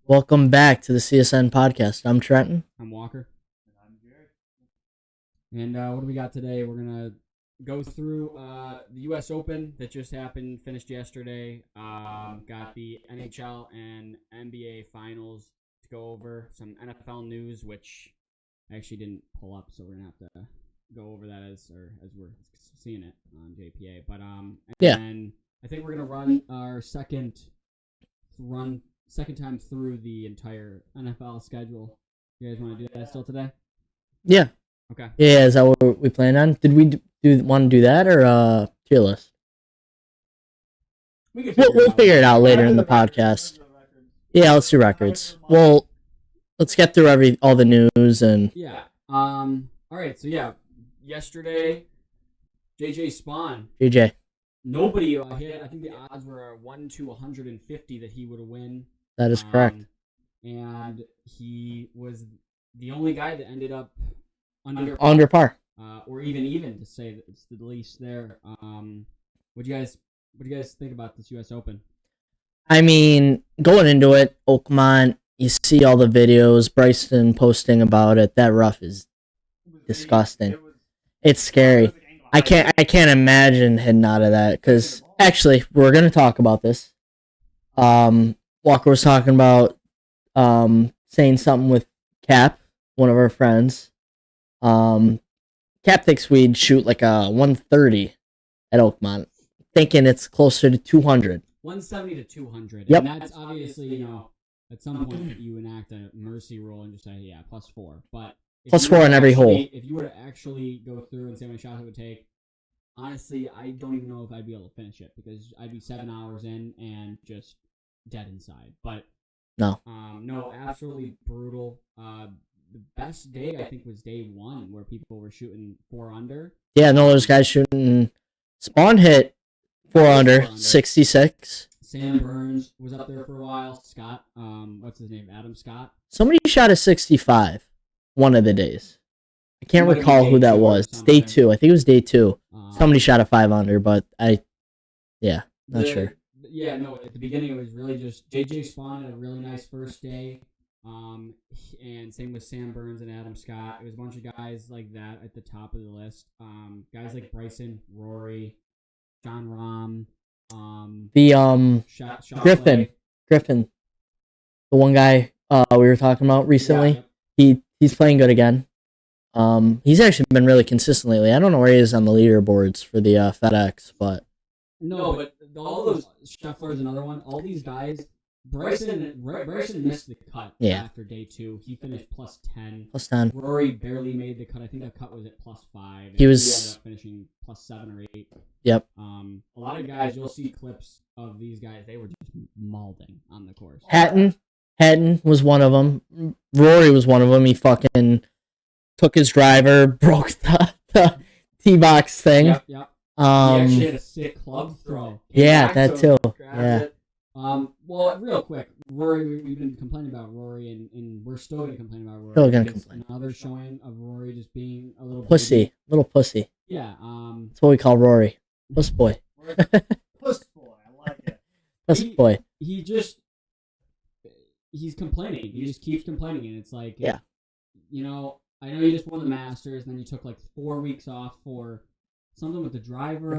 Welcome back to the CSN Podcast. I'm Trenton. I'm Walker. And I'm Jared. And what do we got today? We're going to go through the U.S. Open that just happened, finished yesterday. Got the NHL and NBA Finals to go over. Some NFL news, which I actually didn't pull up, so we're going to have to go over that as we're seeing it on JPA. But and I think we're going to run our second time through the entire NFL schedule. You guys want to do that still today? Yeah. Okay. Yeah, is that what we plan on? Did we want to do that or tier list? We'll figure it out later in the podcast. Yeah, let's do records. Well, let's get through all the news and... Yeah. All right, so yeah. Yesterday, JJ Spawn. JJ. Nobody hit. I think the odds were 1 to 150 that he would win. That is correct. And he was the only guy that ended up under par. Or even to say that it's the least there. What do you guys think about this U.S. Open? I mean, going into it, Oakmont, you see all the videos, Bryson posting about it. That rough is disgusting. It's scary. I can't imagine hitting out of that because actually we're gonna talk about this. Walker was talking about saying something with Cap, one of our friends. Cap thinks we'd shoot like a 130 at Oakmont, thinking it's closer to 200. 170 to 200. Yep. And that's obviously, at some point you enact a mercy rule and just say, yeah, +4. But +4 in every hole. If you were to actually go through and say how many shots it would take, honestly, I don't even know if I'd be able to finish it because I'd be 7 hours in and just dead inside. But no, absolutely brutal. The best day I think was day 1 where people were shooting 4 under. Yeah, no, there's guys shooting. Spawn hit 4 under, 66. Sam Burns was up there for a while. Scott, what's his name? Adam Scott. Somebody shot a 65 one of the days. I can't recall who that was. Day 2. I think it was day 2. Somebody shot a 5 under, but not sure. Yeah, no, at the beginning it was really just JJ Spawn had a really nice first day. And same with Sam Burns and Adam Scott. It was a bunch of guys like that at the top of the list. Guys like Bryson, Rory, John Rahm, Griffin, the one guy we were talking about recently. Yeah. He's playing good again. He's actually been really consistent lately. I don't know where he is on the leaderboards for the FedEx, but all those Scheffler's another one. All these guys, Bryson missed the cut after day 2. He finished +10. +10. Rory barely made the cut. I think that cut was at +5. He ended up finishing +7 or 8. Yep. A lot of guys, you'll see clips of these guys. They were just mauling on the course. Hatton was one of them. Rory was one of them. He fucking took his driver, broke the tee box thing. Yep. He actually had a sick club throw. That too. Yeah. Well, real quick, Rory, we've been complaining about Rory, and we're still going to complain about Rory. Still going to complain. Another showing of Rory just being a little pussy. Little pussy. Yeah. That's what we call Rory. Puss boy. Puss boy. I like it. Puss boy. He's complaining. He just keeps complaining, and it's like, yeah. I know you just won the Masters, and then you took like 4 weeks off for something with the driver.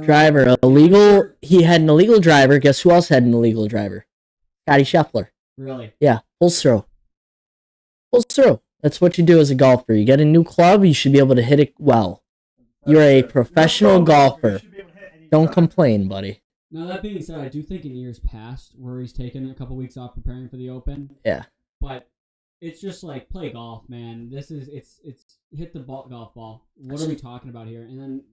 Illegal. He had an illegal driver. Guess who else had an illegal driver? Scotty Scheffler. Really? Yeah. Pulls through. That's what you do as a golfer. You get a new club, you should be able to hit it well. You're a professional golfer. Don't complain, buddy. Now, that being said, I do think in years past, Rory's taken a couple weeks off preparing for the Open. Yeah. But it's just like, play golf, man. It's hit the golf ball. What are we talking about here? And then...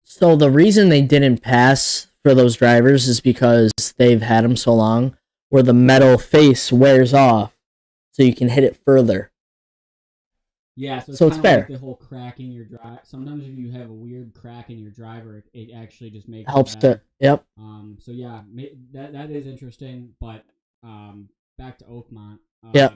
So the reason they didn't pass for those drivers is because they've had them so long where the metal face wears off so you can hit it further. Yeah, so it's fair. Like the whole cracking your drive. Sometimes if you have a weird crack in your driver, it actually just makes helps it better. Yep. So yeah, that is interesting. But back to Oakmont. Yep.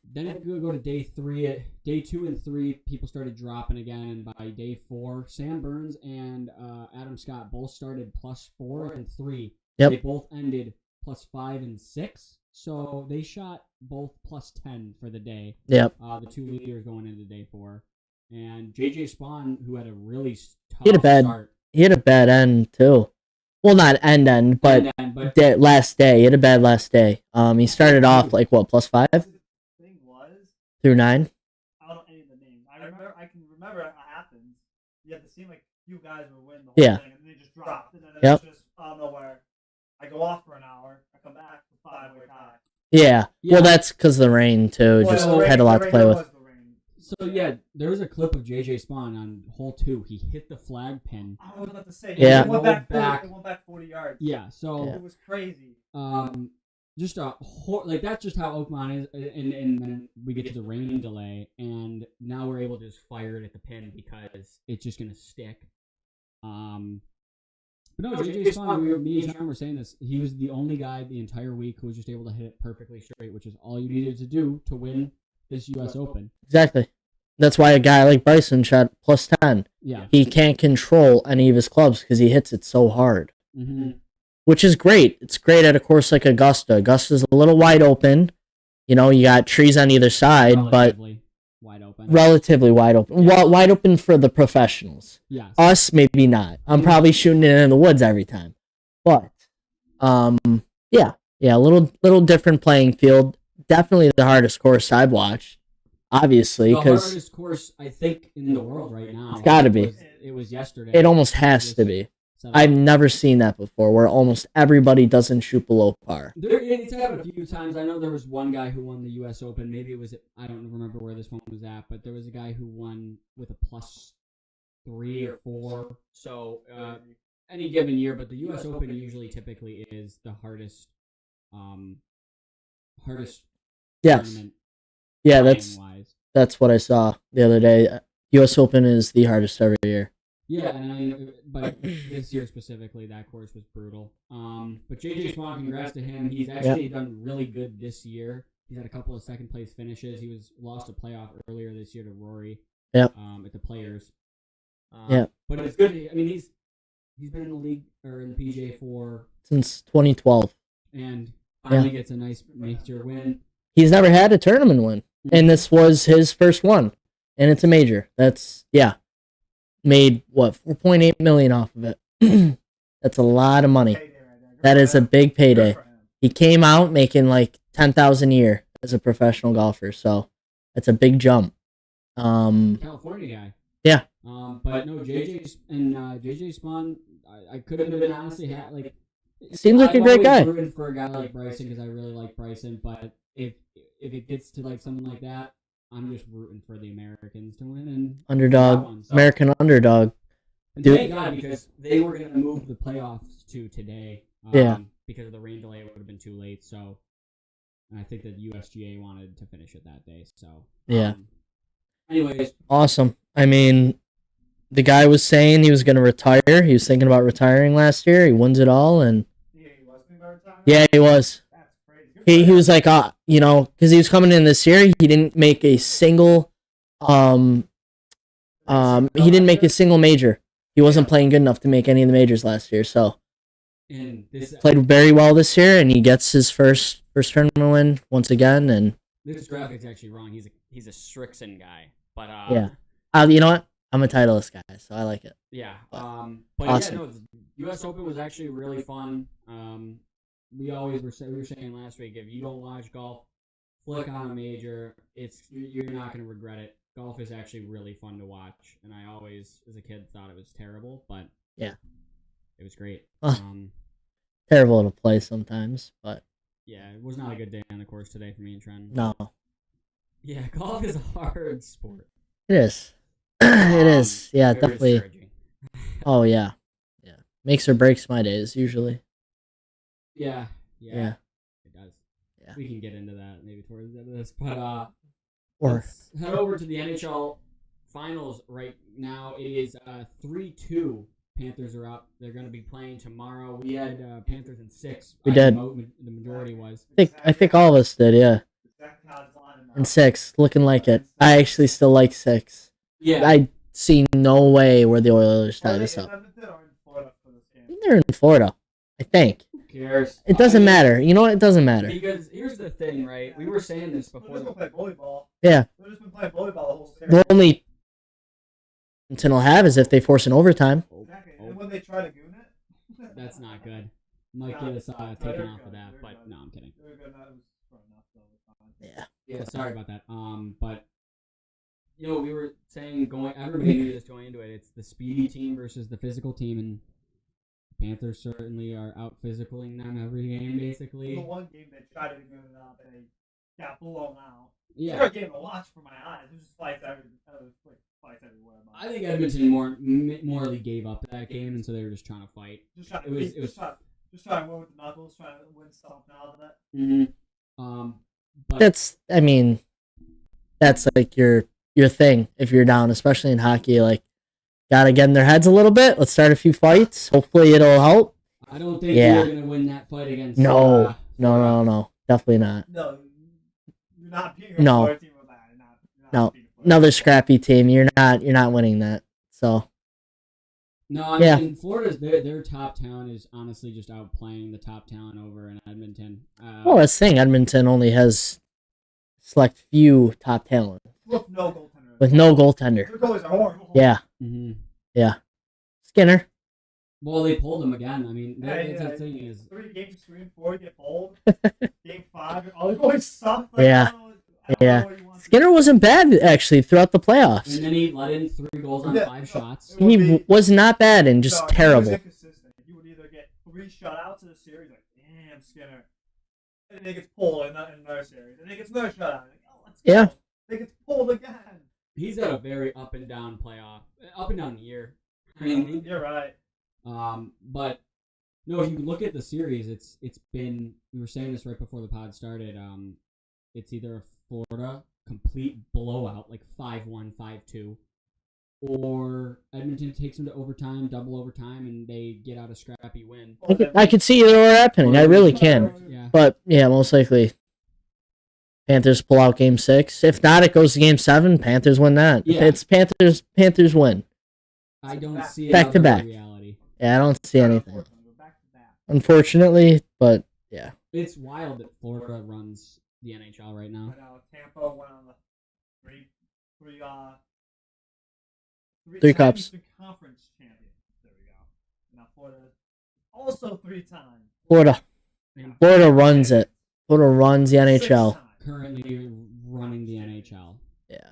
Then if you go to day 3, day 2 and 3, people started dropping again, and by day 4, Sam Burns and Adam Scott both started +4 and 3. Yep. They both ended +5 and 6. So they shot both plus 10 for the day. Yep. The 2 leaders going into day 4. And JJ Spawn, who had a really tough He had a bad end, too. Well, not end, but last day. He had a bad last day. He started off, like, what, plus 5? Thing was, through 9? I don't know any of the names. I can remember it happens. You have to seem like you guys were winning the whole thing, and then they just dropped. And then it's just out of nowhere. I go off for an hour. I come back for 5-way tie. Yeah. Well, that's because of the rain, too. Just had a lot to play with. So, yeah, there was a clip of JJ Spawn on hole 2. He hit the flag pin. I was about to say, yeah. It went back 40 yards. Yeah, so... It was crazy. Just that's just how Oakmont is, and then we get to the rain delay, and now we're able to just fire it at the pin because it's just gonna stick. But no, JJ Spawn, me and John were saying this. He was the only guy the entire week who was just able to hit it perfectly straight, which is all you needed to do to win this U.S. Open. Exactly. That's why a guy like Bryson shot plus 10. Yeah. He can't control any of his clubs because he hits it so hard. Mm-hmm. Which is great. It's great at a course like Augusta. Augusta's a little wide open. You know, you got trees on either side, relatively wide open. Relatively wide open. Yeah. Wide open for the professionals. Yes. Us, maybe not. I'm probably shooting it in the woods every time. But, yeah, a little different playing field. Definitely the hardest course I've watched. Obviously, because the hardest course I think in the world right now. It's got to be. It was yesterday. It almost has to be. I've never seen that before, where almost everybody doesn't shoot below par. It's happened a few times. I know there was one guy who won the U.S. Open. Maybe it was, I don't remember where this one was at, but there was a guy who won with a plus 3 or 4. So any given year, but the U.S. Open usually typically is the hardest tournament. Yeah, that's what I saw the other day. U.S. Open is the hardest every year. Yeah, and I mean, but this year specifically, that course was brutal. But JJ Spawn, congrats to him. He's actually done really good this year. He's had a couple of second place finishes. He lost a playoff earlier this year to Rory. Yep. At the Players. But it's good. I mean, he's been in the league or in the PGA since 2012, and finally gets a nice major win. He's never had a tournament win, and this was his first one, and it's a major. That's made what, $4.8 million off of it. That's a lot of money. That is a big payday. He came out making like $10,000 a year as a professional golfer, so that's a big jump. California guy. Yeah. But no, JJ Spawn, I could have been honestly like. Seems like a great guy. I'm rooting for a guy like Bryson because I really like Bryson, but if it gets to like something like that, I'm just rooting for the Americans to win and underdog, American underdog. And thank God, because they were going to move the playoffs to today. Because of the rain delay, it would have been too late. So, and I think that USGA wanted to finish it that day. So anyways, awesome. I mean, the guy was saying he was going to retire. He was thinking about retiring last year. He wins it all, and he was. He was like, because he was coming in this year, he didn't make a single, major. He wasn't playing good enough to make any of the majors last year, so played very well this year, and he gets his first tournament win once again. And this graphic's actually wrong. He's a Strixon guy, but you know what? I'm a Titleist guy, so I like it. Yeah, awesome. the U.S. Open was actually really fun. We were saying last week, if you don't watch golf, flick on a major. You're not going to regret it. Golf is actually really fun to watch, and I always, as a kid, thought it was terrible, but it was great. Terrible to play sometimes, but it was not a good day on the course today for me and Trent. No. Yeah, golf is a hard sport. It is. It is. Yeah, definitely. Oh yeah. Makes or breaks my days usually. Yeah. It does. Yeah. We can get into that maybe towards the end of this. But let's head over to the NHL Finals right now. It is 3-2. Panthers are up. They're going to be playing tomorrow. We had Panthers in 6. We did. The majority was. I think all of us did, yeah. In 6, looking like it. I actually still like 6. Yeah. I see no way where the Oilers tie this up. They're in Florida, I think. cares? It doesn't matter. You know what? It doesn't matter. Because here's the thing, right? We were saying this before. They're just gonna play volleyball. Yeah. They've just been playing volleyball the whole series. The only Edmonton will have is if they force an overtime. Exactly. And when they try to goon it, That's not good. Might get us taken off of that, but no, I'm kidding. They're good. That was fair enough, though. Yeah. Yeah, sorry about that. But we were saying everybody knew this going into it. It's the speedy team versus the physical team, and Panthers certainly are out physicaling them every game, basically. The one game they tried to goon it up and they got blown out. Yeah. It's a game to watch for my eyes. It was just fights everywhere. I think Edmonton morally gave up that game, and so they were just trying to fight. Just trying to win with the knuckles, trying to win something out of it. Mm-hmm. But that's like your thing if you're down, especially in hockey. Like, gotta get in their heads a little bit. Let's start a few fights. Hopefully, it'll help. I don't think you're gonna win that fight against. No, definitely not. No, you're not being a team with that. You're not another scrappy team. You're not winning that. So. No, I mean, Florida's their top talent is honestly just outplaying the top talent over in Edmonton. Well, that's the thing. Edmonton only has select few top talent. With no goaltender. Their goalies are horrible. Yeah. Mm-hmm. Yeah. Skinner. Well, they pulled him again. I mean, the thing is... 3 games, 3 and 4, you get pulled. Game 5, all the goalies suck. Yeah. Skinner wasn't bad, actually, throughout the playoffs. And then he let in 3 goals on 5 shots. He was not bad and just terrible. You would either get 3 shutouts in a series, like, damn, Skinner. And then he gets pulled in another series. And then he gets another shutout. Like, oh, let's go. Yeah. He gets pulled again. He's had a very up and down year. I mean, you're right. But no, if you look at the series, it's been, we were saying this right before the pod started, it's either a Florida complete blowout, like 5-1, 5-2, or Edmonton takes them to overtime, double overtime, and they get out a scrappy win. I could see either or happening. I really can. Yeah. But, yeah, most likely Panthers pull out Game 6. If not, it goes to Game 7. Panthers win that. Yeah. It's Panthers win. I don't see back to back. Reality. Yeah, I don't see anything. Unfortunately, but, yeah. It's wild that Florida runs the NHL right now. I know. Tampa went on the three cups. Conference champion. There we go. Now Florida also 3 times. Florida runs it. Florida runs the NHL. Currently running the NHL. Yeah.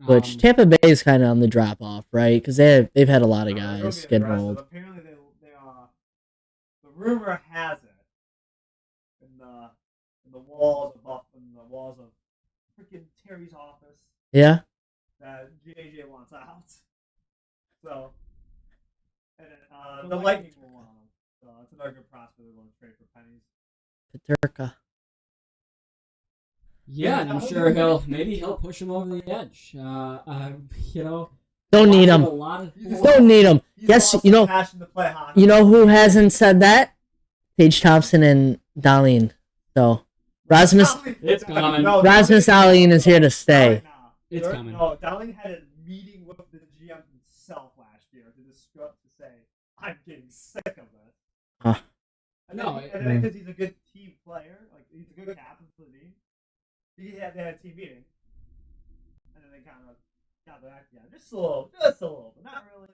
Which Tampa Bay is kind of on the drop off, right? Because they've had a lot of guys getting old. Apparently, they are. The rumor has it in the walls of freaking Terry's office. Yeah. That JJ wants out. So, and the Lightning will want him. So it's another good prospect they're going to trade for pennies. Paterka. Yeah, and I'm sure he'll push him over the edge. Don't need him. Don't need him. Yes, you know who hasn't said that? Paige Thompson and Darlene. So Rasmus Dahlin is here to stay. It's coming. No, Darlene had a meeting with the GM himself last year to say, I'm getting sick of this. And because he's a good team player, like he's a good captain for the team. They had a team meeting, and then they kind of got back together. Just a little, but not really,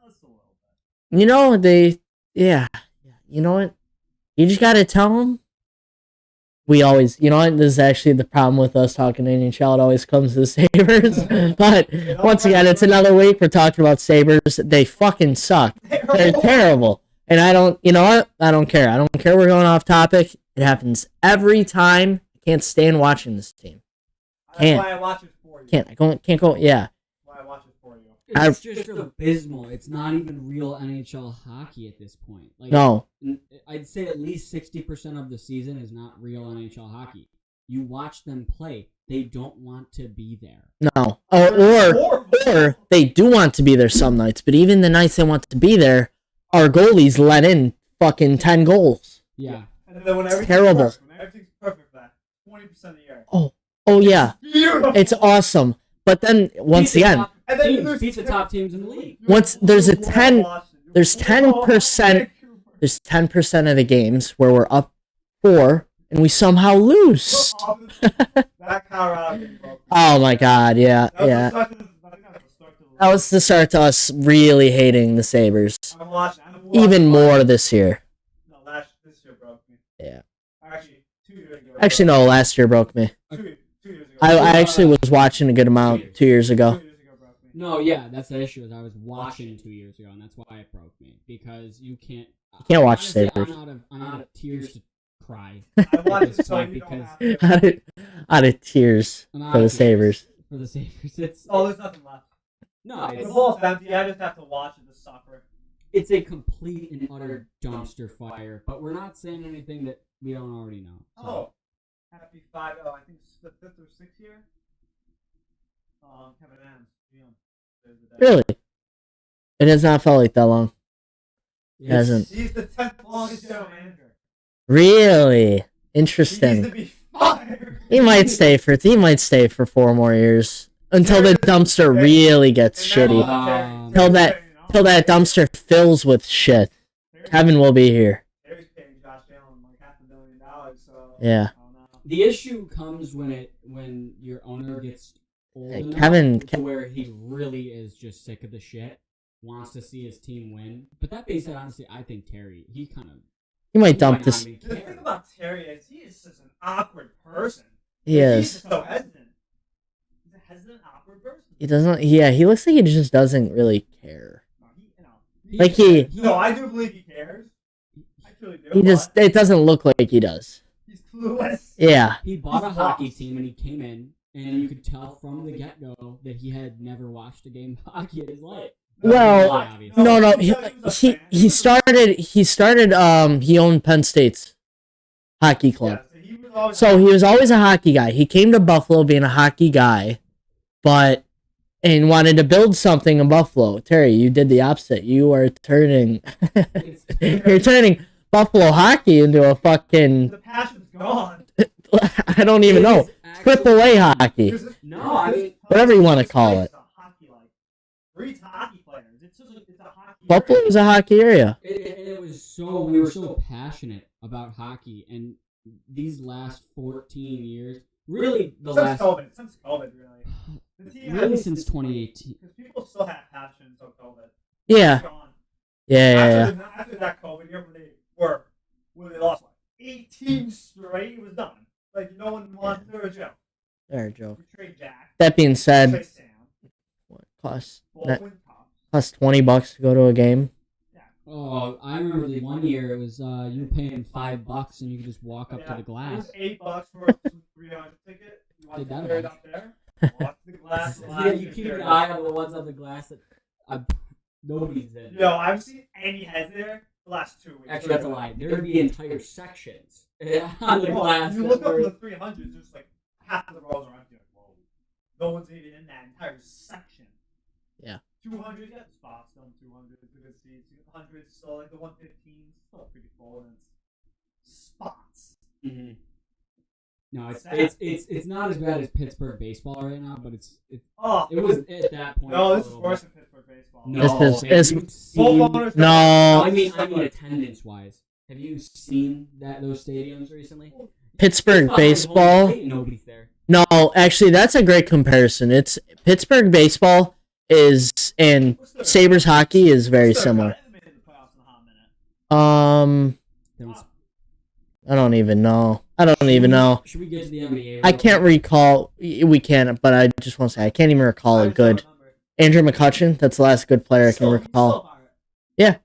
just a little bit. You know, you know what? You just gotta tell them. We always, you know what? This is actually the problem with us talking NHL. It always comes to the Sabres. But once again, it's another week. We're talking about Sabres. They fucking suck. They're terrible. And I don't, you know what? I don't care. I don't care we're going off topic. It happens every time. I can't stand watching this team. That's why I watch it for you. Can't go, yeah. That's why I watch it for you. It's just abysmal. It's not even real NHL hockey at this point. Like, no. I'd say at least 60% of the season is not real NHL hockey. You watch them play. They don't want to be there. No. Or they do want to be there some nights, but even the nights they want to be there, our goalies let in fucking 10 goals. Yeah. And then when everything's terrible. Everything's perfect for that. 20% of the year. Oh yeah. It's awesome. But then once again, beat the top teams in the league. Once there's 10%, there's 10% of the games where we're up 4 and we somehow lose. That Colorado game broke. Oh my God, yeah. That was the start to us really hating the Sabres. I'm watching Even more this year. No, this year broke me. Yeah. Actually, 2 years ago. Actually, no, last year broke me. 2 years ago. I actually was watching a good amount 2 years ago. 2 years ago broke me. No, yeah, that's the issue. Is I was watching 2 years ago, and that's why it broke me. Because you can't. You can't watch honestly, Sabres. I'm out of tears to cry. I watched This it so point you don't because have to. out of tears I'm out for the of tears Sabres. For the Sabres, it's Oh, there's nothing left. no, The it's, ball's empty. I just have to watch it to suffer. it's a complete and utter dumpster fire. But we're not saying anything that we don't already know. So. Oh, happy 5-0. I think it's the 5th or 6th year. Kevin Adams. Really? It has not felt like that long. It hasn't. He's the 10th longest general manager. Really? He needs Interesting. to be fired. He might stay for 4 more years. Until the dumpster really gets shitty. Till that dumpster fills with shit. Kevin will be here. Terry's paying Josh Allen like $500 million, so Yeah. I don't know. The issue comes when your owner gets old Hey, enough to where he really is just sick of the shit, wants to see his team win. But that being said, honestly, I think Terry, he kind of He might dump this. The thing about Terry is he is such an awkward person. He He's is. just so hesitant. He's a hesitant, awkward person. He doesn't. Yeah, he looks like he just doesn't really care. No, Like he. No, I do believe he cares. I truly do. He just. It doesn't look like he does. He's clueless. Yeah. He bought a hockey team and he came in, and you could tell from the get-go that he had never watched a game of hockey in his life. Well, Obviously. no. He started. He owned Penn State's hockey club. Yeah, So he was always a hockey guy. He came to Buffalo being a hockey guy, and wanted to build something in Buffalo. Terry, you did the opposite. You are turning. You're turning Buffalo hockey into a fucking. The passion's gone. I don't even know. AAA hockey. No, I mean, Whatever you want to call it. Breeds hockey players. It's a hockey. Buffalo is a hockey area. it was so we were so passionate about hockey, and these last 14 years, really Since COVID, really. The team really has- since 2018. Because people still have passion until COVID. Yeah. It's gone. Yeah. After that COVID year when they lost like 18 straight, it was done. Like no one wants to a joke. Fair joke. We trade Jack. That being said, Trade Sam. what costs Baldwin Cops. $20 to go to a game? Oh, I remember the one year it was you were paying $5 and you could just walk up to the It glass. was $8 for a 300 ticket. You want Did to that carry it much. up there? Walk to the glass. Yeah, you keep an eye on the ones on the glass that nobody's in. Yo, I've seen any heads there the last 2 weeks. Actually, that's a lie. There would be entire sections on the glass. You that look up were- the 300s, just like half of the rows are empty. Like, whoa. No one's even in that entire section. Yeah. 200, you got spots on 200, it's a good seats. 100, still like the 115, still pretty full, and it's spots. Mhm. No, it's Sad. it's not as bad as Pittsburgh baseball right now, but Oh, it was at that point. no, a this is little worse bit. than Pittsburgh baseball. No, This is- have is- you Both seen- owners No. I mean attendance wise. Have you seen those stadiums recently? Pittsburgh Fucking baseball. Ain't nobody's there. No, actually, that's a great comparison. It's Pittsburgh baseball and Sabres hockey is very similar. They made the playoffs in a hot minute. There was- I don't even know. Should we get to the NBA? I can't recall. We can't, but I just want to say I can't even recall a good Andrew McCutcheon. That's the last good player I can recall. Yeah.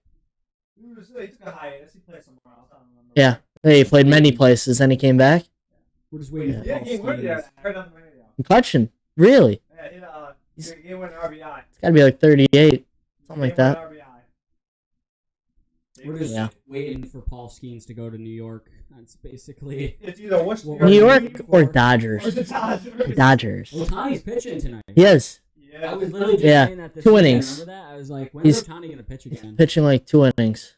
He took a hiatus. He played somewhere else. I don't remember. Yeah, he played many places, then he came back. We're just waiting for Yeah, Paul he went there. Skeens. I heard on the radio. McCutcheon, really? Yeah, he went RBI. It's got to be like 38, something like that. We're just Yeah. waiting for Paul Skeens to go to New York. That's basically. It's either New York or Dodgers? Or the Dodgers. Dodgers. Otani's pitching tonight. Yes, Yeah. I was literally just Yeah, saying that this 2 weekend. innings. Remember that? I was like, when's He's- Otani gonna pitch he's again? pitching like 2 innings.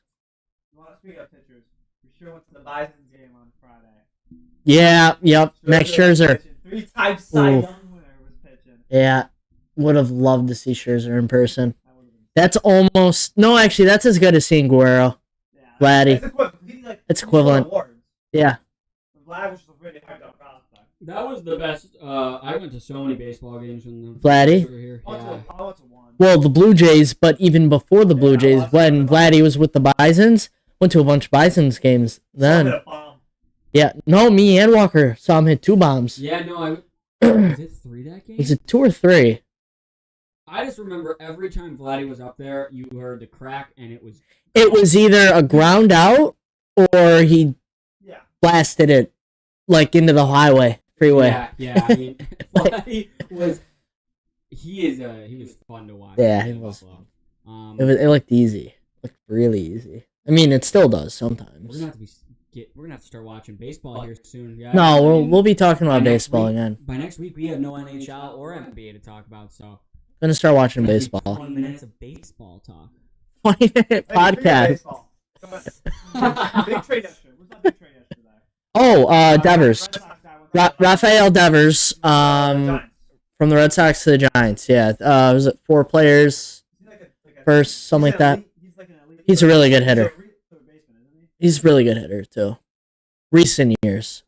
Well, speaking of pitchers, we sure went to the Bison's game on Friday. Yeah, yep. Max Scherzer. 3-time Cy Ooh. Young winner was pitching. Yeah, would have loved to see Scherzer in person. That would've been- That's almost no, actually, that's as good as seeing Guerrero. Yeah, Vladdy. It's equivalent. Yeah. Vlad was really hard to prospect. That was the best. I went to so many baseball games when the Vladdy? were here. I Yeah. went to one. Well, the Blue Jays, but even before the Blue Jays, when Vladdy was with the Bisons, went to a bunch of Bisons games then. Yeah, no, me and Walker saw him hit 2 bombs. Yeah, no, was it 3 that game? Was it 2 or 3? I just remember every time Vladdy was up there, you heard the crack, and it was... It was either a ground out or he blasted it like into the freeway. Yeah. I mean, Vladdy was... He was fun to watch. Yeah, he was. It looked easy. It looked really easy. I mean, it still does sometimes. We're gonna have to start watching baseball here soon. Yeah, no, we'll be talking about baseball again. By next week, we have no NHL or NBA to talk about, so Gonna start watching baseball. 20 minutes of baseball talk. 20-minute podcast. Big trade yesterday. What's that big trade yesterday? Oh, Devers. Rafael Devers. From the Red Sox to the Giants. Yeah. Was it 4 players? First, something like that. He's a really good hitter. He's a really good hitter too. Recent years.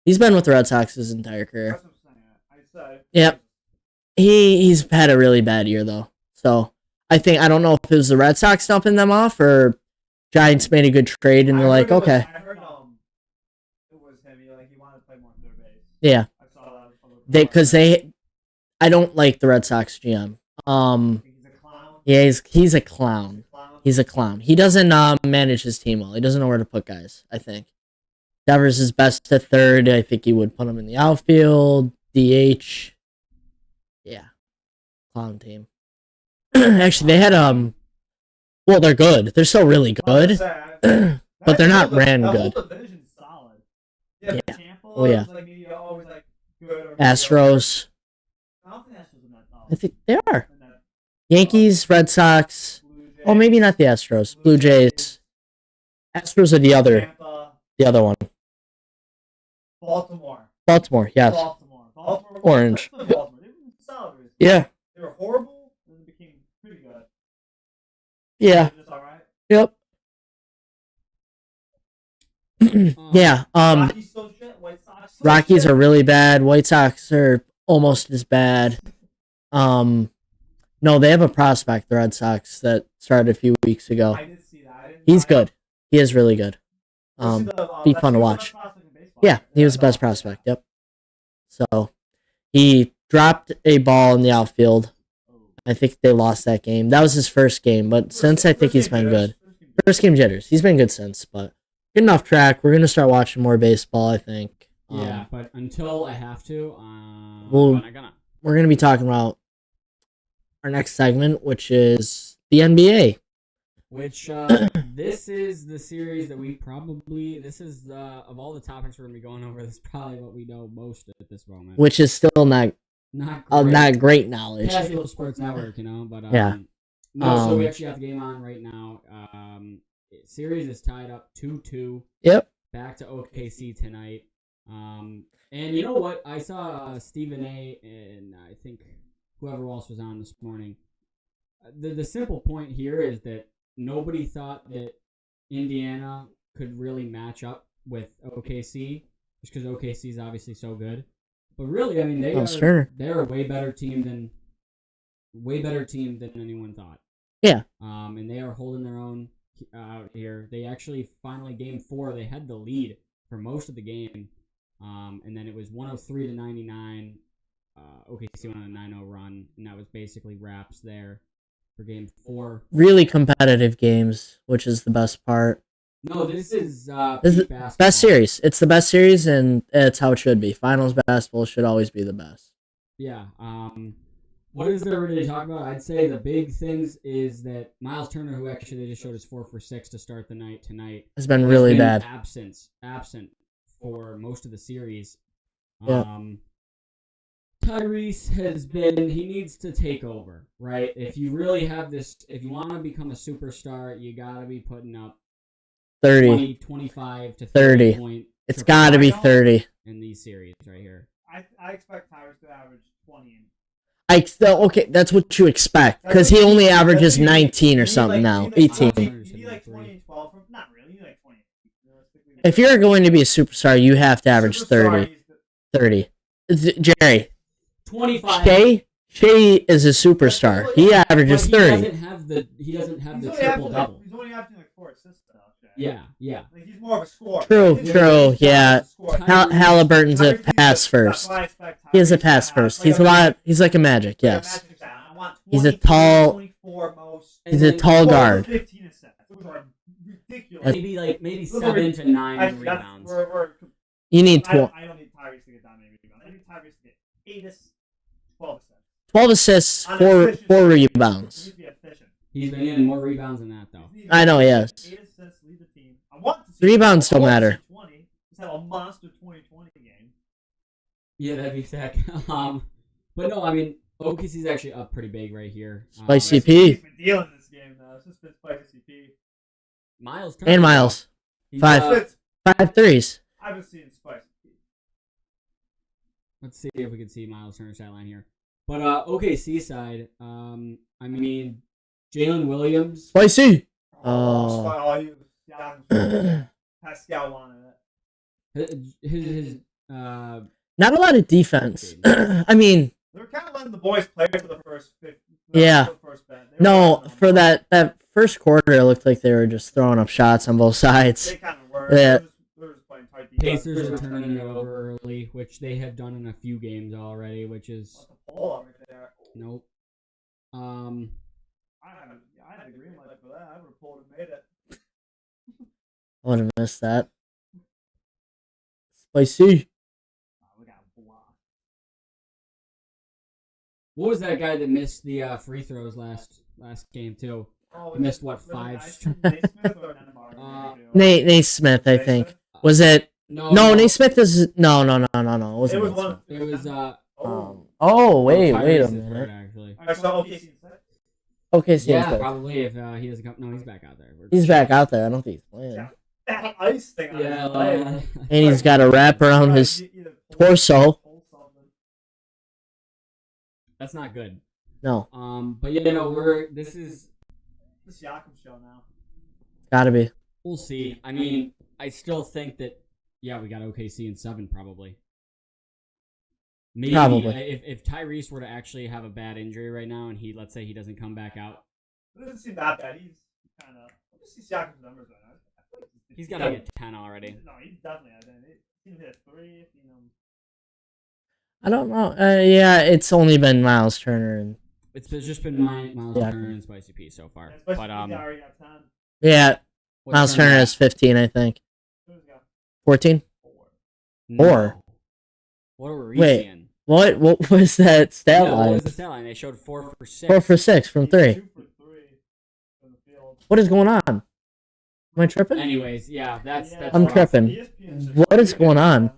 He's been with the Red Sox his entire career. Yep. He's had a really bad year though. So I don't know if it was the Red Sox dumping them off or Giants made a good trade and they're like, okay. I heard it was him. He wanted to play more third base. Yeah. I saw that. I don't like the Red Sox GM. He's a clown. Yeah, he's a clown. He's a clown. He doesn't manage his team well. He doesn't know where to put guys, I think. Devers is best to third. I think he would put him in the outfield. DH. Yeah. Clown team. Actually, they had well, they're good. They're still really good. But they're not ran good. The whole division's solid. Yeah. Tampa, Oh, yeah. Always good. Astros. I don't think Astros are that solid. I think they are. Yankees, Red Sox. Oh, maybe not the Astros. Blue Jays. Astros are the other one. Baltimore, yes. Baltimore. Orange. Baltimore. They were solid. Yeah. They were horrible, and then became pretty good. Yeah. Just all right. Yep. Yeah. Rockies so shit. White Sox. Rockies are really bad. White Sox are almost as bad. No, they have a prospect, the Red Sox, that started a few weeks ago. I did see that. He's good. He is really good. Be fun to watch. Yeah, he was the best prospect. Yep. So he dropped a ball in the outfield. I think they lost that game. That was his first game, but since I think he's been good. First game jitters. He's been good since, but getting off track. We're gonna start watching more baseball, I think. Yeah, but until I have to, we're gonna be talking about our next segment, which is the NBA. Which this is the series that we probably of all the topics we're gonna be going over, this is probably what we know most at this moment. Which is still not great knowledge. Casual Sports Network, but yeah. No, so we actually have the game on right now. Series is tied up 2-2. Yep. Back to OKC tonight. And you know what? I saw Stephen A. and I think whoever else was on this morning. The simple point here is that nobody thought that Indiana could really match up with OKC, just because OKC is obviously so good. But really, I mean, they're a way better team than anyone thought. Yeah. And they are holding their own out here. They actually finally game 4, they had the lead for most of the game, and then it was 103-99. OKC went on a 9-0 run, and that was basically wraps there for game 4. Really competitive games, which is the best part. No, this is the best series. It's the best series, and it's how it should be. Finals basketball should always be the best. Yeah. What is there really to talk about? I'd say the big things is that Miles Turner, who actually just showed us 4 for 6 to start the night tonight, has been really bad. Absent for most of the series. Yeah. Tyrese he needs to take over, right? If you really have this, if you want to become a superstar, you got to be putting up 30, 25 to 30 point. It's got to be 30 in these series right here. I expect Tyrese to average 20. Okay, that's what you expect, because he only averages 19 or something now, 18. He 20 and 12. 12 from, not really, you need like 20. If you're going to be a superstar, you have to average 30. 30. Jerry. 25. Shea is a superstar. He averages 30. He doesn't have the triple double. He's only having like 4 assists now. Yeah. Like, he's more of a scorer. True. Yeah. Halliburton's a pass first. He is a pass first. He's like a Magic. Yes. He's a tall guard. Maybe 7 to 9 rebounds. You need 12. I don't need Tyrese to get that many rebounds. I need Tyrese to get 8 assists, 12 assists. 12 assists, 4 rebounds. He's been getting more rebounds than that, though. I know, yes. 8 assists, lead the team. I want to see Rebounds don't matter. Just have a monster 2020 game. Yeah, that'd be sick. But no, I mean, OKC's actually up pretty big right here. Spicy P. He's been dealing this game, though. It's just been Spicy P. Miles. And Miles. 5 threes. I've been seeing Spicy P. Let's see if we can see Miles Turner's stat line here. But OKC side, I mean, Jalen Williams. Spicy. Pascal wanted it. His Not a lot of defense. I mean, they were kind of letting the boys play for the first 50. Yeah. No, for that. that first quarter, it looked like they were just throwing up shots on both sides. They kind of were. Yeah. They were just playing tight defense. Pacers are turning it over early, which they have done in a few games already, which is What's the ball right there? nope. I had the green light for that. I would have pulled and made it. I would have missed that. Spicy. We got blocked. What was that guy that missed the free throws last game too? He missed what, 5? Nate Smith or Neymar? Nate Smith, I think. Was it? No, Nate Smith is no. It wasn't. It was Nate one. Smith. It was wait a Tyrese is minute. hurt, actually. I saw OKC. Okay, so Yeah, probably if he doesn't come. No, he's back out there. he's back out there. I don't think he's playing. Yeah. That ice thing on Yeah, his leg. And he's got a wrap around his torso. That's not good. No, But this is This Siakam show now. gotta be. we'll see. I mean, I still think that we got OKC in 7 probably. Maybe Probably. If Tyrese were to actually have a bad injury right now and let's say he doesn't come back out, It doesn't seem that bad. He's kind of. Let's see Siakam's numbers right now. I feel like he's got to get 10 already. No, he's definitely at it. He's hit 3. I don't know. Yeah, it's only been Miles Turner and It's just been Miles Yeah. Turner and Spicy P so far. But But already got 10. yeah, what's Miles Turner has 15, I think. Who's got 14. 4? Four. What were we Wait. seeing? What was that stat What line? was the stat line? They showed 4 for 6. 4 for 6 from 3. 2 for 3 from the field. What is going on? Am I tripping? Anyways, that's I'm rough. tripping. ESPN's just What is going on?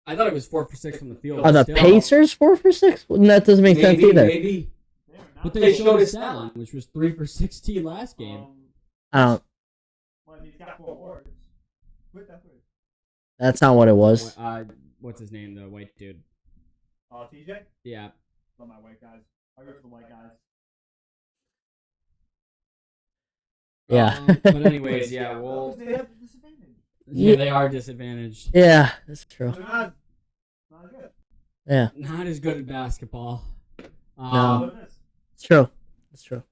I thought it was 4 for 6 from the field. Are the Still. Pacers 4 for 6? That doesn't make sense either. Maybe. They are not- But they showed his stat line, which was 3 for 16 last game. I don't. Well, he's got 4 awards. Quit that 3. That's not what it was. What's his name? The white dude. TJ? Yeah. Love my white guys. I go for the white guys. Yeah. But anyways, well, They have disadvantage. they are disadvantaged. Yeah, that's true. They're not good. Yeah, Not as good at basketball. No. What it is. it's true. It's true.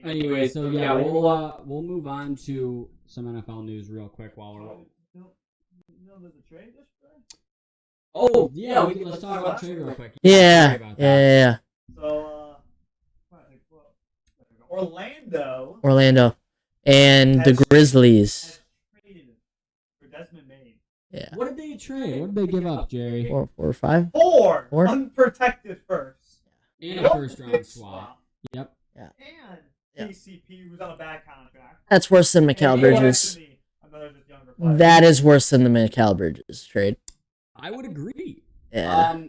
Anyway, so we'll move on to some NFL news real quick while we're. There's a trade yesterday? Oh yeah, let's talk about trade real quick. Yeah, Sorry about that. yeah. So, Orlando Orlando and the Grizzlies. has traded for Desmond Maine. Yeah. What did they trade? What did they give up, Jerry? 4 or 5. 4 Four? unprotected first. And a first round swap. Yep. And Yeah. KCP, who's on a bad contract. That's worse than Mikal And Bridges. Anthony, another just younger player. That is worse than the Mikal Bridges trade. I would agree. Yeah.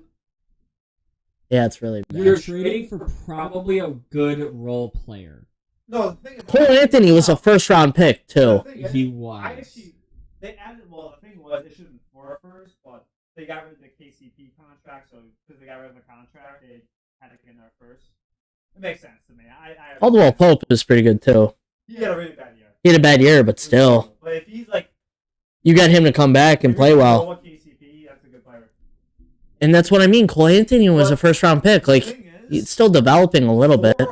Yeah, it's really You're bad. trading for probably a good role player. No, the thing is, Cole Anthony was a first round pick the too. thing is, He I was. actually, they added, well, the thing was, it should have been 4 first, but they got rid of the KCP contract, so because they got rid of the contract, they had to get in there first. It makes sense to me. Caldwell Pope is pretty good too. He had a really bad year. He had a bad year, but still. But if he's like, you got him to come back and play well. KCP, that's a good player. And that's what I mean. Cole Anthony was a first-round pick. Like, he's still developing a little bit. I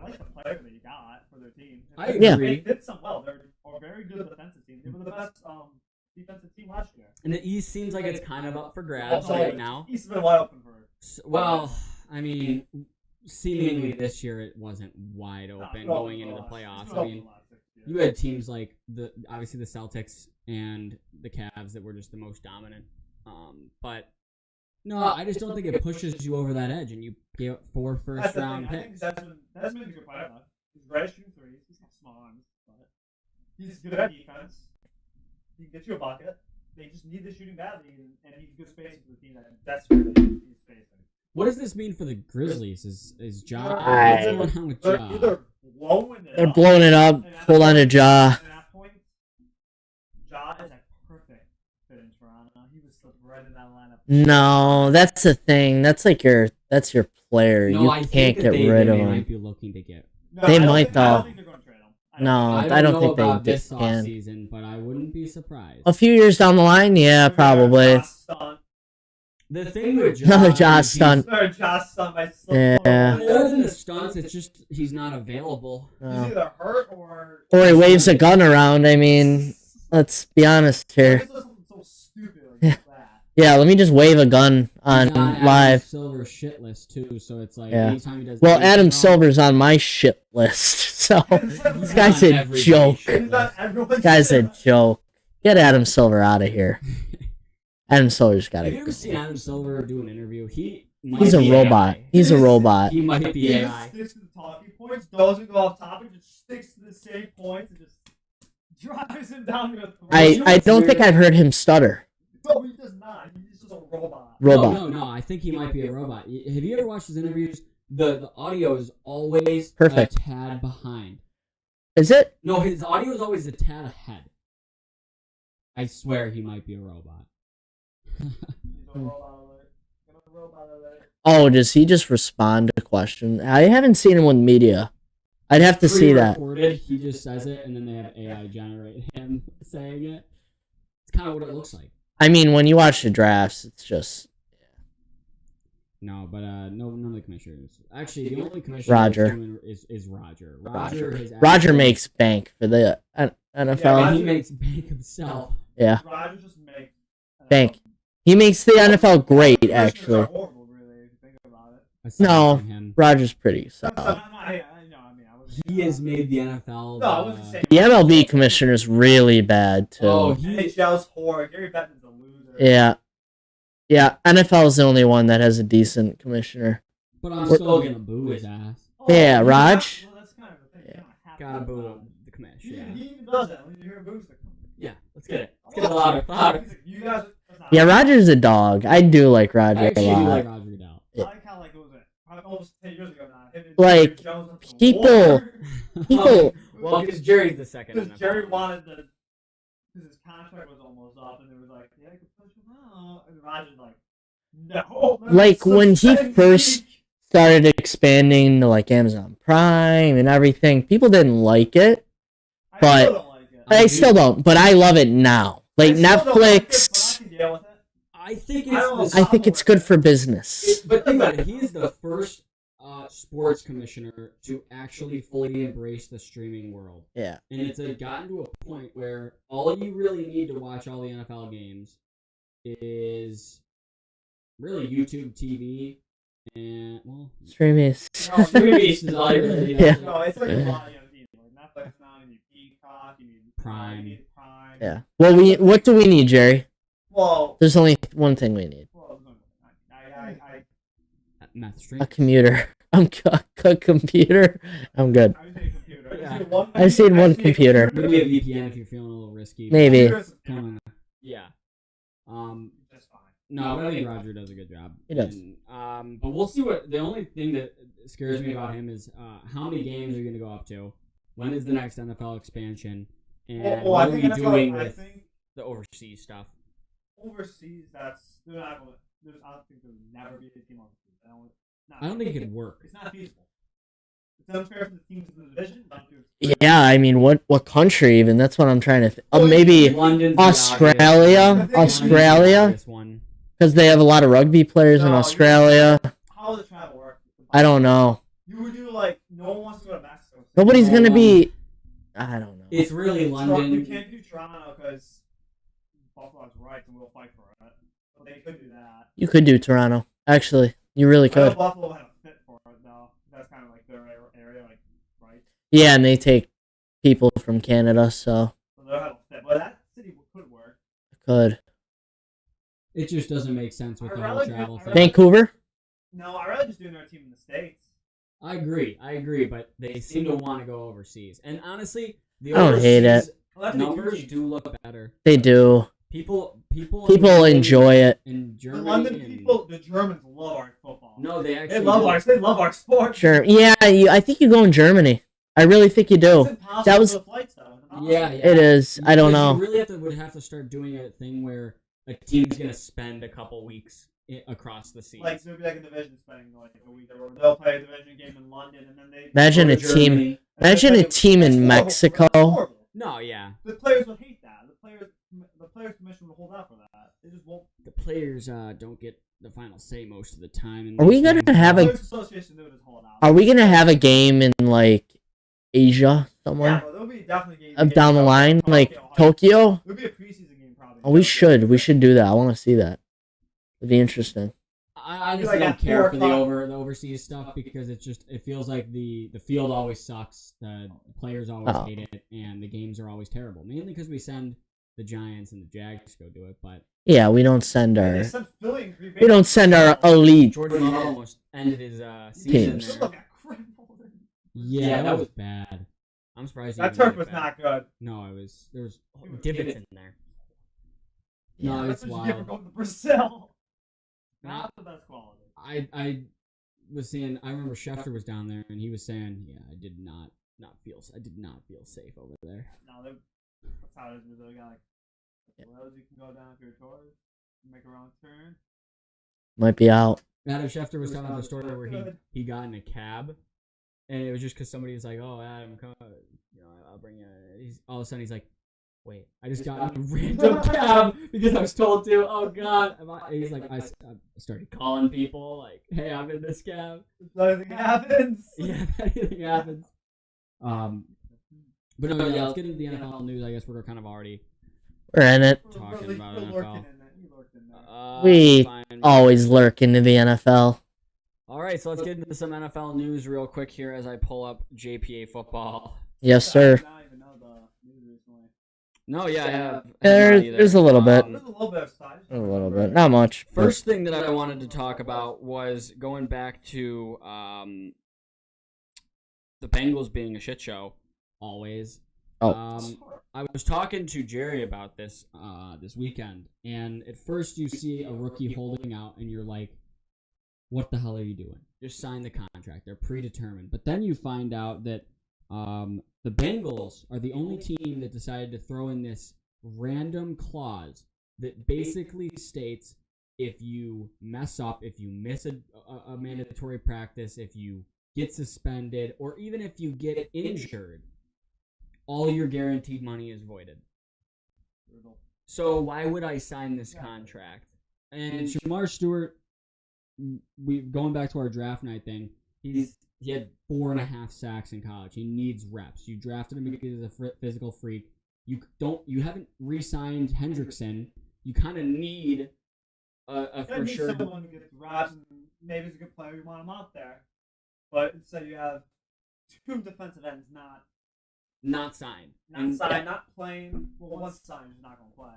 like the player that he got for their team. I agree. They fit some well. They're a very good defensive team. They were the best defensive team last year. And the East seems like it's kind of up for grabs right now. East has been wide open for. Well, I mean, seemingly this year it wasn't wide open going into the playoffs. I mean, you had teams like obviously the Celtics and the Cavs that were just the most dominant. But no, I just don't think it pushes you over that edge, and you get 4 first-round picks. I think that's been a good player. He's great at shooting threes. He's got small arms, but he's good at defense. He can get you a bucket. They just need the shooting badly, and he's good spacing for the team that desperately needs spacing. What does this mean for the Grizzlies? Is Ja? What's going on with They're Ja? either blowing it They're up. blowing it up. Hold on to Ja. At that point, Ja is a perfect fit in Toronto. He was still right in that lineup. No, that's the thing. That's your player. No, You I can't think get that they rid of might him. be looking to get. No, They I don't might, think- I don't though. think they're going to trade him. No, I I don't know think about they this can. offseason, but I wouldn't be surprised. A few years down the line, yeah, probably. The thing with Ja, Another Ja is stunt. Or Josh stunt by Yeah. more than the stunts, it's just he's not available. He's No. either hurt or. Or he waves a gun around. I mean, let's be honest here. It's just something so stupid like that. Yeah, let me just wave a gun on He's on Adam live. Silver's shit list too, so it's like Yeah. anytime he does. Well, anything Adam wrong, Silver's on my shit list, so he's this guy's on a everybody's joke. shit He's not list. everyone's This guy's a shit. joke. Get Adam Silver out of here. Adam Silver's got Have you ever to. seen Adam Silver do an interview? He's a be robot. AI. He's a robot. He might be He AI. just sticks to the talking points, doesn't go off topic, just sticks to the same points, and just drives him down your throat. I don't think I've heard him stutter. No, he does not. He's just a robot. Robot. No. I think he might be a robot. Have you ever watched his interviews? The audio is always Perfect. a tad behind. Is it? No, his audio is always a tad ahead. I swear he might be a robot. He's a robot alert. He's a robot alert. Oh, does he just respond to questions? I haven't seen him with media. I'd have to see that. Pre-recorded, he just says it, and then they have AI generate him saying it. It's kind of what it looks like. I mean, when you watch the drafts, it's just No, but none of the commissioners. Actually, the only commissioner Roger. is Roger. Roger makes bank for the And NFL. he makes bank himself. Yeah, Roger just makes bank. He makes the NFL great, Commissioners are actually. horrible, really, if you think about it. Aside No. from him. Roger's pretty I solid. know. I wasn't. He has made the NFL. No, I wasn't saying. The MLB commissioner's really bad too. Oh, he. NHL's horror. Gary Bettman's a loser. Yeah. Yeah, NFL is the only one that has a decent commissioner. But I'm still gonna boo his ass. Yeah, you Raj? Well, that's kind of the thing. Yeah. You don't have Gotta to boo the commish. He, Yeah. he even does that when you hear a booster. Yeah. Let's get it. Let's get it louder. He's like, you guys. That's not Yeah, Roger's a dog. I do like Roger I a actually do lot. like Roger Goodell. I like how like what was it? Probably almost 10 years ago now. him and Like, Jerry Jones went to people- war. People, Well, because Jerry's the second. Because NFL. Jerry wanted the. Because his contract was almost up, and it was like, yeah, I could push him out. And Roger's like, no. Like, when he Suspend first- me. started expanding to like Amazon Prime and everything. People didn't like it. I but- still don't like it. I still don't, but I love it now. Like I still don't like it, but Netflix, I can deal with it. I think I don't it's. know. I think it's good for business. But think about it. He is the first sports commissioner to actually fully embrace the streaming world, Yeah. and it's gotten to a point where all you really need to watch all the NFL games is really YouTube TV and well, Streaming is. no, streaming is all you really need. Yeah. No, it's like a lot you need. Like Netflix now, you need Peacock, you need Prime. You need Prime. Yeah. Well, what do we need, Jerry? Well, There's only one thing we need: I Meth stream. a computer. A computer. I'm good. would say computer. Yeah. I've seen one computer. Maybe a VPN if you're feeling a little risky. Maybe. Kinda- yeah. That's fine. No, but I think Roger does a good job. He does. And, but we'll see what the only thing that scares me about him is how many games are you going to go up to? When is the next NFL expansion? And Well, what I are we think that's doing what I with think the overseas stuff? overseas. They're not going. I don't think there would never be a team overseas. I don't think it could work. It's not feasible. It's unfair for the teams in the division. Yeah, I mean, what country even? That's what I'm trying to think. Well, Maybe London's the Australia? obvious Australia? one. Because they have a lot of rugby players in Australia. How does the travel work? I don't know. You would do like no one wants to go to Mexico. Nobody's going to be... I don't know. It's really London. You can't do Toronto because Buffalo has rights and we'll fight for it. But they could do that. You could do Toronto. Actually, you really I know could. Buffalo had a fit for it though. That's kind of like their area, like right. Yeah, and they take people from Canada, so... So they'll have a fit. But that city could work. Could. It just doesn't make sense with the whole travel thing. Vancouver? No, I'd rather just do another team in the States. I agree, but they seem to want to go overseas. And honestly, the I don't hate it. numbers do look better. They do. People Enjoy it. in The Germany. London and- people, the Germans love our football. No, they actually They love do. ours. They love our sport. Sure. Yeah, I think you go in Germany. I really think you It's do. impossible That was- for the flights, though. It's impossible. Yeah. It is. I don't Because know. You really would have to start doing a thing where a team's gonna spend a couple weeks across the seas. Like, there'll be like a division spending like a week. They'll play a division game in London, and then they Imagine Go a to team. Germany. Imagine a team in That's horrible. Mexico. That's horrible. No, yeah. The players would hate that. The players commission would hold out for that. They just won't. The players don't get the final say most of the time. in Are we these gonna things. have The a- Players Association would just hold out. Are we gonna have a game in like Asia somewhere? Yeah, well, there'll be definitely games. Down the line, like Tokyo? There'll be a preseason game probably. Oh, we should. We should do that. I want to see that. It'd be interesting. I just Like don't at care 4 for the o'clock. overseas stuff because it feels like the field always sucks, the players always Oh. hate it, and the games are always terrible. Mainly because we send the Giants and the Jags to go do it, but Yeah, we don't send Yeah, our. they sent Philly and Green Bay. We don't send our elite. Jordan Love almost ended his season Teams. Philly there. got crippled. Yeah, that was bad. I'm surprised. he That even turf made was it back. not good. No, there was was divots in there. No, That's it's what you get for wild. going to Brazil. Not- Not the best quality. I was seeing. I remember Schefter was down there, and he was saying, "Yeah, I did not feel safe over there." No, that's how it is. Brazil. You got like roads you can go down for your tours, make a wrong turn. Might be out. Adam Schefter was It was telling the not story where good. he got in a cab, and it was just because somebody was like, "Oh, Adam, come, I'll bring you." All of a sudden, he's like, "Wait, I just got in a random cab because I was told to." Oh God! He's like, I started calling people like, "Hey, I'm in this cab." If anything happens. Yeah, if anything happens. But no, yeah, let's get into the NFL news. I guess we're kind of already. We're in it. Talking We're about lurking NFL. in there. You lurked in there. We Fine. always lurk into the NFL. All right, so let's get into some NFL news real quick here as I pull up JPA football. Yes, sir. I don't even know the news recently. No, yeah, I have. There's a little bit. There's a little bit of size. A little bit. Not much. but- First thing that I wanted to talk about was going back to the Bengals being a shit show, always. Oh. I was talking to Jerry about this this weekend, and at first you see a rookie holding out, and you're like, "What the hell are you doing? Just sign the contract. They're predetermined." But then you find out that the Bengals are the only team that decided to throw in this random clause that basically states if you mess up, if you miss a mandatory practice, if you get suspended, or even if you get injured, all your guaranteed money is voided. So why would I sign this contract? And Shamar Stewart, going back to our draft night thing, he had 4.5 sacks in college. He needs reps. You drafted him because he's a physical freak. You haven't re-signed Hendrickson. You kind of need a for sure. Someone who gets reps and maybe he's a good player. You want him out there, but instead you have two defensive ends Not signed. not playing. Well, once signed, he's not going to play.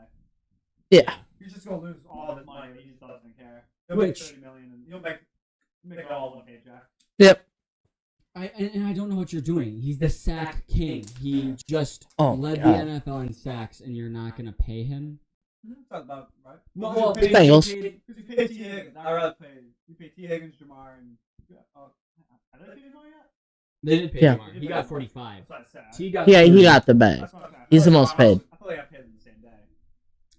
Yeah. He's just going to lose all of his money. He just doesn't care. He'll make $30 million, and he'll make it all in one paycheck. Yep. I don't know what you're doing. He's the sack king. He just led God. the NFL in sacks, and you're not going to pay him? Talk about right. Well, Bengals. Because you pay T. Higgins. I rather pay. You pay T. Higgins, Jamar, and. I didn't pay Jamar yet. They didn't pay Yeah. Jamar. He got 45. That's what I said. He got Yeah, 30. he got the bag. That's what I'm saying. He's the most paid. I thought I got paid on the same day.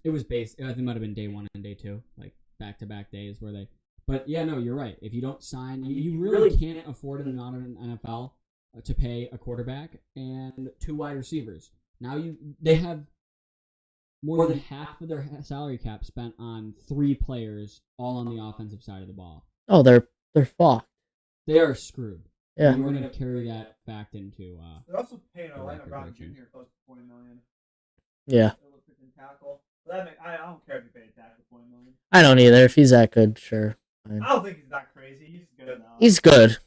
It was base. I think it might have been day 1 and day 2, like back-to-back days where they. But yeah, no, you're right. If you don't sign, you really can't afford it not in an NFL to pay a quarterback and 2 wide receivers. Now they have more than half of their salary cap spent on 3 players, all on the offensive side of the ball. Oh, they're fucked. They are screwed. Yeah. And we're going to carry that fact into. They're also paying Orlando Brown Jr. close to $20 million. Yeah. Tackle. I don't care if you pay a tackle $20 million. I don't either. If he's that good, sure. Fine. I don't think he's that crazy. He's good now. He's good.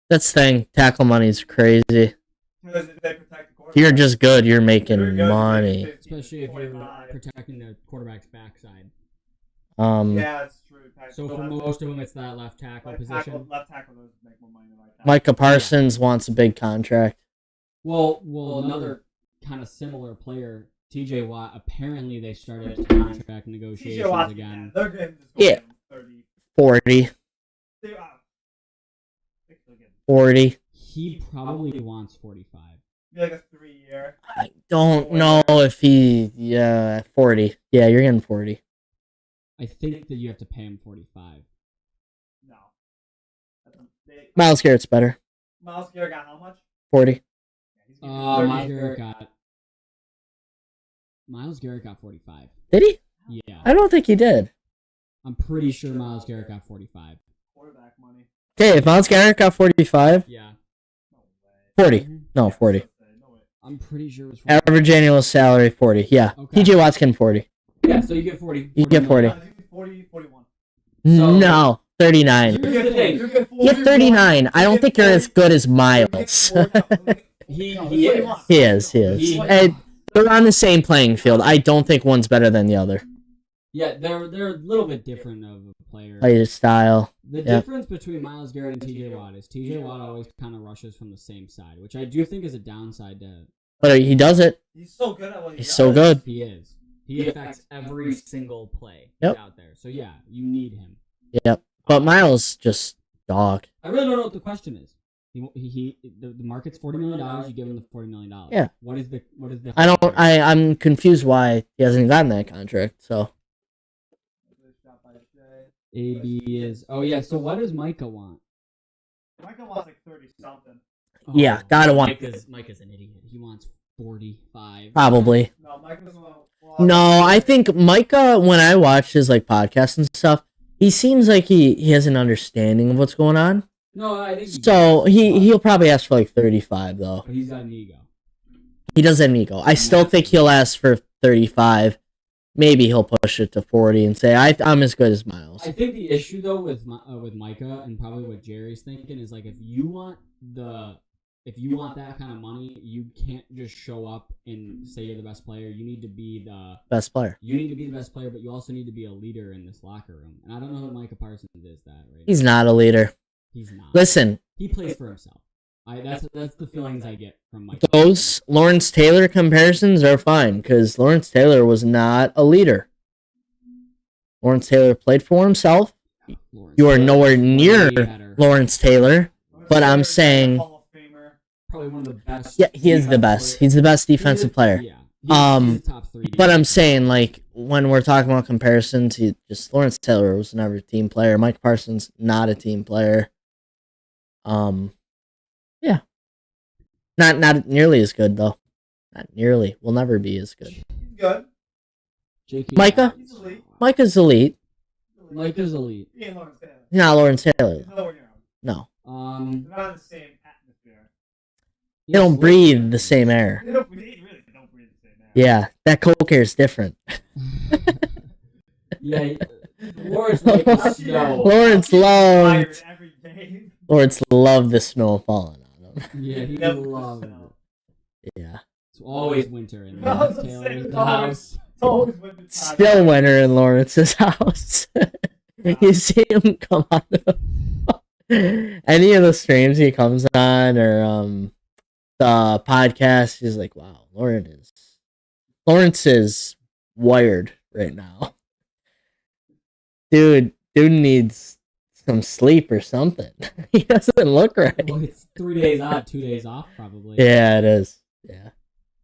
That's the thing. Tackle money's crazy. Because if they protect the quarterback. If you're just good, you're making money. Especially if you're protecting the quarterback's backside. Yeah, it's true. So for most of them, it's that left tackle position. Left tackle does make more money than right tackle. Micah Parsons wants a big contract. Well, another kind of similar player, TJ Watt. Apparently, they started contract negotiations again. They're getting 30. 40. 40. He probably wants 45. Like a 3-year. I don't know if he. Yeah, 40. Yeah, you're getting 40. I think that you have to pay him 45. No. Myles Garrett's better. Myles Garrett got how much? 40. Myles Garrett got 45. Did he? Yeah. I don't think he did. I'm pretty sure Myles Garrett got 45. Quarterback money. Okay, if Myles Garrett got 45. Yeah. 40. No, 40. I'm pretty sure it was 40. Average annual salary, 40. Yeah. Okay. TJ Watt's getting 40. Yeah, so you get 40. You get 40. 40, 41. So, no, 39. Here's the thing. You're 39. I don't think you're as good as Miles. He is. He is. And they're on the same playing field. I don't think one's better than the other. Yeah, they're a little bit different of a player. Play style. The difference between Myles Garrett and TJ Watt is TJ Watt always kind of rushes from the same side, which I do think is a downside to. But he does it. He's so good at what he does. He's so good. He is. He affects every single play out there. So yeah, you need him. Yep. But Miles just dog. I really don't know what the question is. The market's $40 million. You give him the $40 million. Yeah. What is the? I'm confused why he hasn't gotten that contract. So. AB is. Oh yeah. So what does Micah want? Micah wants like 30 something. Oh, Yeah, gotta want. Micah's an idiot. He wants 45. Probably. No, Micah doesn't want. No, I think Micah, when I watch his like podcasts and stuff, he seems like he has an understanding of what's going on. No, I think So he'll probably ask for like 35 though. But he's got an ego. He does have an ego. I still think he'll ask for 35. Maybe he'll push it to 40 and say I'm as good as Miles. I think the issue though with Micah and probably what Jerry's thinking is like if you want that kind of money, you can't just show up and say you're the best player. You need to be the Best player. You need to be the best player, but you also need to be a leader in this locker room. And I don't know who Micah Parsons is that right He's now. not a leader. He's not. Listen. He plays for himself. That's the feelings I get from Micah. Those Lawrence Taylor comparisons are fine because Lawrence Taylor was not a leader. Lawrence Taylor played for himself. You are nowhere near Lawrence Taylor, but I'm saying probably one of the best. Yeah, he is the best. He's the best defensive player. Yeah. He's top 3. But I'm saying like when we're talking about comparisons, Lawrence Taylor was never a team player. Mike Parsons not a team player. Yeah. Not nearly as good though. Not nearly. Will never be as good. He's good. Micah? He's elite. Micah's elite. Micah's elite. He ain't Lawrence Taylor. He's not Lawrence Taylor. He's nowhere near him. No. They're not in the same atmosphere. They don't breathe the same air. They don't breathe the same air. Yeah, that coke air is different. Yeah, Lawrence like the snow. Lawrence loved. Every day. Lawrence loved the snow falling on him. Yeah, he loved it. Yeah. It's always winter in Lawrence Taylor's house. It's always winter time. Still winter in Lawrence's house. You see him come on. Any of the streams he comes on or the podcast, he's like, wow, Lawrence is wired right now. Dude needs some sleep or something. He doesn't look right. Well, it's 3 days on, 2 days off, probably. Yeah, it is. Yeah.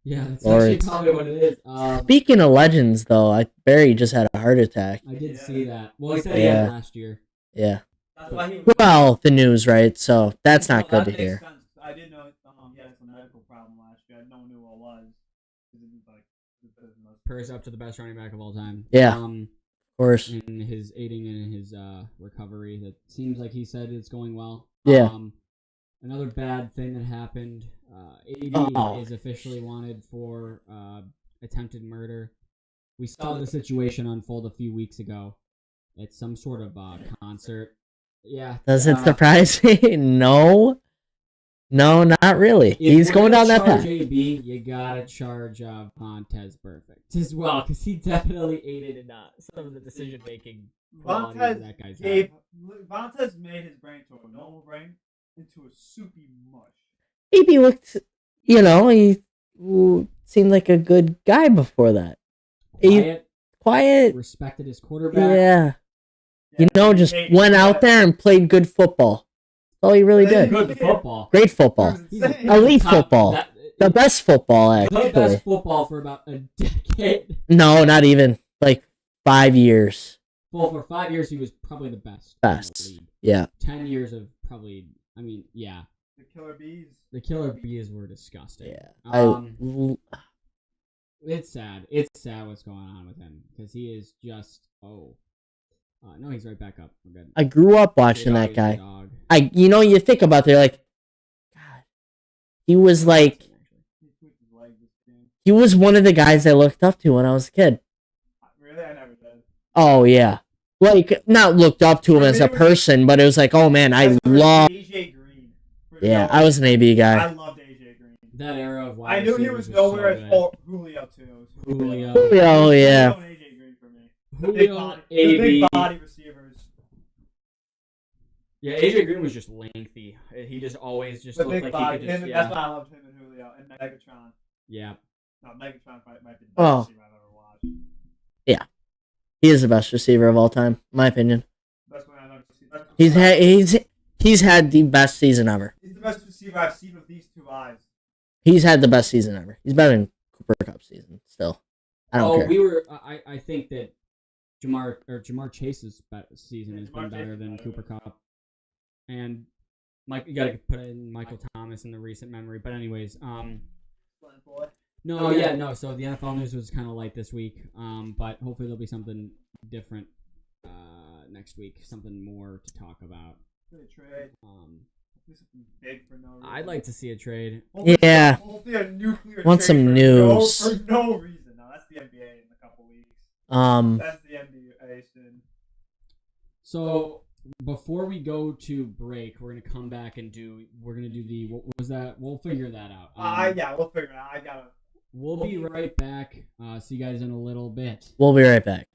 Yeah, that's Lawrence. actually probably what it is. Speaking of legends, though, Barry just had a heart attack. I did see that. Well, he said he had it last year. Yeah. That's why he Well, the news, right? So that's not good to that hear. makes sense I did know he had some medical problem last year. No one knew what it was. It was like Prayers up to the best running back of all time. Yeah. Of course. In his aiding in his recovery, that seems like he said it's going well. Yeah. Another bad thing that happened. AD is officially wanted for attempted murder. We saw the situation unfold a few weeks ago at some sort of concert. Yeah. Does it surprise me? No, not really. He's going down that path. AB, you gotta charge Vontez Perfect as well, because he definitely aided in some of the decision making. Vontez made his brain to a normal brain into a soupy mush. AB looked, he seemed like a good guy before that. Quiet. Respected his quarterback. Yeah. Just went out there and played good football. That's all he really did. Good football. Great football. Elite football. The best football, actually. The best football for about a decade. No, not even. Like 5 years. Well, for 5 years, he was probably the best. Yeah. 10 years of probably, yeah. The Killer Bees. The Killer Bees were disgusting. Yeah. It's sad. It's sad what's going on with him, because he is just, no, he's right back up. We're good. I grew up watching that guy. You think about it, like, God, he was like, he was one of the guys I looked up to when I was a kid. Really? I never did. Oh, yeah. Like, not looked up to him as a person, but it was like, oh, man, I love... AJ Green. Yeah, I was an AB guy. I loved AJ Green. That era of I knew he was nowhere as Julio, too. Julio, yeah. AJ Green for me. Julio, the big body receivers. Yeah, AJ Green was just lengthy. He just always just looked like he could just... That's why I loved him and Julio. And Megatron. Yeah. No, Megatron might be the best receiver I've ever watched. Yeah. He is the best receiver of all time, in my opinion. Best one I've ever seen. He's had the best season ever. He's the best receiver I've seen with these two eyes. He's had the best season ever. He's better than Cooper Kupp season still. I don't care. I think that Jamar Chase's season has been better than Cooper Kupp. And you got to put in Michael Thomas in the recent memory. But anyways, So the NFL news was kind of light this week. But hopefully there'll be something different next week. Something more to talk about. Trade. Big for no reason. I'd like to see a trade. Hopefully a nuclear Want trade some news. For no reason. No, that's the NBA in a couple weeks. That's the NBA soon. So before we go to break, we're gonna come back and we're gonna do the, what was that? We'll figure that out. We'll figure it out. We'll be right back. See you guys in a little bit. We'll be right back.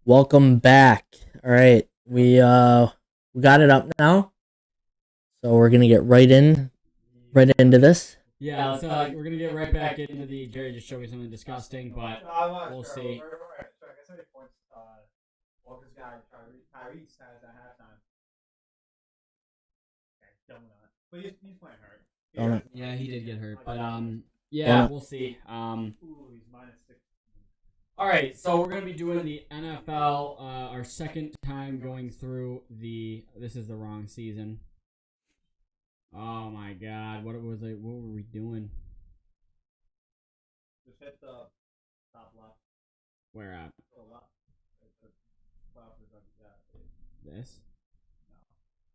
Welcome back. All right, we got it up now, so we're gonna get right into this. Yeah, let's, we're gonna get right back into the Jerry just showed me something disgusting, but we'll see. Walker's guy, Tyrese has at halftime. Okay, but he's playing hurt. Yeah, he did get hurt, but yeah, we'll see. He's -6. All right, so we're gonna be doing the NFL, our second time going through the. This is the wrong season. Oh my God, what was it? What were we doing? Just hit the top left. Where at? The left. This?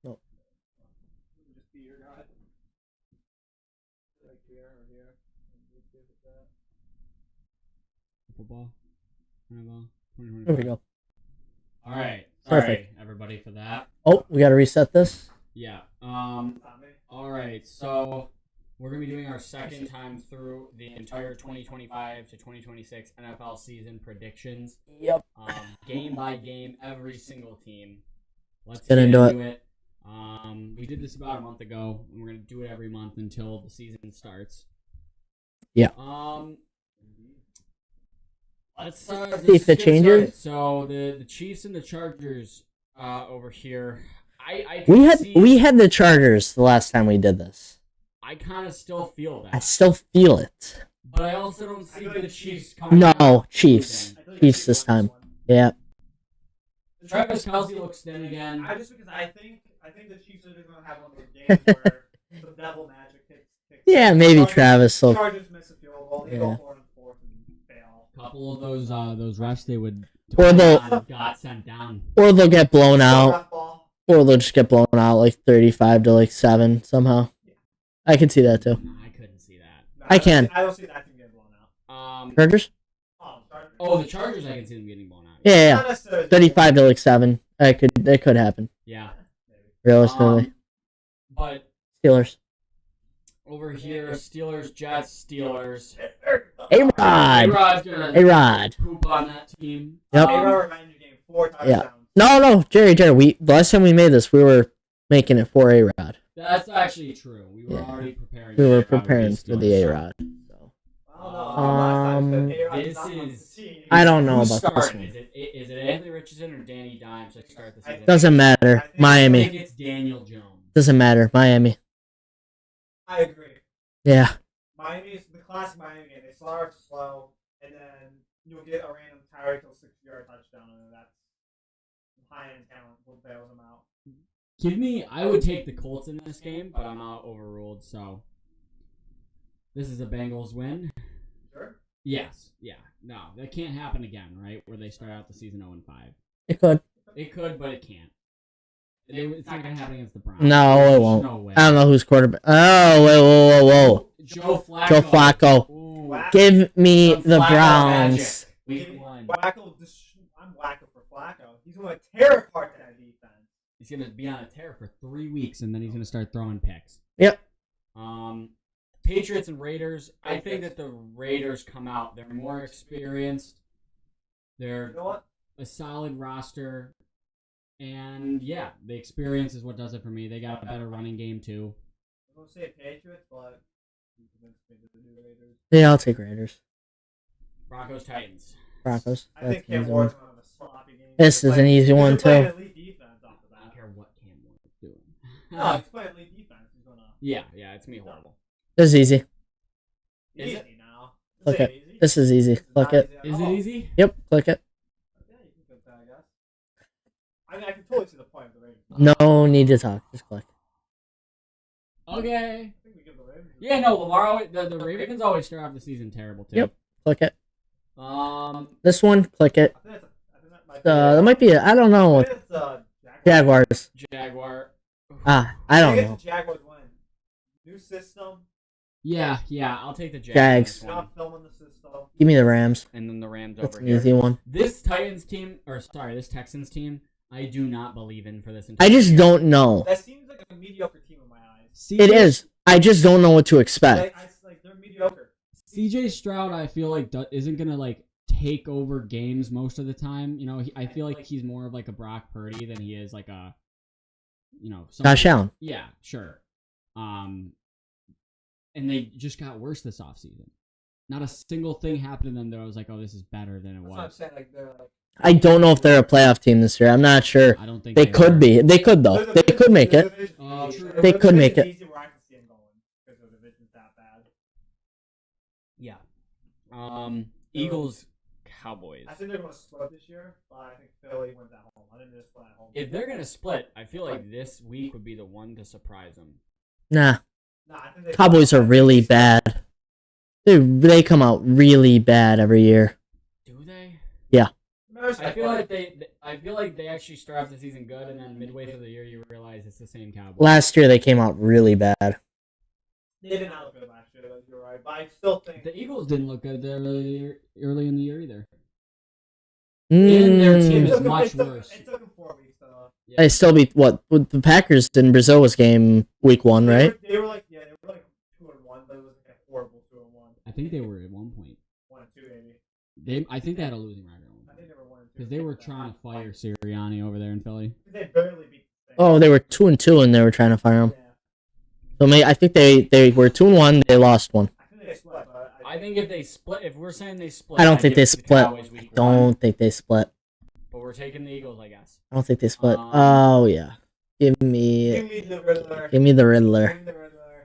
No. Just be your guy. Like here or here. Football. There we go. All right. Perfect. Sorry, everybody, for that. Oh, we gotta reset this. Yeah. All right. So we're gonna be doing our second time through the entire 2025 to 2026 NFL season predictions. Yep. Game by game, every single team. Let's get into it. We did this about a month ago, and we're gonna do it every month until the season starts. Yeah. Let's see if it changes. So the Chiefs and the Chargers over here. We had the Chargers the last time we did this. I kind of still feel that. I still feel it. But I also don't see the Chiefs coming. No, Chiefs. Chiefs this time. Yeah. Travis Kelce looks thin again. Just because I think the Chiefs are going to have one of those games where the devil magic kicks. Yeah, maybe Travis will. Chargers miss a field goal. They go 4 and 4 and fail. A couple of those refs they would. Or got sent down. Or they'll get blown out. Or they'll just get blown out like 35 to like 7 somehow. Yeah. I can see that too. No, I couldn't see that. No, I can. I don't see that thing getting blown out. Chargers? Oh, the Chargers, I can see them getting blown out. Yeah. 35 to like 7. That could happen. Yeah. Realistically. But Steelers. Over here, Steelers, Jets, Steelers. A-Rod. Poop on that team. Yep. A-Rod ran your game 4 touchdowns. Yeah. No, Jerry. The last time we made this, we were making it for A-Rod. That's actually true. We were already preparing. We were preparing for the A-Rod. So. This is. I don't know about this one. Is it Anthony Richardson or Danny Dimes to start the season? Doesn't matter. Miami. I think it's Daniel Jones. Doesn't matter. Miami. I agree. Yeah. Miami is the classic Miami game. They start slow, and then you'll get a random Tyreek Hill 60-yard touchdown, and that's high-end talent will bail them out. I would take the Colts in this game, but I'm not overruled, so this is a Bengals win. Sure? Yes. Yeah. No, that can't happen again, right? Where they start out the season 0-5. It could. It could, but it can't. It's not going to happen against the Browns. No, it won't. No way. I don't know who's quarterback. Oh, whoa. Joe Flacco. Joe Flacco. Ooh. Give me the Flacco Browns. magic. Week 1. I'm Flacco for Flacco. He's going to tear apart that defense. He's going to be on a tear for 3 weeks, and then he's going to start throwing picks. Yep. Patriots and Raiders. I think that the Raiders come out. They're more experienced. They're a solid roster. And, yeah, the experience is what does it for me. They got a better running game, too. I'm going to say Patriots, but you convinced me to do Raiders. Yeah, I'll take Raiders. Broncos, Titans. Broncos. I think Cam Ward's going to have a sloppy game. This is an easy one, too. Elite defense off the bat. I don't care what Cam Ward's doing. No, he's playing elite defense. He's going to... Yeah, it's me horrible. This is easy. Is it now? Click it. This is easy. Click it. Is it easy? Yep, click it. Yeah, you can click that, I guess. I mean, I can totally see the point of the Ravens. No need to talk. Just click. Okay. I think we give the Ravens. Yeah, no, Lamar. The Ravens always start off the season terrible too. Yep. Click it. This one, click it. I think that might be. I don't know. I think it's Jaguars. Jaguar. I don't know. It's Jaguars win. New system. Yeah, I'll take the Jags. Not filming the system. Give me the Rams. And then the Rams That's over an easy one. This Texans team, I do not believe in for this entire I just year. don't know. That seems like a mediocre team in my eyes. It is. I just don't know what to expect. Like they're mediocre. CJ Stroud, I feel like isn't gonna take over games most of the time. You know, I feel like he's more of like a Brock Purdy than he is like a, you know, Josh Allen. Yeah, sure. And they just got worse this offseason. Not a single thing happened to them that I was like, oh, this is better than it was. That's what I'm saying. Like, they're like, I don't know if they're a playoff team this year. I'm not sure. I don't think They could be. They could though. They could make it. They could make it. Easy where I can see them going because the division's that bad. Yeah. Eagles, Cowboys. I think they're going to split this year, but I think Philly wins at home. I think they're split at home. If they're gonna split, I feel like this week would be the one to surprise them. Nah. I think they Cowboys are really bad. They come out really bad every year. Do they? Yeah. I feel like they actually start off the season good, and then midway through the year you realize it's the same Cowboys. Last year they came out really bad. They did not look good last year, you're right. But I still think the Eagles didn't look good there early in the year either. And their team is much worse. It took them 4 weeks though. Yeah. They still beat what? The Packers in Brazil was game week 1, right? They were like 2-1, but it was like a horrible 2-1. I think they were at one point 1-2 maybe. I think they had a losing record. I think they were 1-2. Because they were trying to fire Sirianni over there in Philly. They barely beat. Oh, they were 2-2 and they were trying to fire him. Yeah. So I think they were 2-1. They lost one. I think they split. But I think if they split, if we're saying they split, I don't think they split. I Don't think they split. But we're taking the Eagles, I guess. I don't think they split. Oh yeah. Give me the Riddler. Give me the Riddler.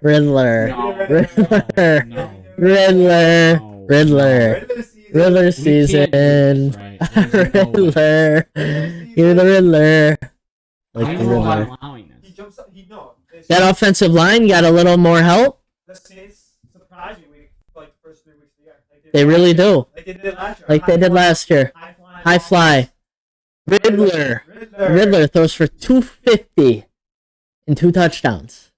Riddler. Riddler. No. Riddler. No. Riddler. Riddler season. Right. Riddler. Give me the Riddler. Like the Riddler. He jumps up. That offensive line got a little more help. The Saints surprised you like the first 3 weeks of the year. They really do. Like they did last year. Like they did last year. High fly. Riddler throws for 250 and 2 touchdowns.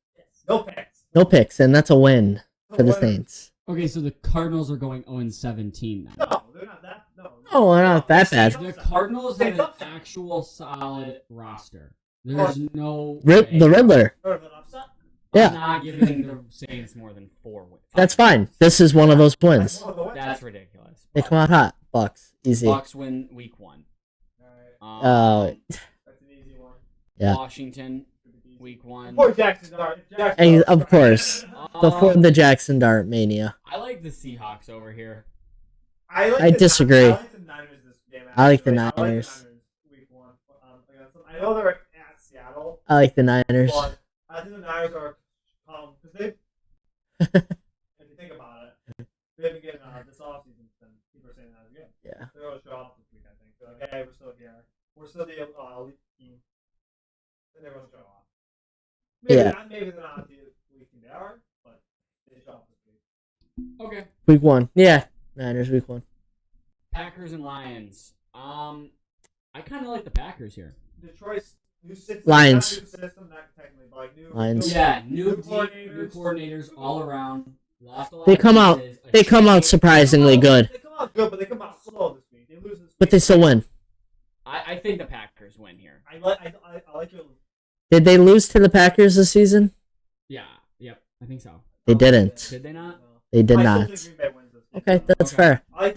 No picks. No picks, and that's a win for the Saints. Okay, so the Cardinals are going 0-17 now. No, they're not that. No. Oh, they're not that bad. The Cardinals have an actual solid roster. There's no The Riddler. Yeah. I'm not giving the Saints more than 4 wins. That's fine. This is one of those wins. That's ridiculous. They come out hot. Bucks. Easy. Bucks win week 1. Oh. That's an easy one. Yeah. Washington, week 1. Before Jackson Dart. And of course. Before the Jackson Dart mania. I like the Seahawks over here. I disagree. I like the Niners this game. I like the actually. I like the Niners. Niners week 1. I know they're at Seattle. I like the Niners. But I think the Niners are because they. If you think about it, they've been getting this offseason. People are saying that again. Yeah. They're going to show off this week. I think. They're like, hey, we're still here. We're still the elite team. And they're going to show off. Maybe they're not the elite team they are, but they show off this week. Okay. Week 1. Yeah. Niners week 1. Packers and Lions. I kind of like the Packers here. Detroit's new system. Lions. Not new system, not technically, but like new. Lions. Yeah, new coordinators all around. Lost a lot They of come out. pieces. They come out surprisingly good. They come out good, but they come out slow this week. They lose this week. But they still win. I think the Packers win here. I like your. Did they lose to the Packers this season? Yeah. Yep. I think so. They didn't. Did they not? They did I not. still think Green Bay wins this week, Okay, though. that's fair. I like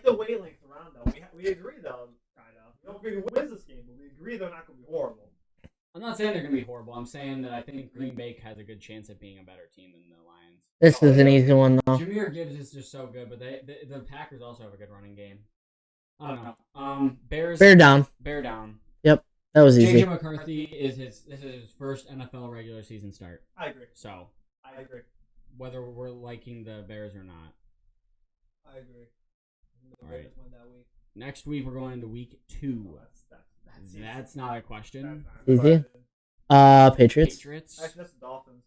the wavelength around though. We agree though, kind of. We don't agree who wins this game, but we agree they're not going to be horrible. I'm not saying they're going to be horrible. I'm saying that I think Green Bay has a good chance at being a better team than the Lions. This is an easy one though. Jahmyr Gibbs is just so good, but the Packers also have a good running game. I don't know. Bears. Bear down. Bear down. That was easy. JJ McCarthy this is his first NFL regular season start. I agree. So I agree. whether we're liking the Bears or not. I agree. All right. Won that week. Next week we're going into week 2. That's not a question. Easy. Patriots. Patriots. Actually, that's the Dolphins.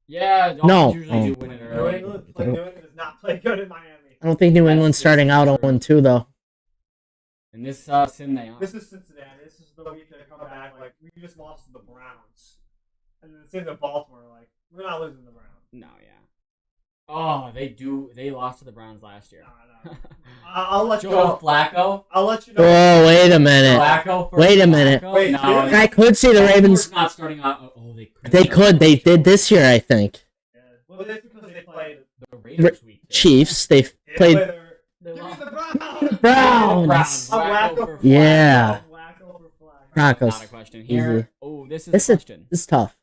Yeah, Dolphins No. usually do win it New early. England does not play good in Miami. I don't think New England's starting out 0-2 though. And this sim they are. This is Cincinnati. This is the week they come back. Like we just lost to the Browns, and then same to Baltimore. Like we're not losing to the Browns. No, yeah. Oh, they do. They lost to the Browns last year. No. I'll let you Joe know. Flacco. I'll let you know. Oh, wait a minute. Flacco for Wait a minute. Flacco? Wait, no, really? I could see the Ravens. Not starting out. Oh, they could. They could. They did this year, I think. Yeah. Well, that's because they played the Raiders week. Chiefs. They played. Give me the Browns. Browns. Yeah. Broncos. Not a question here. Easy. Oh, this is This a question. is tough.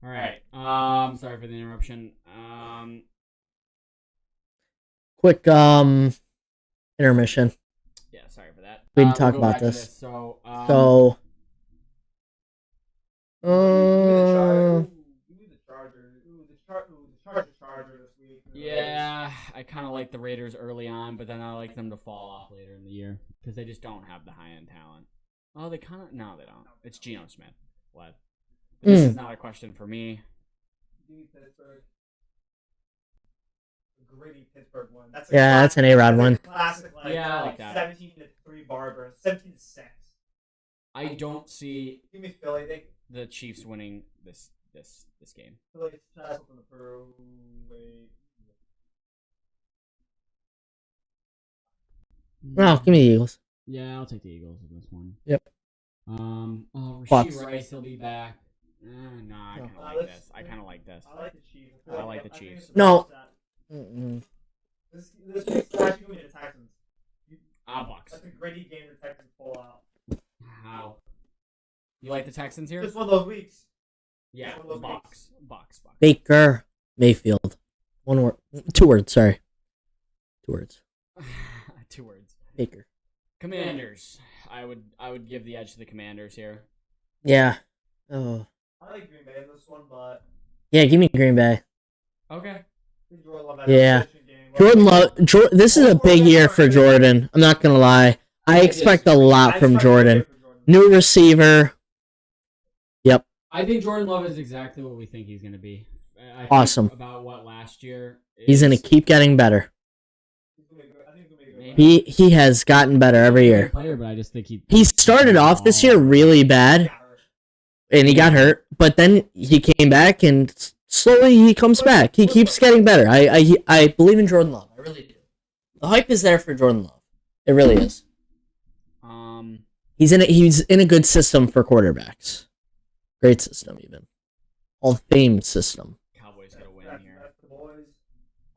All right. Sorry for the interruption. Quick intermission. Yeah, sorry for that. We didn't talk we'll go about back to this. So, Give me the Chargers. The Chargers this week. yeah, I kind of like the Raiders early on, but then I like them to fall off later in the year because they just don't have the high-end talent. Oh, they kind of... No, they don't. It's Geno Smith. What? This is not a question for me. Give me Pittsburgh. Gritty Pittsburgh one. That's an A-Rod one. Classic, Yeah, I like that. 17-3 Barber, 17-6. I don't see Give me Philly. the Chiefs winning this game. Philly successful from the Peru. Wait. No, give me the Eagles. Yeah, I'll take the Eagles in this one. Yep. Rasheed Rice will be back. No, I kind of like this. I kind of like this. I like the Chiefs. I like the Chiefs. No. This week's actually going to be the Texans. Bucks. That's a gritty game the Texans pull out. How? You like the Texans here? Just one of those weeks. Yeah, One of those Bucks. Baker Mayfield. 1 word. 2 words. Sorry. 2 words. 2 words. Baker. Commanders. I would give the edge to the Commanders here. Yeah. Oh. I like Green Bay in this one, but Yeah, give me Green Bay. Okay. Yeah. Jordan Love. This is a big year for Jordan. I'm not gonna lie. I expect a lot from Jordan. New receiver. Yep. I think Jordan Love is exactly what we think he's going to be. I think Awesome. About what last year. He's gonna keep getting better. He has gotten better every year. Player, but I just think He started off this year really bad, and he got hurt. But then he came back, and slowly he comes back. He keeps getting better. I believe in Jordan Love. I really do. The hype is there for Jordan Love. It really is. He's in a good system for quarterbacks. Great system, even. Hall of Fame system. Cowboys gonna win here.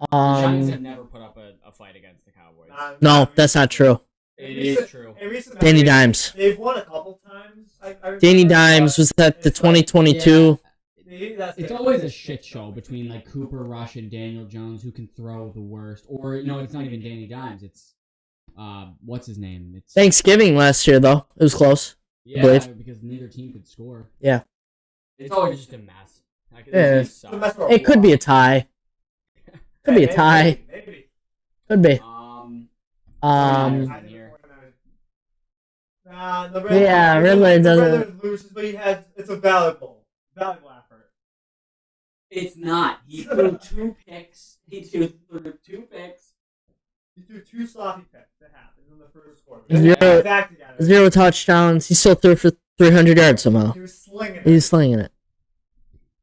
The Giants have never put up a fight against the Cowboys. No, that's not true. It is true. Danny Dimes. They've won a couple times. Danny Dimes was that the 2022. It's always a shit show between like Cooper Rush and Daniel Jones, who can throw the worst. Or it's not even Danny Dimes. It's what's his name? It's Thanksgiving last year, though. It was close. Yeah, I believe. because neither team could score. Yeah. It's always just a mess. Like, Yeah. It could be a tie. Could be a tie. Maybe. Could be. Yeah, Ridley doesn't. Loses, but it's a valuable effort. It's not. He threw 2 picks. He threw 2 picks. He threw 2 sloppy picks. That happened in the first quarter. Zero touchdowns. He still threw for 300 yards somehow. He was slinging it. He was slinging it.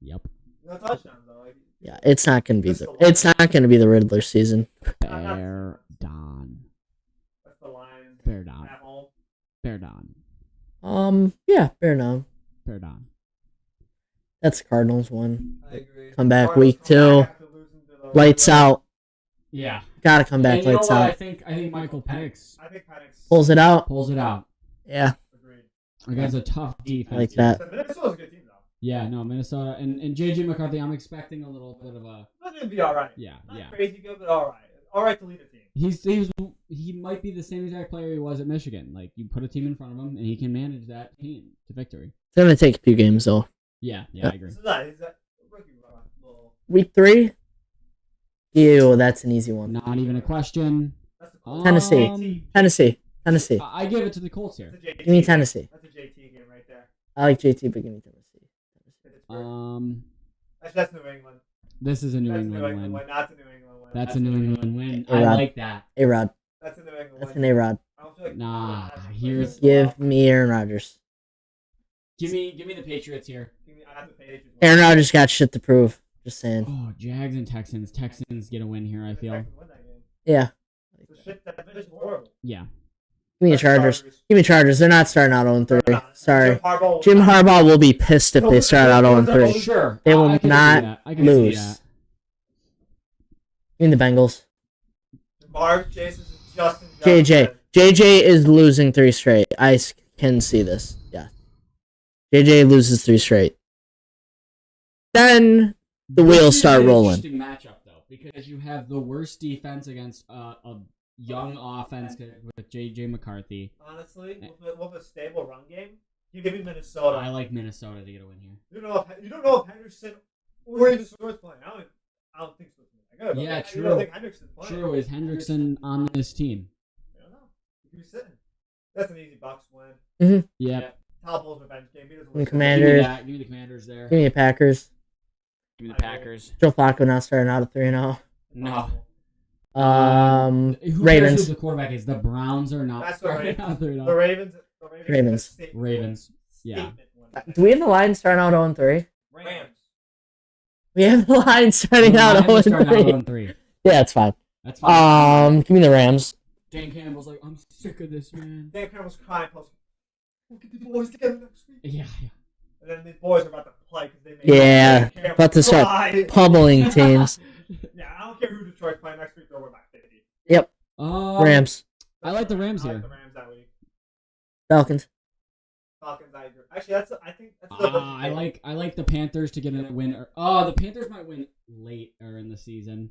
Yep. No touchdowns though. Yeah, it's not gonna be the Riddler season. Bear Don. That's the Lions. Bear Don. At home. Bear Don. Yeah, fair enough. Bear Don. That's the Cardinals one. I agree. Come back Cardinals week come 2. back after losing to the Lights out. Yeah. Gotta come back. And you know Lights what? out. I think Michael Penix I think Penix Pulls it out. pulls it out Yeah, agreed. against a tough defense. I like that. So Minnesota's a good team though. Yeah, no, Minnesota and JJ McCarthy. I'm expecting a little bit of a But it'd be all right. yeah. Not crazy good, but all right. All right to lead a team. He might be the same exact player he was at Michigan. Like you put a team in front of him and he can manage that team to victory. It's gonna take a few games though. Yeah, I agree. Is that rookie little? Week 3. Ew, that's an easy one. Not even a question. That's the Colts. Tennessee. I give it to the Colts here. That's a JT Give me Tennessee. That's a JT game right there. I like JT, but give me Tennessee. That's New England. This is a New That's England New England win. win. That's a New England win. That's a New England win. A-Rod. I like that. A-Rod. That's a New England That's win. an A-Rod. I don't feel like Nah, that's a here's- Patriots Give me Aaron Rodgers. Give me the Patriots here. I have the Patriots win. Aaron Rodgers got shit to prove. Just saying. Oh, Jags and Texans. Texans get a win here, I feel. Texans win that game. Yeah, The shit that division's horrible. Yeah. Give me the Chargers. Give me Chargers. They're not starting out 0-3. Sorry. Jim Jim Harbaugh will be pissed if they start out 0-3. Sure. They will I can not see that. I can see lose. that. Give me the Bengals. Mark, Jason, Justin, JJ is losing 3 straight. I can see this. Yeah. JJ loses 3 straight. Then the wheels start rolling. Interesting matchup though, because you have the worst defense against a young offense with JJ McCarthy. Honestly, with a stable run game, you give me Minnesota. I like Minnesota to get a win here. You don't know if Henderson or even Swords playing. I don't think so. Yeah, true. You don't think Hendrickson's playing. True, is Hendrickson on this team? I don't know. He could be sitting. That's an easy Bucks win. Mm-hmm. Yeah. Cowboys revenge game. Give me Commanders. Give me the Commanders there. Give me the Packers. Give me the Packers. Joe Flacco not starting out at 3-0. No. Ravens. Who the quarterback is? The Browns are not That's starting out 3-0. The Ravens. Ravens. Yeah. Do we have the Lions starting out 0-3? Rams. We have the Lions starting out 0-3. Yeah, it's fine. That's fine. Give me the Rams. Dan Campbell's like, I'm sick of this, man. Dan Campbell's crying. We'll get the boys together next week. Yeah. And then these boys are about to play because they made. Yeah, about to start pummeling teams. Yeah, I don't care who Detroit's playing next week. They'll win by 50. Yep. I Rams. like the Rams I here. like the Rams that week. Falcons. Falcons, I agree. Actually, I think that's I like the Panthers to get a win. The Panthers might win late or in the season.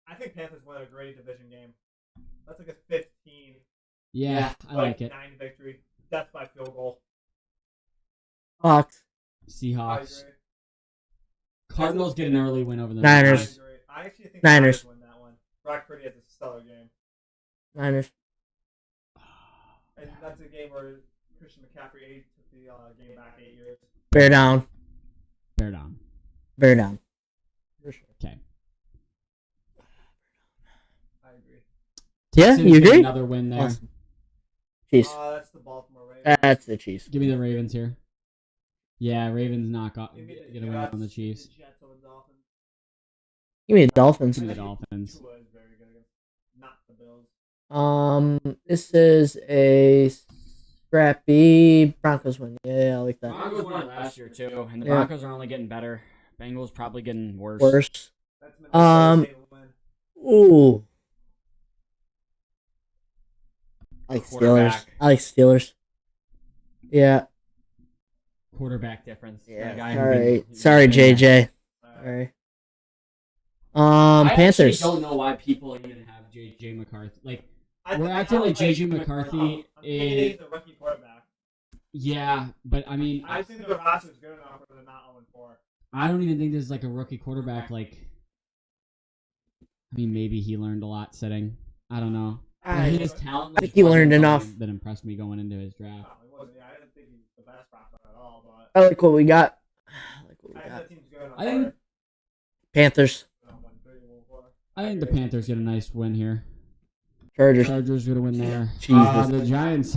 I think Panthers win a great division game. That's like a 15. Yeah, I like it. 9 victory. Death by field goal. Hawks. Seahawks. Cardinals get an early win over the Niners. I actually think Niners win that one. Brock Purdy has a stellar game. Niners. And that's a game where Christian McCaffrey took the game back 8 years. Bear down. Bear down. Bear down. For sure. Okay. I agree. Yeah, Texans you get agree? Another win there. Awesome. Chiefs. That's the Baltimore Ravens. That's the Chiefs. Give me the Ravens here. Yeah, Ravens get a win on the Chiefs. Jets over the Dolphins. Give me the Dolphins. Give me the Dolphins. Tua is very good against not the Bills. This is a scrappy Broncos win. Yeah, I like that. Broncos won it last year too, and the Yeah. Broncos are only getting better. Bengals probably getting worse. Worse. That's Minnesota State win. Ooh. I like Steelers. Quarterback. I like Steelers. Yeah. Quarterback difference. Yeah. The guy Sorry, JJ. Alright. Sorry. I Panthers. actually don't know why people even have JJ McCarthy. Like, we're acting like JJ McCarthy is. He's a rookie quarterback. Yeah, but I mean, I think the roster is good enough for them not 0-4. I don't even think there's like a rookie quarterback. Like, I mean, maybe he learned a lot sitting. I don't know. His talent. I think he learned enough. That impressed me going into his draft. No, he wasn't. I didn't think he was the best prospect at all, but I like what we got. I think the team's good enough. I think- Panthers. I think the Panthers get a nice win here. Chargers. Chargers gonna win there. Jesus. The Giants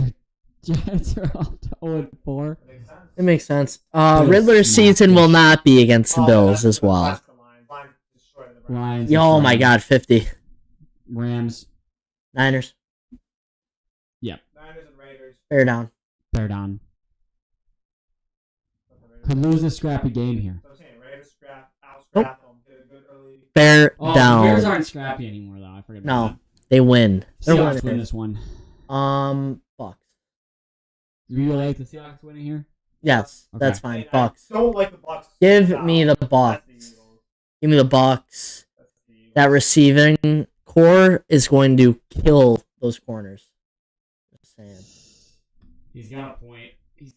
are off to 0-4. It makes sense. Riddler's season will not be against the Bills as well. Lions. Oh my God, 50. Rams. Niners. Niners and Raiders. Bear down. They're down. Could lose a scrappy game here. So I'm saying Raiders out-scrap them. Did a good early. Bear Oh, the Bears down. aren't scrappy anymore though. I forget. No, About they win. that. They're Seahawks win winning. this one. Bucks. Do you like the Seahawks winning here? Yes, Okay. that's fine. I Bucks. don't like the Bucks. Give me the Bucks. Give me the Bucks. That receiving core is going to kill those corners. Just saying. He's got a point. Give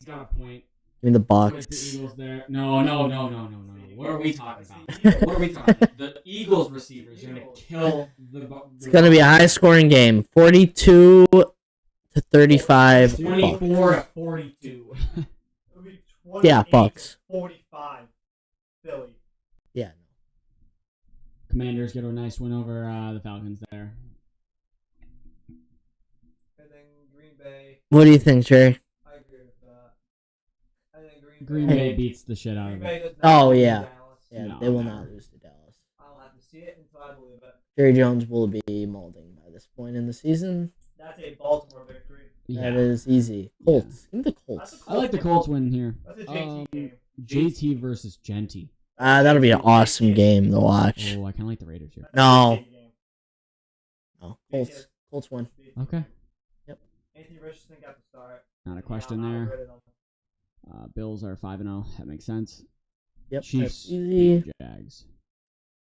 me the Put the Bucks. Eagles there. No. What are we talking about? What are we talking about? The Eagles receivers are going to kill the It's going to be a high-scoring game. 42 to 35. 24-42. Yeah, Bucks. 45. Philly. Yeah. Commanders get a nice win over the Falcons there. And then Green Bay. What do you think, Jerry? I agree with that. I think Green Bay beats the shit out Green of Bay it. does not Oh, lose to yeah. Dallas. Yeah, No, they will no. not lose to Dallas. I'll have to see it until I believe it. Jerry Jones will be molding by this point in the season. That's a Baltimore victory. That is easy. Colts. Give me the Colts. I like the Colts win here. That's a JT game. JT versus Genty. That'll be an awesome game to watch. Oh, I kind of like the Raiders here. No. Colts win. Okay. Yep. Anthony Richardson got the start. Not a question there. Bills are 5-0. That makes sense. Yep. Chiefs. Easy. Jags.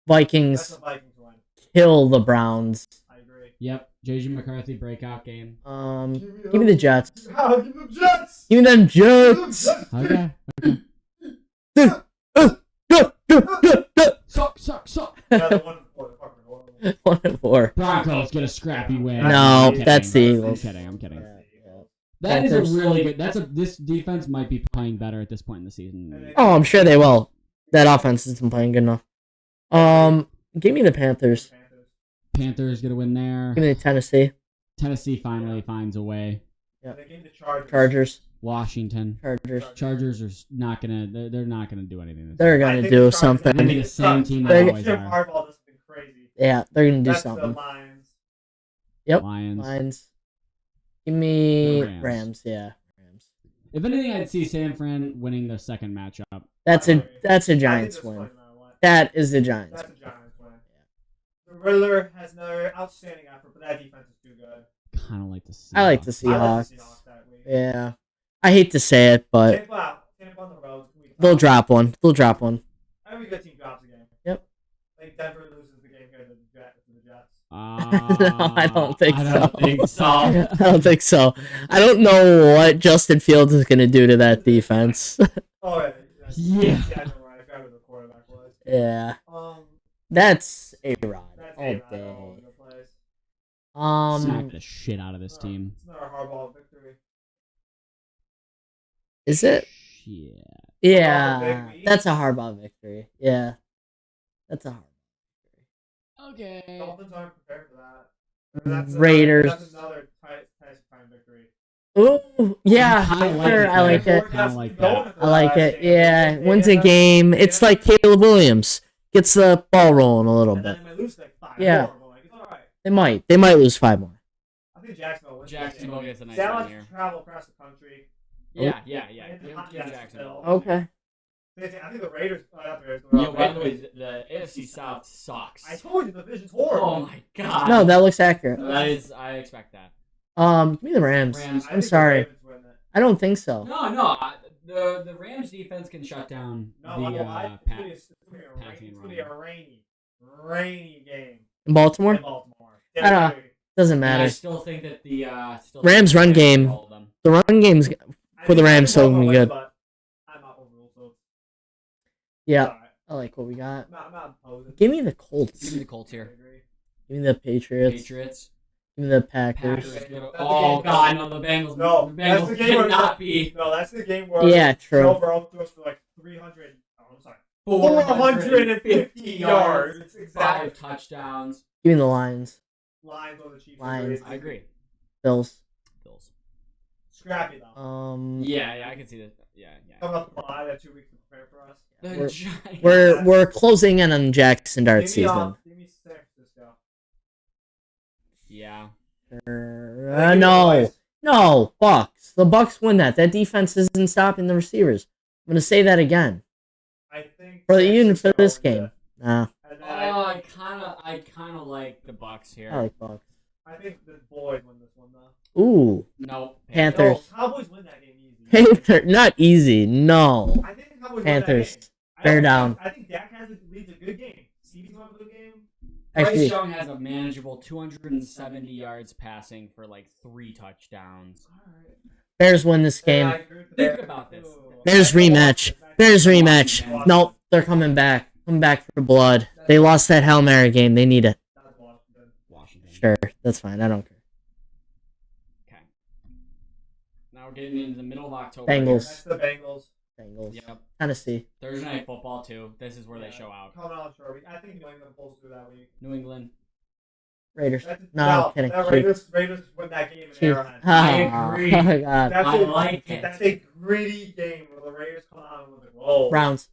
Vikings Vikings win. kill the Browns. I agree. Yep. JJ McCarthy breakout game. Give me the Jets. Give me the Jets. Give me them Jets. Okay. Suck. Yeah, 1-4. Broncos get a scrappy win. No, I'm that's the kidding. Eagles. I'm kidding. Yeah. That is Panthers. a really good. This defense might be playing better at this point in the season. Oh, I'm sure they will. That offense isn't playing good enough. Give me the Panthers. Panthers get a win there. Give me the Tennessee. Tennessee finally finds a way. Yep. They gave the Chargers. Chargers. Washington. Chargers. Are not gonna. They're not gonna do anything. They're I gonna think do the Chargers- something. They're gonna be the same team They're- they always Jim are. Harbaugh does something crazy. Yeah, they're gonna do That's something. the Lions. Yep. Lions. Give me The Rams. Rams. Yeah. Rams. If anything, I'd see San Fran winning the second matchup. That's a I think Giants this win. no matter what. That is the Giants. That's a Giants win. The Riddler has another outstanding effort, but that defense is too good. Kind of like the Seahawks. I like the I Seahawks. like the Seahawks that week. Yeah. I hate to say it, but Tampa on the road. they'll drop one. They'll drop one. Every good team drops a game. Yep. I think Denver loses the game here to the Jets. No, I don't think I so. don't think so. I don't think so. I don't know what Justin Fields is going to do to that defense. Oh, yeah. Yeah. I know, right? I forgot who the quarterback was. Yeah. Um, That's A-Rod that's all A-Rod day. all over the place. Smack the shit out of this team. It's not a Harbaugh victory. Is it? Shit. Yeah. Harbaugh big That's a Harbaugh victory. Yeah. That's a Harbaugh. Okay. Dolphins aren't prepared for that. Raiders. That's another time victory. Ooh, yeah. I kinda like Sure, it I like there. it. Kinda like that. I like it. Yeah. Wins a game. It's like Caleb Williams. Gets the ball rolling a little And bit. then they might lose like 5 Yeah. more, but like, it's all right. They might. They might lose 5 more. I think Jacksonville wins. Jacksonville gets a nice Dallas win here. travel across the country. Yeah. Yeah, Give yeah, Jacksonville. Okay. I think the Raiders. Not the Raiders. Yo, by the way, the AFC South sucks. I told you the division's horrible. Oh my god. No, that looks accurate. That is. I expect that. Give me the Rams. Rams. I I'm think the sorry. Ravens win it. I don't think so. No. The Rams defense can shut down No, the it's gonna passing be a rainy game In Baltimore? in Baltimore. I don't know. Doesn't And I matter. still think that the Rams run game. all of them. The run game's for the Rams still gonna be good. But I'm not overruled, so Yeah, it's all right. I like what we got. I'm not opposed. Give me the Colts. Give me the Colts here. Give me the Patriots. Patriots. Give me the Packers. Oh god, no, the Bengals. No, the that's Bengals the game where cannot be. No, that's the game where Yeah, true. Joe Burrow threw us for like 300. Oh, I'm sorry. 450 yards. It's 5 exactly. touchdowns. Give me the Lions. Lions on the Chiefs. Lions. I agree. Bills. Bills. Scrappy though. Yeah, I can see that. Yeah. Coming up the bye, they have 2 weeks to prepare for us. The We're- Giants. We're closing in on Jackson Dart season. Give me San Francisco. Yeah. No, Bucks. The Bucks win that. That defense isn't stopping the receivers. I'm gonna say that again. I think. For San even for Francisco this wins game. it. Nah, And then I kind of like the Bucks here. I like Bucks. I think the boys win this one though. Ooh, No. Panthers. No, Cowboys win that game easy. Panther, not easy. No. I think the Cowboys Panthers. win that game. Bear down. I think Dak leads a good game. CB's going to have a good game. Bryce Actually, Young has a manageable 270 yards passing for like 3 touchdowns. Bears win this game. I agree with the Think Bears. about this. Bears rematch. Bears rematch. Nope, they're coming back. Coming back for blood. They lost that Hail Mary game. They need it. That's Washington. Washington. Sure, that's fine. I don't care. Okay. Now we're getting into the middle of October. Bengals. That's the Bengals. Bengals. Yep. Tennessee. Thursday night football too. This is where they Yeah. show out. Coming on short. I think New England pulls through that week. New England. Raiders. That's, No, I'm kidding. That Chiefs. Raiders win that game in Chiefs. Arrowhead. I agree. Oh my god. That's I like it. That's a gritty game where the Raiders come out with a goal. Browns.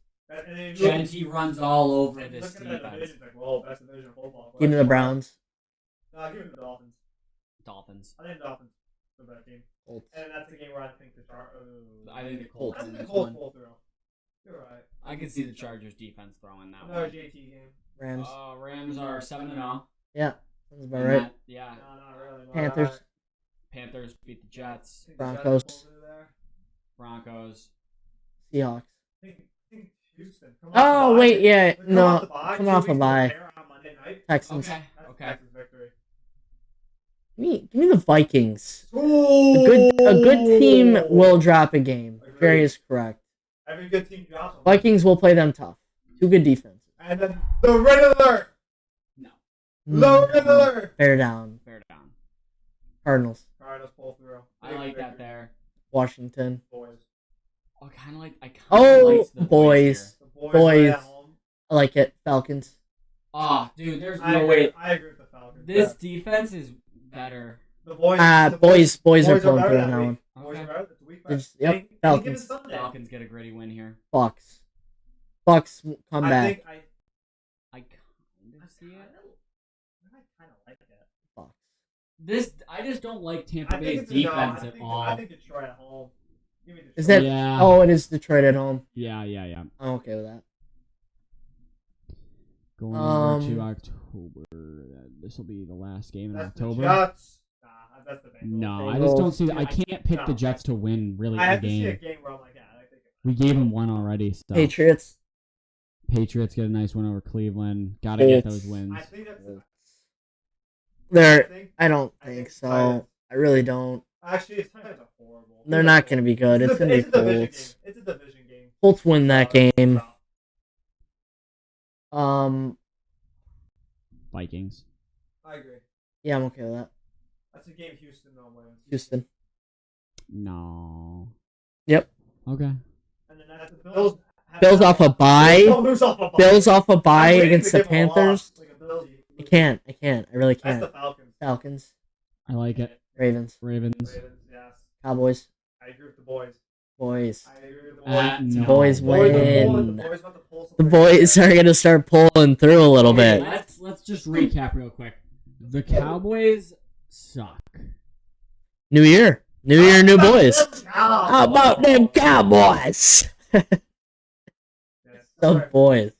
Genty runs all over And this looking at that defense. division, like, whoa, best division of football. Give me the Browns. No, give me the Dolphins. Dolphins. I think the Dolphins are the better team. Colts. And that's the game where I think the I think the Colts I in think the this Colts one. pull through. You're right. I can see the Chargers defense throwing that Another one. JT game. Rams. Rams are 7-0. Yeah, sounds about right. Yeah. No, not really. No, Panthers. not. Panthers beat the Jets. I think the Jets Broncos. pull through there. Broncos. Seahawks. I think Houston. Come Oh off the bye. wait, yeah, Come no, off the bye, come 2 off a weeks bye. prepare on Monday night. Texans. Okay. That's Okay. Texas victory. Give me the Vikings. Ooh. A good team will drop a game. Agreed. Jerry is correct. Every good team drops them. Vikings will play them tough. Two good defenses. And then the Riddler. No. The Riddler. Bear down. Fair down. Cardinals. Cardinals pull through. I like that there. Washington. Boys. Oh, kind of like. Oh, like the boys. The boys. Boys. Are at home. I like it. Falcons. Oh, dude, there's I no agree, way. I agree with the Falcons. This defense is better. The boys. the Boys are pulling better thue that on that week. one. Boys Okay. are better. It's a week It's- better. yep, Any Falcons. given Sunday. Falcons get a gritty win here. Bucks. Bucks come I back. think I kind of see it. I kind of like it. Bucks. I just don't like Tampa I think Bay's it's defense I at think, all. I think Detroit at home. Give me Detroit. Is that? Yeah. Oh, it is Detroit at home. Yeah. I'm okay with that. Going over to October. This will be the last game in That's October. the Jets. Nah, that's the Bengals. No, I just don't see that. I Bengals. can't pick the Jets to win really I a have to see a game. game where I'm like, yeah, I think We gave them one already. So Patriots. Patriots get a nice win over Cleveland. Got to get those wins. I think that's. I don't I think think it's so. Titans. I really don't. Actually, it's Titans are horrible. They're not going to be good. It's going to be a division Colts. game. It's a division game. Colts win that game. No, Vikings. I agree. Yeah, I'm okay with that. That's a game Houston normally wins. Houston. No. Yep. Okay. And then that's the Bills. Bills off a bye. Don't lose off a bye. Bills off a bye I'm waiting against to the give them a Panthers. loss, like a Bills, I can't. I really That's can't. the Falcons. Falcons. I like it. Ravens. Ravens. Ravens, yes. Cowboys. I agree with the boys. Boys. I agree with the boys. No. Boys Boys are pulling- win. The boys about to pull some The pretty boys good. are going to start pulling through a little bit. Let's just recap real quick. The Cowboys suck. New year. New year, new boys. How How about them Cowboys? The boys.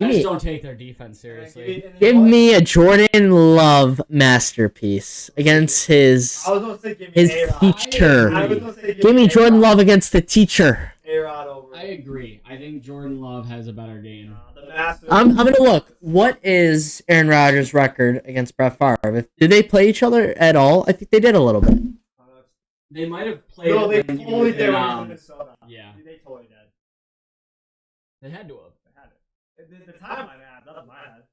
I Give just me, don't take their defense seriously. give me a Jordan Love masterpiece against his I was gonna say give me his A-Rod. teacher. I was gonna say Give me Jordan A-Rod. Love against the teacher. A-Rod over. I agree. I think Jordan Love has a better game. The master. I'm gonna look. What is Aaron Rodgers' record against Brett Favre? Did they play each other at all? I think they did a little bit. They might have played. No, they it when he totally was did in, when he was in Minnesota. yeah. They totally did. They had to have. They had it. The time I had, that was my head.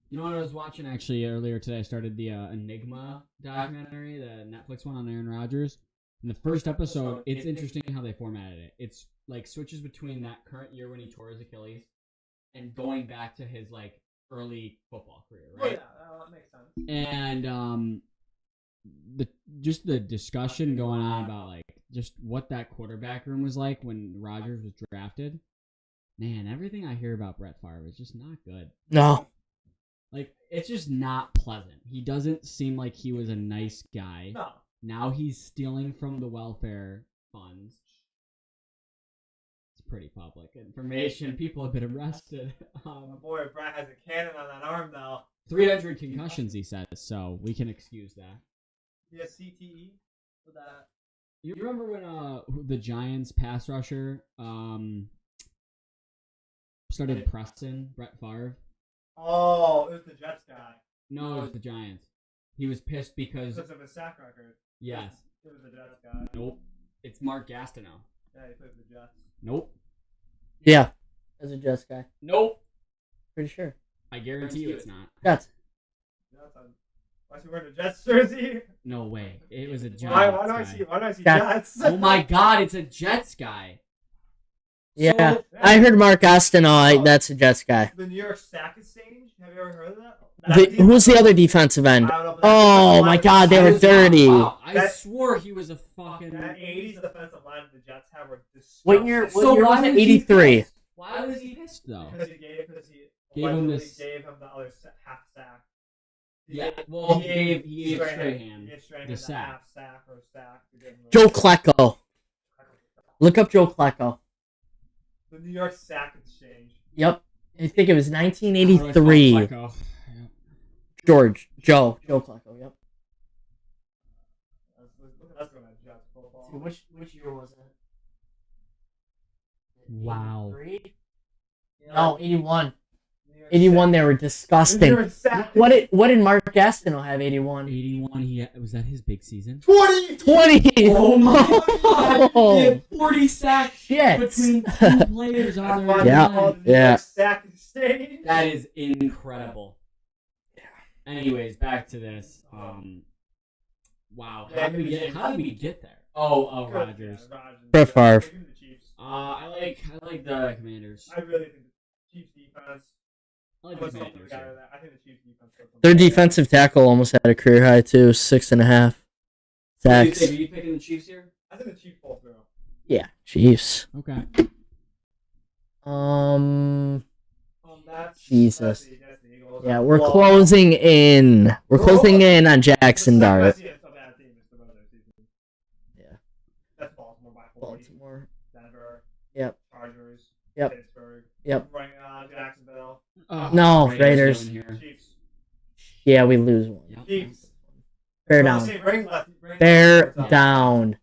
You know what I was watching actually earlier today? I started the Enigma documentary, the Netflix one on Aaron Rodgers. In the first episode, it's interesting how they formatted it. It's like switches between that current year when he tore his Achilles and going back to his like early football career, Oh, right? yeah, that makes sense. And the discussion going on about like just what that quarterback room was like when Rodgers was drafted. Man, everything I hear about Brett Favre is just not good. No. Like, it's just not pleasant. He doesn't seem like he was a nice guy. No. Now he's stealing from the welfare funds. It's pretty public information. People have been arrested. Boy, Brett has a cannon on that arm now. 300 concussions, he says, so we can excuse that. He has CTE for that. You remember when the Giants pass rusher started pressing Brett Favre? Oh, it was the Jets guy. No, it was the Giants. He was pissed because... Because of his sack record. Yes. It was the Jets guy. Nope. It's Mark Gastineau. Yeah, he played for the Jets. Nope. Yeah. As a Jets guy. Nope. Pretty sure. I guarantee you it's not. Jets. Why is he wearing a Jets jersey? No way. It was a Giants Why do guy. I see Yeah. Jets? Oh my god, it's a Jets guy. Yeah. So- I heard Mark Gastineau. That's a Jets guy. The New York Sack Exchange? Have you ever heard of that? Who's the other defensive end? I don't know, but Oh that's- my god, they I were was- dirty. Wow, I That- swore he was a fucking... That 80s defensive line the Jets have were disgusting. What year So was why it? was he 83. Why was he pissed though? Because he gave him this. Gave him the other half sack. Yeah, well, he gave Strahan the sack. Half sack or sack. Joe Klecko. Look up Joe Klecko. The New York Sack Exchange. Yep. I think it was 1983. Joe Klecko, yep. Let's go at Jets football. Which year was it? Wow. 83? No, 81. 81, they were disgusting. What did Mark Gastineau have, 81? 81, was that his big season? 20! Oh my god! He had 40 sacks Shit. between 2 players on their line. Yeah. Sack Exchange. That is incredible. Anyways, back to this. Wow. How did we get there? Oh, Rodgers. Brett Favre. I like the Commanders. I really think the Chiefs defense. I like the Commanders. I think the Chiefs defense. Their defensive tackle almost had a career high too, 6.5 sacks. Are you picking the Chiefs here? I think the Chiefs pull through. Yeah, Chiefs. Okay. Jesus. That's the Eagles. Yeah, we're closing in. We're closing in on Jackson Dart. Yeah. That's Baltimore by 40. Baltimore. Denver. Yep. Chargers. Yep. Pittsburgh. Yep. Jacksonville. No, Raiders. Chiefs. Yeah, we lose one. Yep. Chiefs. Bear down. Bear down.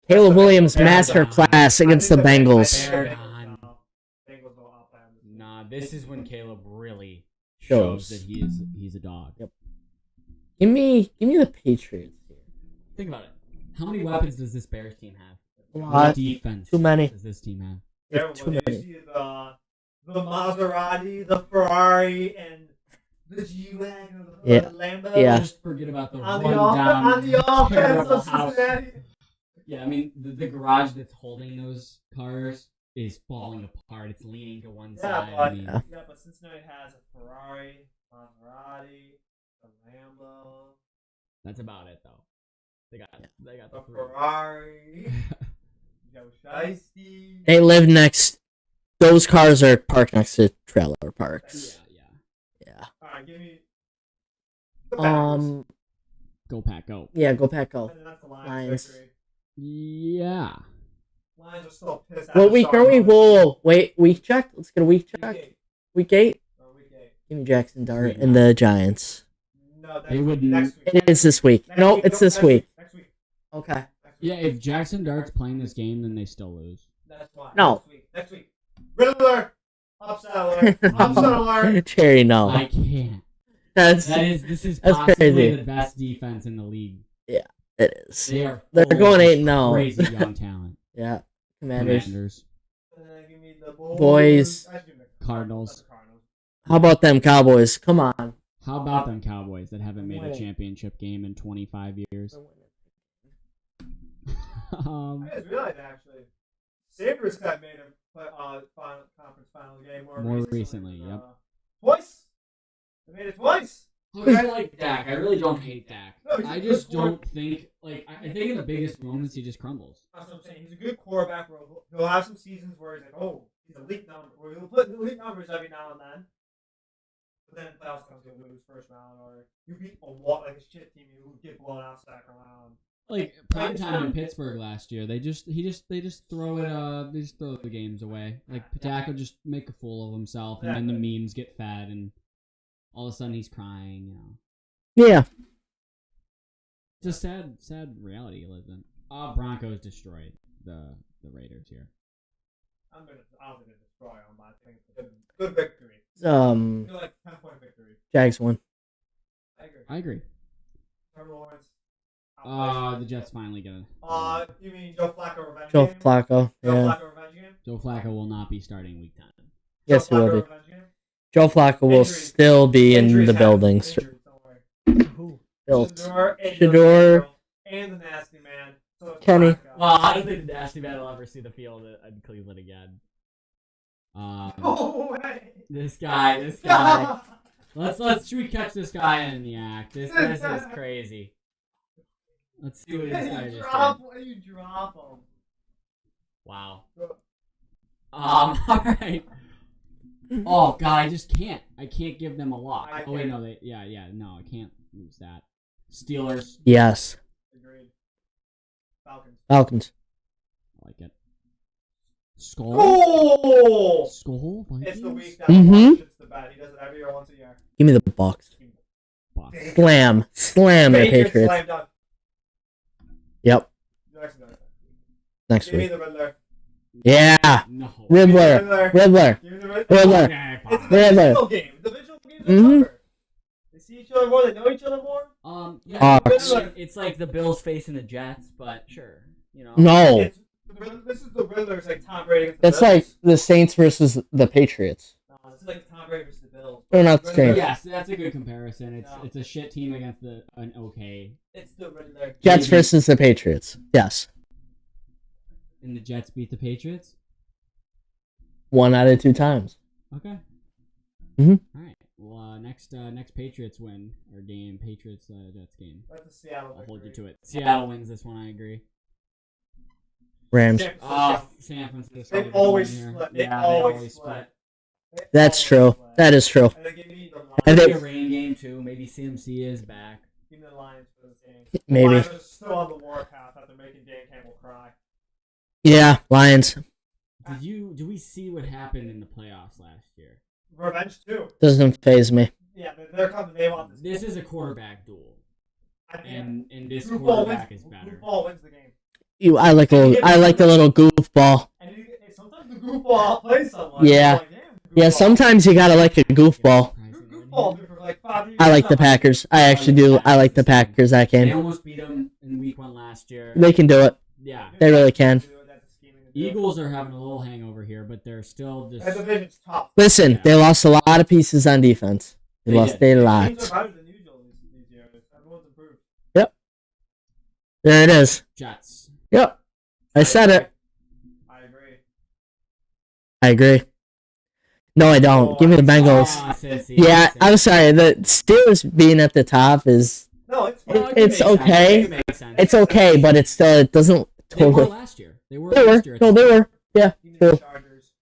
Caleb Williams masterclass against the Bengals. Nah, this is when Caleb really Shows. that he's a dog. Yep. Give me the Patriots here. Think about it. How many weapons does this Bears team have? A What lot. defense Too many. does this team have? Yeah, too many. The Maserati, the Ferrari, and the G-Wagon, Yeah. the Lambo. Yeah. Just forget about the On rundown, the offense terrible of house. Cincinnati. Yeah, I mean, the garage that's holding those cars is falling apart. It's leaning to one side. But, I mean, but Cincinnati has a Ferrari, Maserati, a Lambo, that's about it, though. They got the a three. Ferrari, Joe Shiesty. They live next. Those cars are parked next to trailer parks. Yeah. Alright, give me the Packers. Go Pack, go. Yeah, go Pack, go. And then that's the Lions. Lions victory. Yeah. Lions are still pissed. What week are we? Whoa, wait, week check? Let's get a week check. Week 8? Week 8. Give me Jackson Dart and the Giants. No, They would next week. It is this week. No, it's this week. Next week. Okay. Yeah, if Jackson Dart's playing this game, then they still lose. That's why. No. Next week. Riddler. Upset alert. Upset alert. Cherry, no. I can't. This is that's possibly crazy. the best defense in the league. It is. They're going 8-0. Crazy young talent. Yeah. Commanders. Give me the Boys. Cardinals. How about them Cowboys? Come on. How about them Cowboys that haven't made a championship game in 25 years? I just realized actually, Sabres got made a conference final game More recently, yep. Twice. They made it twice. Look, I like Dak. I really don't hate Dak. I just don't think I think in the biggest moments he just crumbles. That's what I'm saying. He's a good quarterback. Where he'll have some seasons where he's like, oh, he's elite number. Where he'll put elite numbers every now and then. But then playoffs comes, he'll lose first round, or you beat like a shit team, you get blown out second round. Like prime time in Pittsburgh last year, they just throw it they just throw the games away. Like Dak will just make a fool of himself, and then the memes get fed, and all of a sudden he's crying. You know. Yeah. It's a sad reality he lives in. Broncos destroyed the Raiders here. I don't think they destroy them, but I think it's a good victory. I feel like 10-point victory. Jags won. I agree. Trevor Lawrence. The Jets finally gonna. You mean Joe Flacco revenge Joe game? Flacco. Joe Yeah. Flacco revenge game? Joe Flacco will not be starting week 10. Yes, he Joe will Flacco be. revenge game? Joe Flacco will Injuries. still be in Injuries the happen. buildings. Injuries, don't worry. Built. Shador and the nasty man. So it's Kenny. Flacco. Well, I don't think the Nasty Man will ever see the field in Cleveland again. No way. This guy. Should we catch this guy in the act? This is crazy. Let's see what this guy just did. You drop him. Wow. All right. Oh God, I just can't. I can't give them a lock. Oh wait, no, no, I can't lose that. Steelers. Yes. Agreed. Falcons. Falcons. I like it. Skull. Oh! Skull. Vikings? It's the week that Mhm. it's the bet. He does it every year, once a year. Give me the Bucks. Bucks. Slam the Patriots. Slam dunk. Yep. Next Give me week. the Riddler. Yeah. No. Riddler. Riddler. Give me the Riddler. Riddler. Okay, It's fine. the Riddler. divisional game. The divisional game is Mhm. over. They see each other more. They know each other more. Yeah, Hawks. it's like the Bills facing the Jets, but sure, you know. No. This is the Riddler. It's like Tom Brady against the That's Bills. like the Saints versus the Patriots. No, this is like Tom Brady versus the Bills. They're not the Riddler- same. Yes, that's a good comparison. No. It's a shit team against an okay, It's the Riddler. Jets versus the Patriots. Yes. and the Jets beat the Patriots. 1 out of 2 times. Okay. Mhm. All right. Well, next Patriots win or game, Patriots Jets game. That's a Seattle. I'll hold you victory. to it. Seattle wins this one. I agree. Rams. San Francisco. San Francisco. They is always winning here. split. They Yeah, always split. They That's always true. split. That is true. And they give me the Lions. And Maybe they- a rain game too. Maybe CMC is back. Give me the Lions for this game. Maybe. The Lions are still on the warpath after making Dan Campbell cry. Yeah, Lions. Do we see what happened in the playoffs last year? Revenge too. Doesn't phase me. Yeah, they're coming. They want this. This is a quarterback duel, I think and this Goofball quarterback wins. is better. Goofball wins the game. I like the little goofball. And sometimes the goofball outplays someone. Yeah. You're like, Yeah, goofball. sometimes you gotta like a goofball. Goofball dude, for like 5 years. I like the Packers. I actually do. I like the Packers that They game. almost beat them in week 1 last year. They can do it. Yeah. They really can. Eagles are having a little hangover here, but they're still just. That division's tough. Listen, they lost a lot of pieces on defense. They They lost did. a Teams lot. are better than usual these years. Everyone's improved. There it is. Jets. Yep. I said it. I agree. I agree. No, I don't. Give me the Bengals. Cincy, Yeah, Cincy. I'm sorry. The Steelers being at the top is No, it's It- fine. It can it's make sense. okay. It can make sense. it's okay, but it doesn't They were totally. last year. They were They last were. year. No, they were. Yeah. Give me the True. Chargers.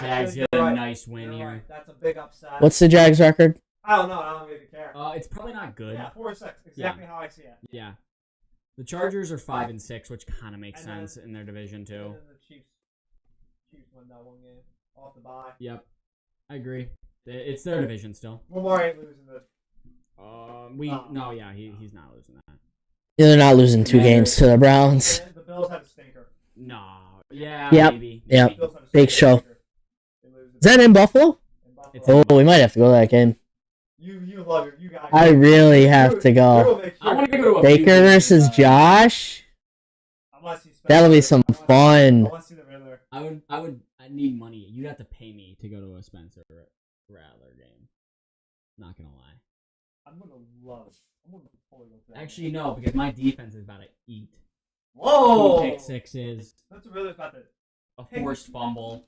Jags You're get a right. nice win You're here. right. That's a big upset. What's the Jags record? I don't know. I don't really care. It's probably not good. Yeah, 4-6. Exactly how I see it. Yeah. The Chargers are 5-6, which kind of makes And then- sense in their division And too. then the Chiefs win that one game off the bye. Yep, I agree. It's their division still. Lamar ain't losing this. He's not losing that. Yeah, they're not losing 2 games to the Browns. The Bills had a stinker. No. Yeah. Yep. Maybe. Yep. The Bills had a Big show. stinker. They lose Is that in Buffalo? in Buffalo. It's- Oh, we might have to go to that game. You love it. You got it. I really have to You go. will make I want to sure. go to a few Baker games. versus Josh. I wanna see Spencer. That'll be some I wanna see- fun. I want to see the Riddler. I need money. You'd have to pay me to go to a Spencer Rattler game. Not gonna lie. I'm gonna totally go for that. Actually, no, because my defense is about to eat. whoa! 2 pick sixes, That's really about to. a forced fumble.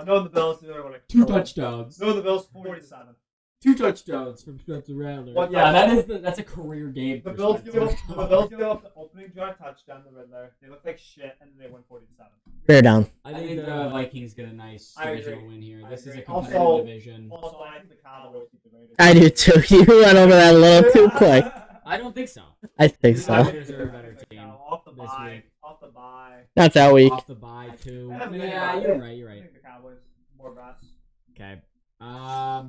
No, the Bills. Two touchdowns. No, the Bills 47. 2 touchdowns from Spencer Rattler. What Yeah, touchdown? that's a career game. The for Bills Spencer give up. The Rattler. Bills give up the opening drive touchdown. The Riddler. They look like shit, and then they win 47. Bear down. I think the Vikings get a nice I divisional agree. win here. I This is a agree. competitive Also- division. Also, I think the Cowboys beat the Raiders. I do too. You went over that a little too quick. I don't think so. I think The so. Raiders are a better team Off the this bye. week. Off the bye. Not that week. Off the bye too. I haven't Yeah, really- you're right. You're I right. think the Cowboys more rest. Okay. I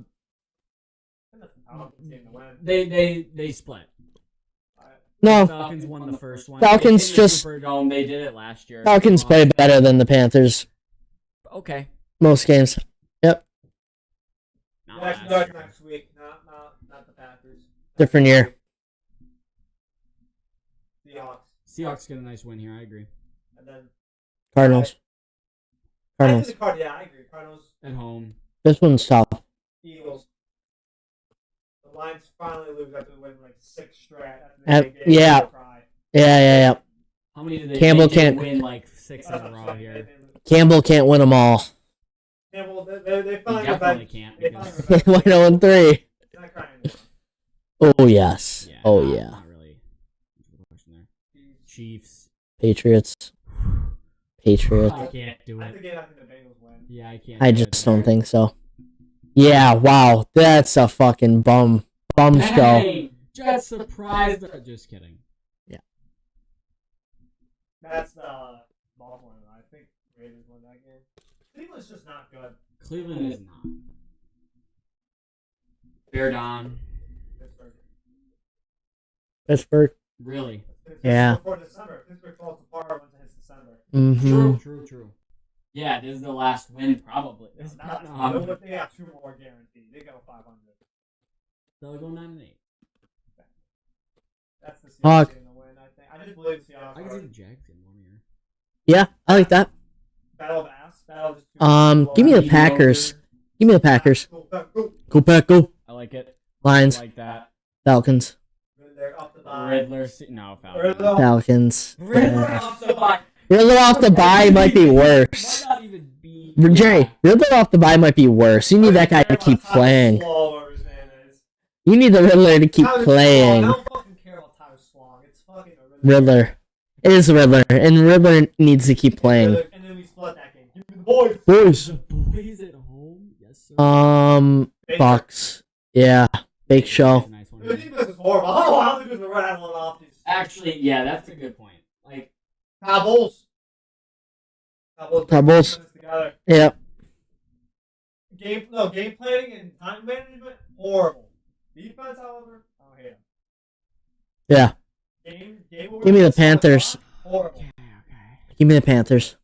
think that's the Falcons team to win. They split. No, Falcons won the first one. Falcons They did the just- Superdome. They did it last year. Falcons play better than the Panthers Okay. most games. Not Next, last start year. next week. Not the Packers. Different year. Seahawks. Seahawks get a nice win here. I agree. And then Cardinals. I Cardinals. think yeah, I agree. Cardinals, At home. This one's tough. Eagles. The Lions finally lose after winning like 6 straight. After Uh, they gave yeah. a cry. Yeah. How many did they Campbell they did can't- win like 6 in That's a what I'm row saying. here? Campbell can't win them all. Campbell, they He finally definitely revenge. can't They because finally They revenge. went 0-3. They're not crying anymore. Oh yes. yeah, Oh not- yeah. Not really. There's a question there. Chiefs. Patriots. I can't do I it. think the Bengals win. Yeah, I can't. I do it. just don't think so. Yeah, wow. That's a fucking bum show. Hey, Jets surprised. Just kidding. That's the Baltimore. I think Ravens won that game. Cleveland's just not good. Cleveland is not. Bear down. Pittsburgh. Really? Yeah. Before December. Pittsburgh falls apart once it hits December. Mm-hmm. True. Yeah, this is the last win, probably. But they have 2 more guaranteed. They go 500. They'll go 9-8. That's the Seahawks Fuck. getting the win, I think. I just believe the Seahawks. I can see the Jags in 1 year. Yeah, I like that. Battle of ass. Battle of just Give me the Packers. Give me the Packers. Go Pack, go. I like it. Lions. I like that. Falcons. They're up the bye. Riddler. No, Falcons. Falcons. Riddler off the bye. Riddler off the bye might be worse. Might not even be. Jerry, Riddler off the bye might be worse. You need that guy to keep playing. You need the Riddler to keep playing. I don't fucking care about Tyler Slong. It's fucking a Riddler. It is the Riddler, and Riddler needs to keep playing. And then we split that game. Give me the boys. Boys. The boys at home. Yes, sir. Bucks. Yeah, big show. Nice one. The defense is horrible. Oh, I don't think there's a red one off these. Actually, yeah, that's a good point. Like, Cowboys. Cowboys. Together. Yep. Game planning and time management, horrible. Defense, however, I don't hate them. Yeah. Give me the Panthers. Horrible. okay. Give me the Panthers.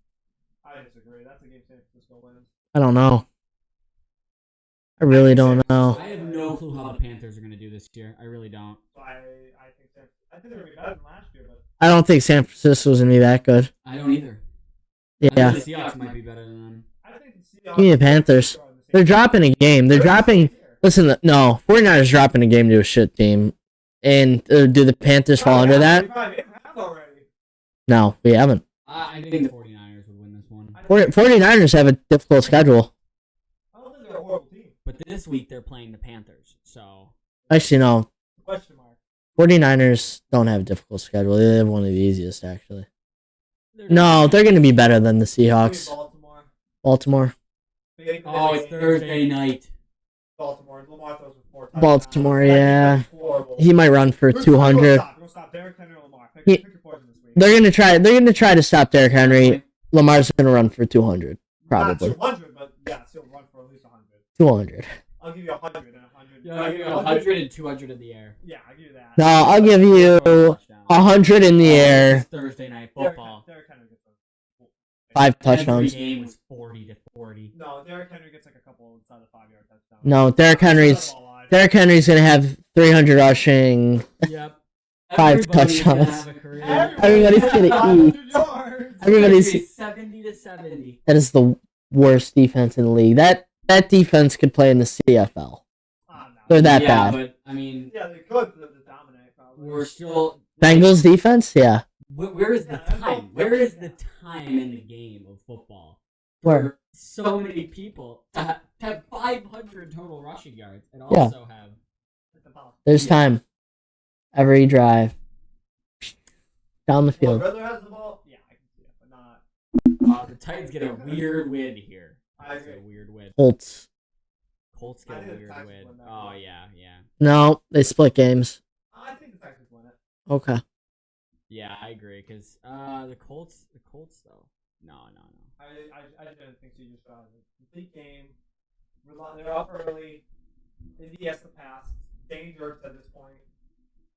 I disagree. That's a game San Francisco wins. I don't know. I really don't know. I have no clue how the Panthers are going to do this year. I really don't. I think they're going to be better than last year, but I don't think San Francisco's gonna be that good. I don't either. Yeah. I think the Seahawks might be better than them. I think the Seahawks. Give me the Panthers. They're dropping a game. They're dropping. Listen, no, 49ers dropping a game to a shit team. And do the Panthers fall under that? No, we haven't. I think the 49ers would win this one. 49ers have a difficult schedule. I don't think they're a horrible team. But this week they're playing the Panthers, so. Actually, no. Question mark. 49ers don't have a difficult schedule. They have one of the easiest, actually. No, they're going to be better than the Seahawks. Baltimore. Oh, it's Thursday night. Baltimore. Lamar throws with 4 touchdowns. Baltimore, yeah. Horrible. He might run for 200. Stop. Derrick Henry or Lamar. He- Pick your poison this week. They're gonna try to stop Derrick Henry. Lamar's gonna run for 200, probably. Not 200, but yeah, he'll run for at least 100. 200. I'll give you 100 and 100. Yeah, I'll give you 100 and 200 in the air. Yeah, I'll give you that. No, I'll give you 100 in the air, It's Thursday night football. Derrick Henry gets 5 Every touchdowns. game was 40 to 40. No, Derrick Henry gets like a couple inside the 5-yard touchdowns. No, Derrick Henry's gonna have 300 rushing. Yep. 5 touchdowns. Everybody's gonna eat. Everybody's. 70 to 70. That is the worst defense in the league. That defense could play in the CFL. They're that bad. But I mean, Yeah, they could dominate. Probably. we're still. Bengals defense, yeah. Where is the time? Where is the time in the game of football? Where? For so many people to have 500 total rushing yards and also have. There's time. Every drive. Down the Well, field. Riddler has the ball. Yeah, I can see it, but not. The Titans get a weird win here. I It's agree. a weird win. Colts. Colts I get a think the weird Texans win. win that Oh one. yeah. No, they split games. I think the Texans win it. Okay. Yeah, I agree. Cause the Colts though. No. I didn't think so. Just complete game. They're up early. Indy has to pass. Dangerous at this point.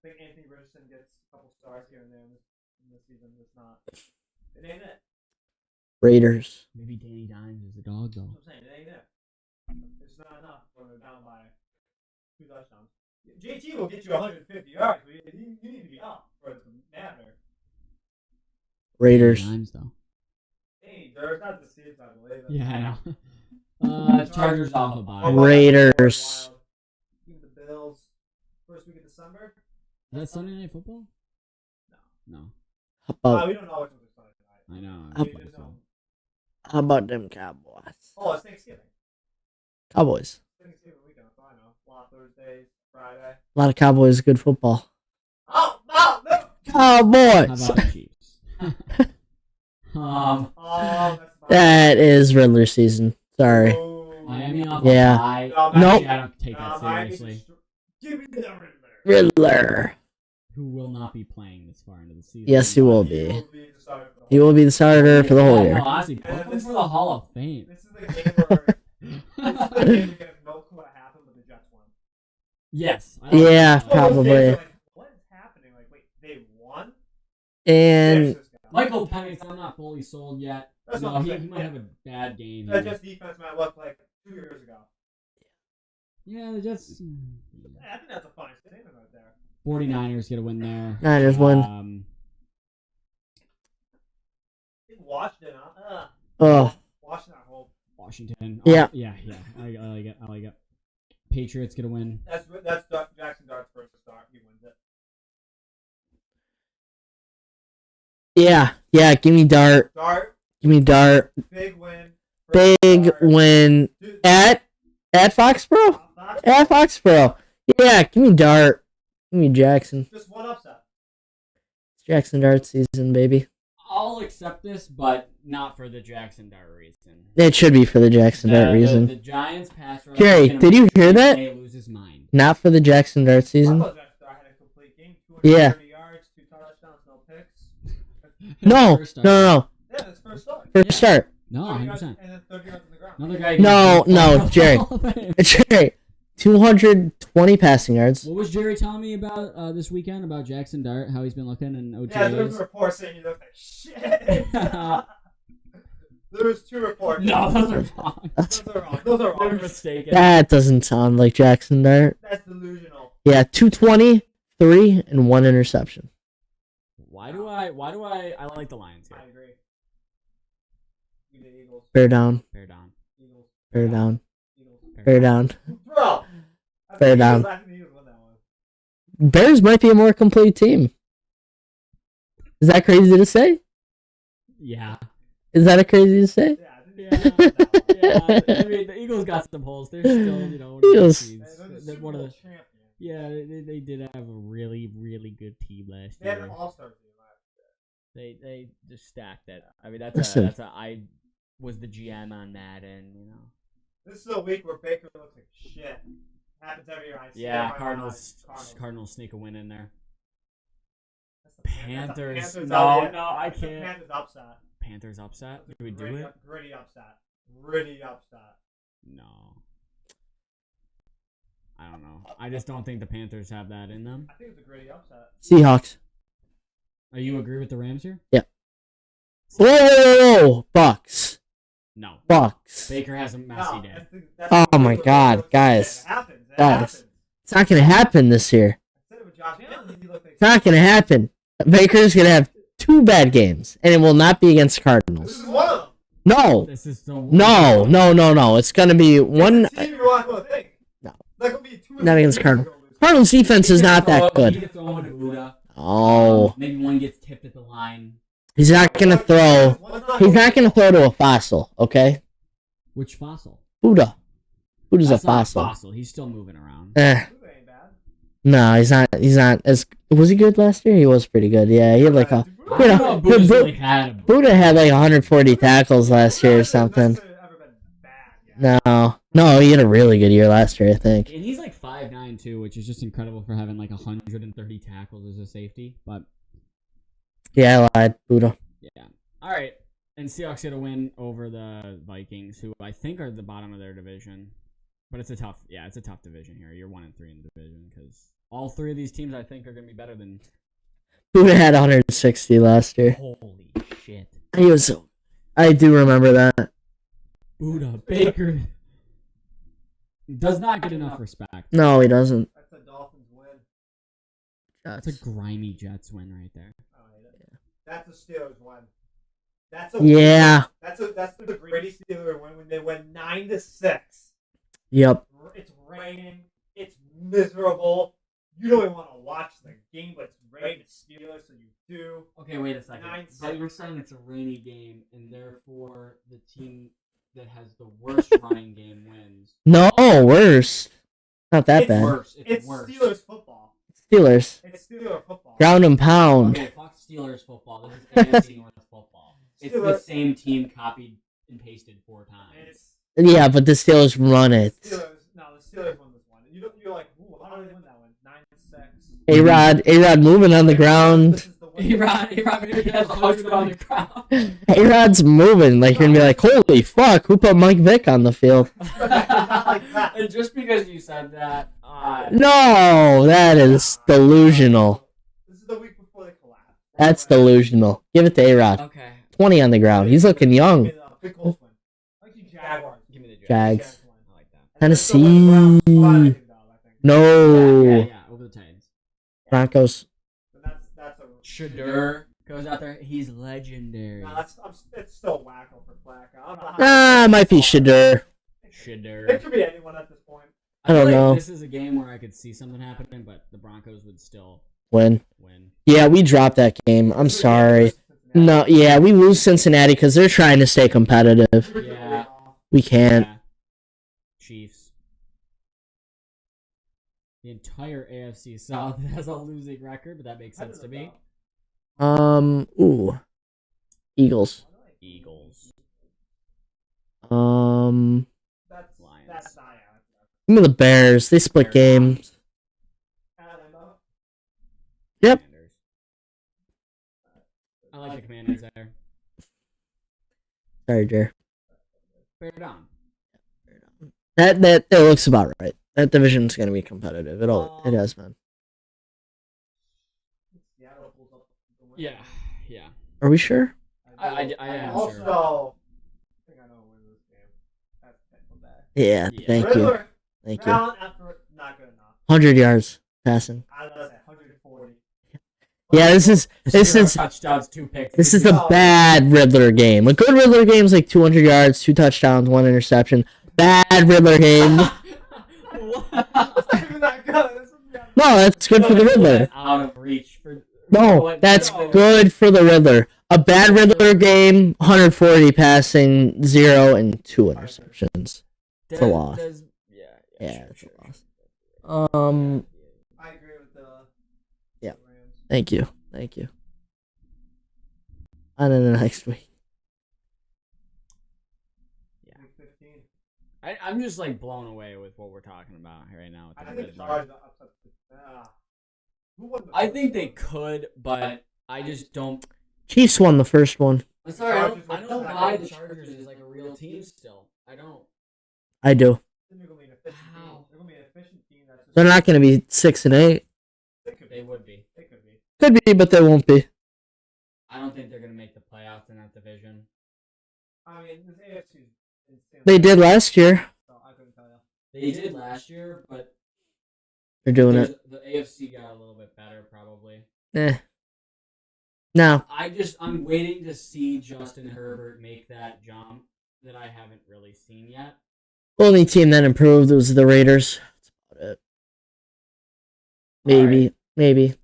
I think Anthony Richardson gets a couple stars here and there in this season. It's not. It ain't it. Raiders. Maybe Danny Dimes is the dog though. That's what I'm saying. It ain't it. It's not enough when they're down by 2 touchdowns. JT will get you 150 yards. But you need to be up for it to matter. Raiders. Danny Dimes though. Hey, there's not the Steelers, I believe. Yeah, I know. Chargers off a bye. Raiders. Give the Bills. First week of December. Is that Sunday Night Football? No. How about, We don't know which one's Sunday night. I know. How- We just know. how about them Cowboys? Oh, it's Thanksgiving. Cowboys. Thanksgiving weekend. I know. A lot of Thursdays, Friday. A lot of Cowboys good football. Oh, no! Oh, boy. How about the Chiefs? That is Riddler season. Sorry. Miami off Yeah. a high. Nope. Actually, I don't take that seriously. Give me the Riddler. Who will not be playing this far into the season? Yes, he will be. He will be the starter for the whole year. No, honestly, put him for the Hall of Fame. This is the game where we get no clue what happened, but the Jets won. Yes. Yeah, probably. What is happening? Like, wait, they won? And Michael Penix, I'm not fully sold yet. That's No, what he I'm saying. might have a bad game. That Jets defense might look like 2 years ago. Yeah, the Jets. I think that's a fine statement right there. 49ers get a win there. Niners win. Washington, Oh, Washington at home. Washington. Yeah. Yeah. I like it. Patriots get a win. That's Jackson Dart's first start. He wins it. yeah. Give me Dart. Give me Dart. Big win. Big win at Foxborough. At Foxborough. Yeah, give me Dart. Give me Jackson. Just one upset. It's Jackson Dart season, baby. I'll accept this, but not for the Jackson Dart reason. It should be for the Jackson Dart reason. The Giants pass rush. Jerry, did you hear that? He lose his mind. Not for the Jackson Dart season. I thought Jackson Dart had a complete game. 230 yards, 2 touchdowns, no picks. No. Yeah, that's first start. First start. No, 30 100%. yards and then 30 yards on the ground. Another guy. No, Jerry. Jerry. 220 passing yards. What was Jerry telling me about this weekend about Jackson Dart? How he's been looking in OTAs? Yeah, there was a report saying you look like shit. There was 2 reports. No, those are wrong. Those are They're wrong. mistaken. That doesn't sound like Jackson Dart. That's delusional. Yeah, 220, 3, and 1 interception. Why do I like the Lions here? I agree. Give me the Eagles. Bear down. Eagles. Bear down. Eagles. Bear down. Bro. Bear down. I think the Eagles won that one. Bears might be a more complete team. Is that crazy to say? Yeah. Is that crazy to say? Yeah, I think Yeah. the Eagles won that one. I mean, the Eagles got some holes. They're still, Eagles. They're one of the. champions. Yeah, they did have a really, really good team last They had year. an all-star team last year. They just stacked it. I mean, Listen. I was the GM on that, and This is a week where Baker looks like shit. Happens every year. I see it yeah, in my Cardinals eyes. sneak a win in there. That's the Panthers. Panthers No, I That's the can't. Panthers upset. Panthers upset. Do we do it? Gritty upset. Gritty upset. No. I don't know. I just don't think the Panthers have that in them. I think it's a gritty upset. Seahawks. Are you agree with the Rams here? Whoa! Bucks. No. Bucks. Baker has a messy day. Oh my God, guys. It happens. It Guys. happens. It's not going to happen this year. I said it with Josh Allen. He looked like It's not going to happen. Baker's going to have 2 bad games, and it will not be against Cardinals. This is one of them. No. This is the No. It's going to be one. It's a team you want to think. No. That could be 2 Not against teams Cardinals. you're gonna lose. Cardinals defense is not that good. He can throw into Buddha. Oh. Maybe one gets tipped at the line. He's not going to throw. He's not going to throw to a fossil, okay? Which fossil? Buddha. Buddha's a That's not fossil. He's still moving around. Buddha ain't bad. No, he's not. He's not as. Was he good last year? He was pretty good. Yeah, he had like a. I You don't know, know if Buddha's Bu- really had a Buddha had like 140 tackles last year or something. Ever been bad, yeah. No, he had a really good year last year, I think. And he's like 5'9" too, which is just incredible for having like 130 tackles as a safety. But Yeah, I lied. Buddha. yeah. All right. And Seahawks get a win over the Vikings, who I think are the bottom of their division. But it's a tough division here. You're 1-3 in the division because all 3 of these teams I think are going to be better than. Buddha had 160 last year. Holy shit. He was. I do remember that. Buddha Baker does not get enough respect. No, he doesn't. That's a Dolphins win. That's a grimy Jets win right there. I hate it. That's a Steelers win. That's a Yeah. That's the gritty Steelers win when they win 9-6. Yep. It's raining. It's miserable. You don't even want to watch the game, but it's raining. It's Steelers, so you do. Okay, wait a second. 9-6. But you're saying it's a rainy game, and therefore the team that has the worst running game wins. No, worse. Not that It's bad. Worse. It's It's worse. Steelers football. Steelers. It's Steelers football. Ground and pound. Okay, fuck Steelers football. This is AFC North football. It's the same team copied and pasted 4 times. Yeah, but the Steelers run it. The Steelers won this one. You're like, ooh, how did they win that one? 9-6. A-Rod moving on the ground. A-Rod maybe has 100 on the ground. A-Rod's moving. Like, you're gonna be like, holy fuck, who put Mike Vick on the field? And just because you said that, No, that is delusional. This is the week before they collapse. That's delusional. Give it to A-Rod. okay. 20 on the ground. He's looking young. Big Colts win. Like you Jaguars. Give me the Jags. I like that. Tennessee. Yeah, No. over the Titans. Broncos. That's a Shadur goes out there. He's legendary. No, it's still wacko for Flacco. Might be Shadur. Shadur. It could be anyone at this point. I don't feel like know. This is a game where I could see something happening, but the Broncos would still Win. win. Yeah, we dropped that game. I'm sorry. No, yeah, we lose Cincinnati because they're trying to stay competitive. Yeah. We can't. Yeah. Chiefs. The entire AFC South has a losing record, but that makes sense to me. Ooh. Eagles. Eagles. Lions. That's not Give me the Bears. They split games. Yep. Commanders. I like the Commanders there. Sorry, Jer. Bear down. That looks about right. That division's gonna be competitive. It has been. Yeah. Are we sure? I am Also, sure. I think I know who wins this game. That's Tampa Bay. Yeah. Yeah. Thank you. Riddler, Thank you. talent effort, not good enough. 100 yards passing. I was at 140. Yeah, this is 0 touchdowns, 2 picks. This is a bad Riddler game. A good Riddler game is like 200 yards, 2 touchdowns, 1 interception. Bad Riddler game. No, that's good for the Riddler. Out of reach for. No, that's good for the Riddler. A bad Riddler game, 140 passing, 0 and 2 interceptions. It's a loss. Yeah, it's a loss. I agree with the Yeah. Rams. Thank you. On to the next week. Week 15. I'm just like blown away with what we're talking about right now. With I the think Riddler. Chargers are upset. Who won the I first think they one? could, but I just don't. Chiefs won the first one. I'm sorry, I don't Chargers buy were- the Chargers is like a real team still. I don't. I do. Then they're gonna be an efficient How? team. They're gonna be an efficient team. That's just, They're not going to be 6 and 8. They would be. They could be. Could be, but they won't be. I don't think they're gonna make the playoffs in that division. I mean, this AFC is insane. They did last year. So I couldn't tell you. They did last year, but They're doing it. the AFC got a little bit better probably. No. I'm waiting to see Justin Herbert make that jump that I haven't really seen yet. The only team that improved was the Raiders. That's about it. Maybe. Maybe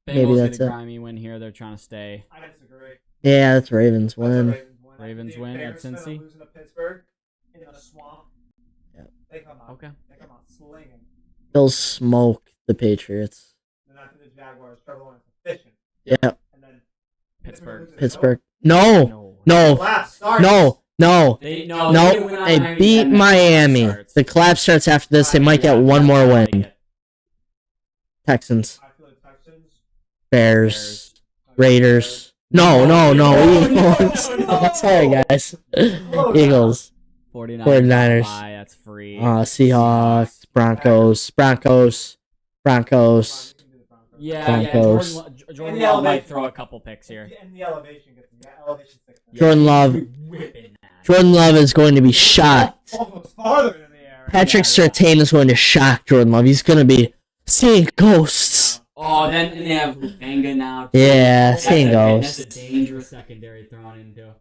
Bengals that's get a it. grimy win here. They're trying to stay. I disagree. Yeah, that's Ravens That's a win. Ravens I win think at Bears gonna Cincy. losing to Pittsburgh in the swamp. Yeah. They come out. Okay. They come out slinging. They'll smoke the Patriots. Then after the Jaguars, Trevor Lawrence efficient. Yeah. And then Pittsburgh. loses. Pittsburgh. No. No. Collapse starts. No. No. They No. win on They beat then Miami. starts. The collapse starts after this. They might get one more win. Texans. I feel like Texans. Bears. Raiders. No. Eagles. Sorry, guys. Eagles. 49ers. Bye, that's free. Seahawks. Broncos. Yeah, Broncos. Jordan Love might throw a couple picks here. And the elevation gets me. Elevation 6. Jordan Love. Whipping that. Jordan Love is going to be shocked. Almost farther in the air. Patrick Surtain is going to shock Jordan Love. He's going to be seeing ghosts. Oh, then they have Hufanga now. Yeah, That's seeing That's ghosts. a dangerous secondary thrown into.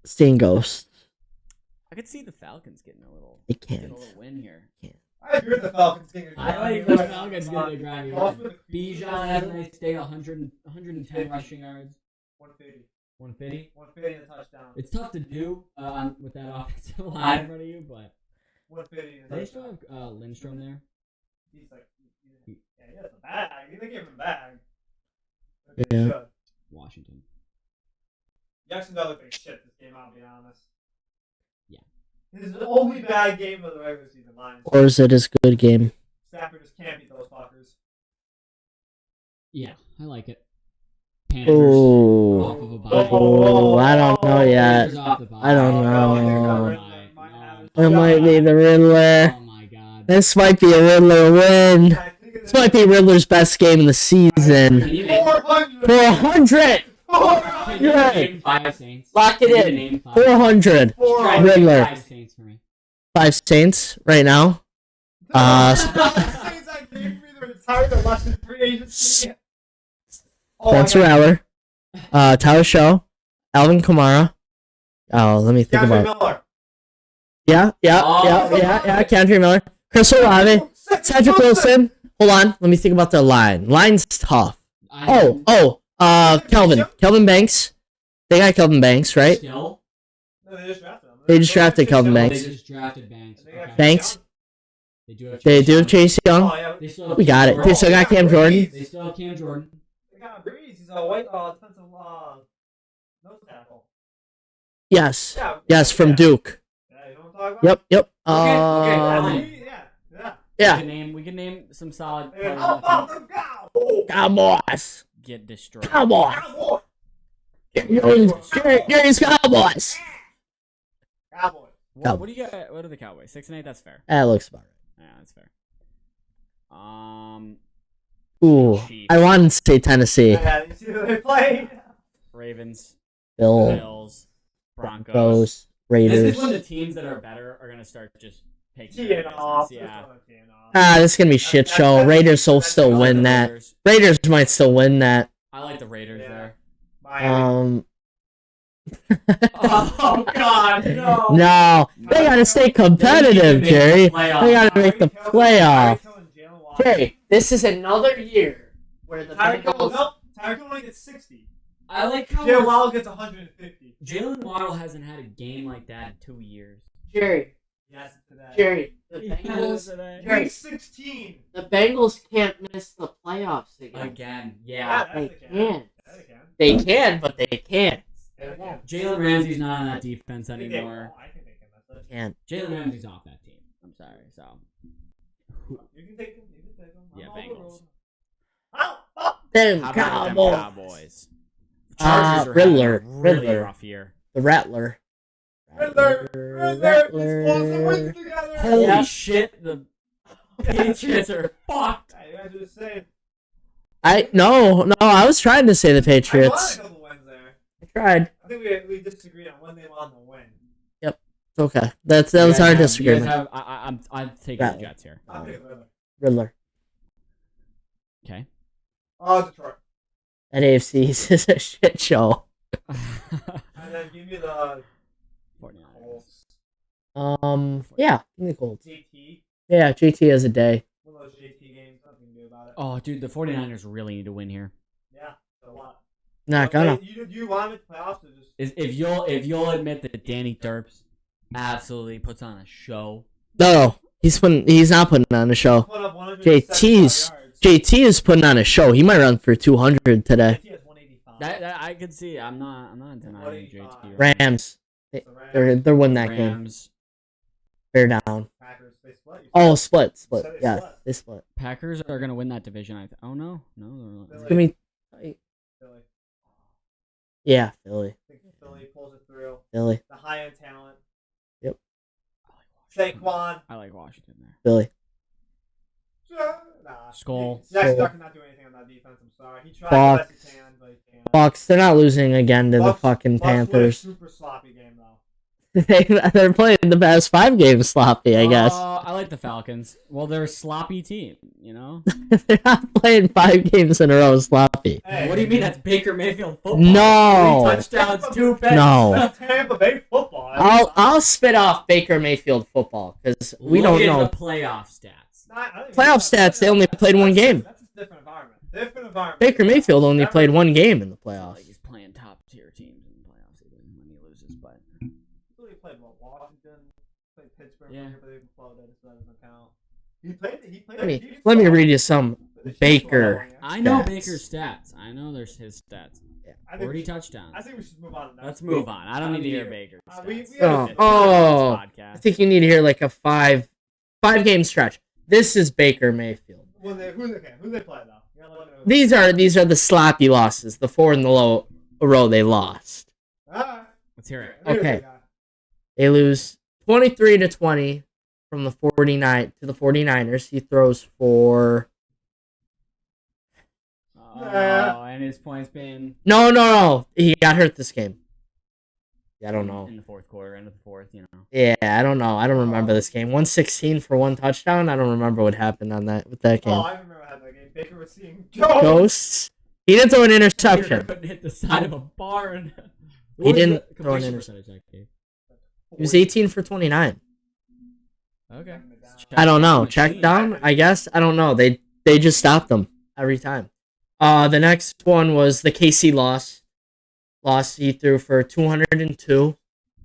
Seeing ghosts. I could see the Falcons getting a little, They getting can't. a little win here. I agree with the Falcons. I like the Falcons getting a grimy win. Bijan has a nice day, 110 rushing yards. 150. 150. 150 and a touchdown. It's tough to do with that offensive line in front of you, but 150 and a they still touchdown. have Lindstrom there. He's like, Yeah, he has a bag. They gave him a bag. Yeah. Washington. Jacksonville looked like shit this game, I'll be honest. Yeah. This is the only bad game of the regular season line. Or is it his good game? Stafford just can't beat those fuckers. Yeah, I like it. Panthers Oh, off of a bye. I don't know yet. Panthers off the bye. I don't Oh, know. no. It might be the Riddler. Oh my god. This might be a Riddler win. This might be Riddler's best game of the season. 400! Can you name 5 Saints? Lock it Can you in. name 5? 400. Try to name Riddler. 5 Saints for me. 5 Saints right now. Spencer Rattler. Tyler Show. Alvin Kamara. Oh, let me think about it. Yeah. Kendrick Miller. Chris Olave. Cedric Wilson. Hold on. Let me think about the line. Line's tough. Kelvin Banks. They got Kelvin Banks, right? Still? No, they just drafted him. They just drafted Kelvin They Banks. just drafted Banks. Okay. Banks. They do have They do have Chase Young. Oh, yeah. They still have We got Cam it. Jordan. They still got Cam Jordan. They still have Cam Jordan. They got Breeze. He's a white defensive nose tackle. Yes. Yeah. Yes, from yeah. Duke. Yeah, you know what I'm talking about? Yep. Okay. Yeah. Yeah. We can name some solid Yeah. players on the team. Cowboys. Get destroyed. Cowboys. Gary's Cowboys. Cowboys. What do you got? What are the Cowboys? 6-8. That's fair. That looks about right. Yeah, that's fair. Ooh, Chiefs. I wanted to say Tennessee. Yeah, you see who they played? Ravens, Bills, Bills, Broncos. This Raiders. is when the teams that are better are gonna start just taking Teeing care of off. business. Ah, this is gonna be shit show. Raiders will still win that. Raiders might still win that. I like the Raiders there. Miami. Oh God, no! No, they gotta stay competitive, Jerry. They gotta make the playoff. Jerry, this is another year where the Bengals. Tyreek only gets 60. I like how Jalen Waddle gets 150. Jalen Waddle hasn't had a game like that in 2 years. Jerry, Yes, today. Jerry, the He has Bengals. today. Jerry, Week 16. the Bengals can't miss the playoffs again. Again, yeah. They can. can't. Yeah, they can. They can, but they can't. Yeah, they can. Jalen Ramsey's not on that defense I think they anymore. won't. I think they can miss it. Can't. Jalen Ramsey's off that team. I'm sorry. So You can take them. You can take them. Yeah, I'm all Bengals. the road. Oh! Them how about them Cowboys. Cowboys? Chargers are having a really Riddler. rough year. The Rattler. Riddler! He's supposed to win together! Holy Yeah. shit! The Patriots are fucked. Hey, you guys are just saying. No, I was trying to say the I Patriots. won a couple wins there. I tried. I think we disagreed on when they won the win. It's okay. That was our disagreement. I'm taking the Rattler. Jets here. I'm picking Riddler. Riddler. Okay. Detroit. That AFC is a shit show. And then give me the 49ers. Yeah, give me the Colts. JT. Yeah, JT has a day. One of those JT games. Nothing to do about it. Oh, dude, the 49ers really need to win here. Yeah, a lot. Not gonna. You want it to playoffs or just? If you'll admit that Danny Derps absolutely puts on a show. No, he's not putting on a show. Put up 175 JT is putting on a show. He might run for 200 today. JT has 185. That I could see. I'm not denying JT. Rams. The They're winning that game. Rams. They're down. Packers, they split. Oh, split. Said they Yeah, split. they split. Packers are gonna win that division. Oh no, Philly. Give me. Philly. Yeah, Philly. I think Philly pulls it through. Philly. The high end talent. Yep. Saquon. I like Washington there. Philly. Nah. Skull. Jackson Duck cannot do anything on that defense. I'm sorry. He tried as best he can, but he can't. Bucks. They're not losing again to the fucking Bucks win a Panthers. super sloppy game though. They're playing the past 5 games sloppy, I guess. I like the Falcons. Well, they're a sloppy team, you know. They're not playing 5 games in a row sloppy. Hey, What do you mean? That's Baker Mayfield football. No. 3 touchdowns, 2 picks. No. That's Tampa Bay football. I'll spit off Baker Mayfield football because we Look don't at know. the playoff stats. Playoff stats, they only played 1 game. That's a different environment. Different environment. Baker Mayfield only played 1 game in the It's not playoffs. like he's playing top tier teams in the playoffs even when he loses, but He played Washington, played Pittsburgh, Yeah. but they even floated, so that doesn't count. He played. Let me read you some Baker. I know stats. Baker's stats. I know there's his stats. 40 touchdowns. I think we should move on. Let's move on. I don't need to hear Baker's stats. I think you need to hear like a five game stretch. This is Baker Mayfield. Who they play though? These are the sloppy losses. The 4 in the row they lost. Let's hear it. Okay. They lose 23-20 from the 49ers. He throws for and his points being No. He got hurt this game. I don't know. In the fourth quarter, end of the fourth, you know. Yeah, I don't know. I don't remember this game. 116 for 1 touchdown. I don't remember what happened with that game. Oh, I remember how that game. Baker was seeing Ghosts. He didn't throw an interception. Couldn't hit the side of a barn. He didn't throw an interception. He was 18 for 29. Okay. I don't know. Check down, I guess. I don't know. They just stopped them every time. The next one was the KC loss. He threw for 202, 0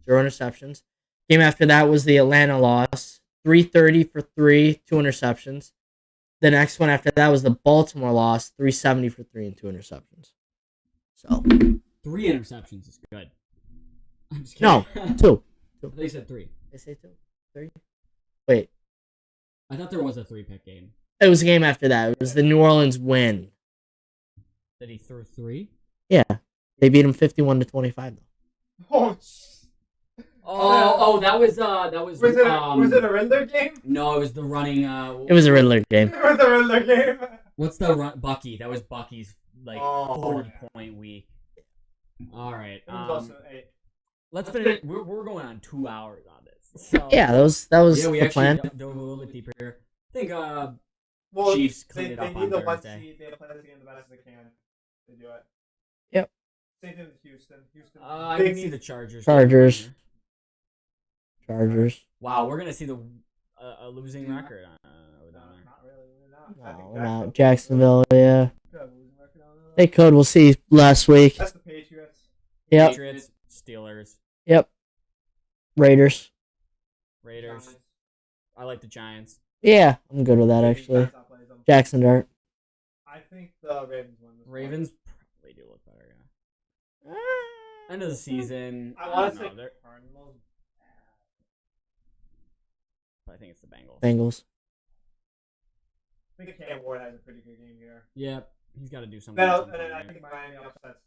interceptions. Game after that was the Atlanta loss, 330 for 3, 2 interceptions. The next one after that was the Baltimore loss, 370 for 3 and 2 interceptions. So 3 interceptions is good. I'm just no, kidding. 2. They said 3. They say 2, 3. Wait, I thought there was a 3-pick game. it was a game after that. It was the New Orleans win. That he threw 3? Yeah, they beat him 51-25 though. Oh, that was Was it a Riddler game? No, it was the running. It was a Riddler game. It was a Riddler game. What's the run? Bucky. That was Bucky's 40-point week. All right. Let's finish. We're going on 2 hours on this. So, Yeah, that was we the actually plan. dove a little bit deeper here. I think Well, Chiefs cleaned it up they on need the one Thursday. seed. They play this game the best they can. They do it. Yep. Same thing with Houston. I can see the Chargers. Chargers. Wow, we're gonna see a losing record down there. Not really. We're not. No, Jacksonville, yeah. They could. We'll see last week. That's the Patriots. Yep. Patriots, Steelers, Yep. Raiders. Raiders. I like the Giants. Yeah, I'm good with that, actually. Jackson Dart. I think the Ravens win this one. Ravens probably do look better, yeah. End of the season. I want to don't say know, Cardinals. I think it's the Bengals. Bengals. I think Cam Ward has a pretty good game here. Yep, he's got to do something. And then I think Miami upsets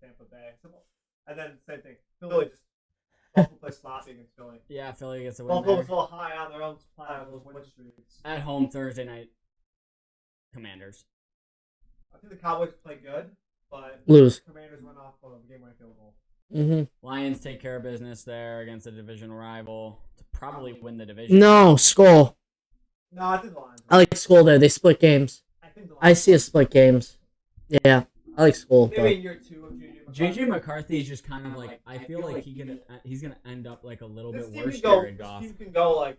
Tampa Bay. And then same thing. Philly just Buffalo plays sloppy against Philly. Yeah, Philly gets a win Buffalo's there. a little high on their own supply on those win streaks. At home Thursday night. Commanders. I think the Cowboys play good, but Lose. Commanders run off of a game-winning field goal. Mm-hmm. Lions take care of business there against a divisional rival to probably win the division. No, Skull. No, I think the Lions. I like Skull there. They split games. I think the I Lions. see a split games. Yeah, I like Skull. Maybe in year 2 of JJ McCarthy is just kind of like, I feel like he's gonna end up like a little This bit team worse can go. Jared Goff. This team can go like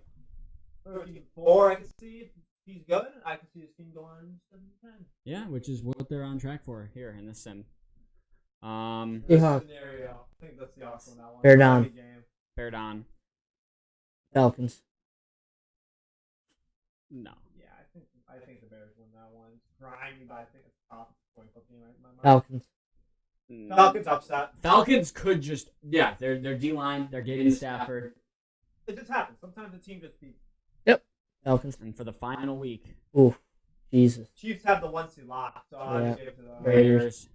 13-4. I can see if he's good. I can see this team going 7-10. Yeah, which is what they're on track for here in this sim. This Seahawks. scenario, I think that's the awesome on that one. Bear down. Bear down. Falcons. No. Yeah, I think the Bears win that one. It's grimy, but I think it's top point for team. Falcons. Falcons upset. Falcons could just their D line, they're getting Stafford. It just happens. Sometimes the team just beats. Falcons. And for the final week, Ooh, Jesus. Chiefs have the 1 seed locked, so I'll Yeah. just give it to the Raiders.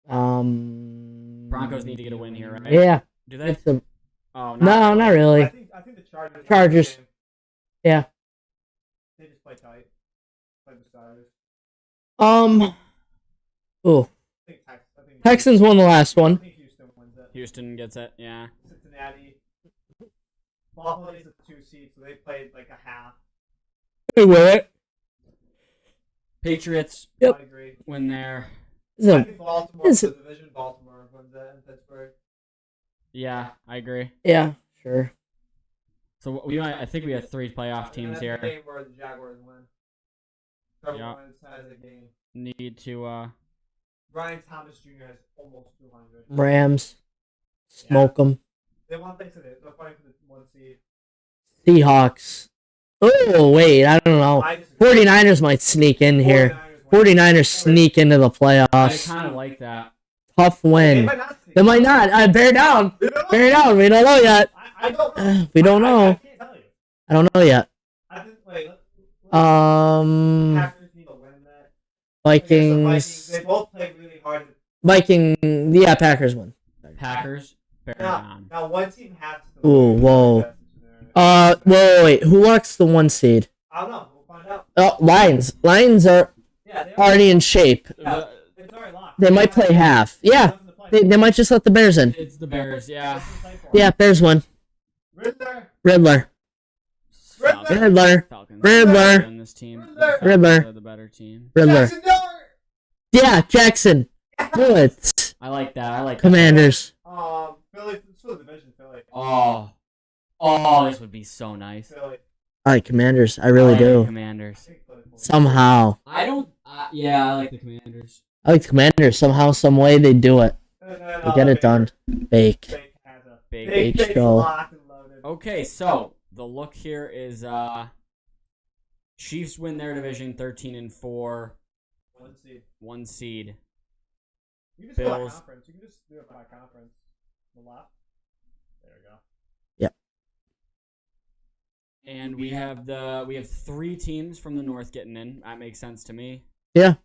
Broncos Broncos need to get a win here, right? Yeah. Do they? It's a, Oh, no, not really. I think the Chargers. Chargers. Yeah. They just play tight. Play the Chargers. Ooh. I think Texans won the last I one. think Houston wins it. Houston gets it, yeah. Cincinnati. Buffalo is a 2 seed, so they played like a half. They win it. Patriots Yep. I agree. win there. I think Baltimore Is the it- division. Baltimore wins it in Pittsburgh. Yeah, I agree. Yeah, sure. So I think we have 3 playoff teams and that's here. the game where the Jaguars win. Trevor Yeah. Lawrence has a game. Need to Brian Thomas Jr. has almost 200. Rams. Smoke them. They want things to do. They're fighting for the 1 seed. Seahawks. Oh, wait, I don't know. 49ers might sneak in here. 49ers sneak into the I playoffs. kind of like that. Tough win. They might not. Bear down. Bear down. We don't know yet. I don't know. We don't know. I can't tell you. I don't know yet. I think, wait, Packers need to win that. Vikings. They both play really hard. Yeah, Packers win. Packers, bear down. Now one team has to. Ooh, whoa. Wait. Who locks the 1 seed? I don't know. We'll find out. Oh, Lions. Lions are already in shape. Yeah, it's already locked. They might play half. Yeah. They might just let the Bears in. It's the Bears, yeah. Yeah, Bears win. Riddler. In this team. Riddler. The better team. Riddler. Yeah, Jackson. Good. I like that. Commanders. Philly. It's for the division, Philly. Oh, this would be so nice. Philly. I like Commanders. I really do. Commanders. Somehow. I don't. Yeah, I like the Commanders. I like the Commanders. Somehow, some way, they do it. They get it done. Bake. Big show. Okay, so the look here is Chiefs win their division 13-4. 1 seed. You can just Bills. go by conference. You can just do it by conference. The left. There we go. Yep. And we have 3 teams from the North getting in. That makes sense to me. Yeah.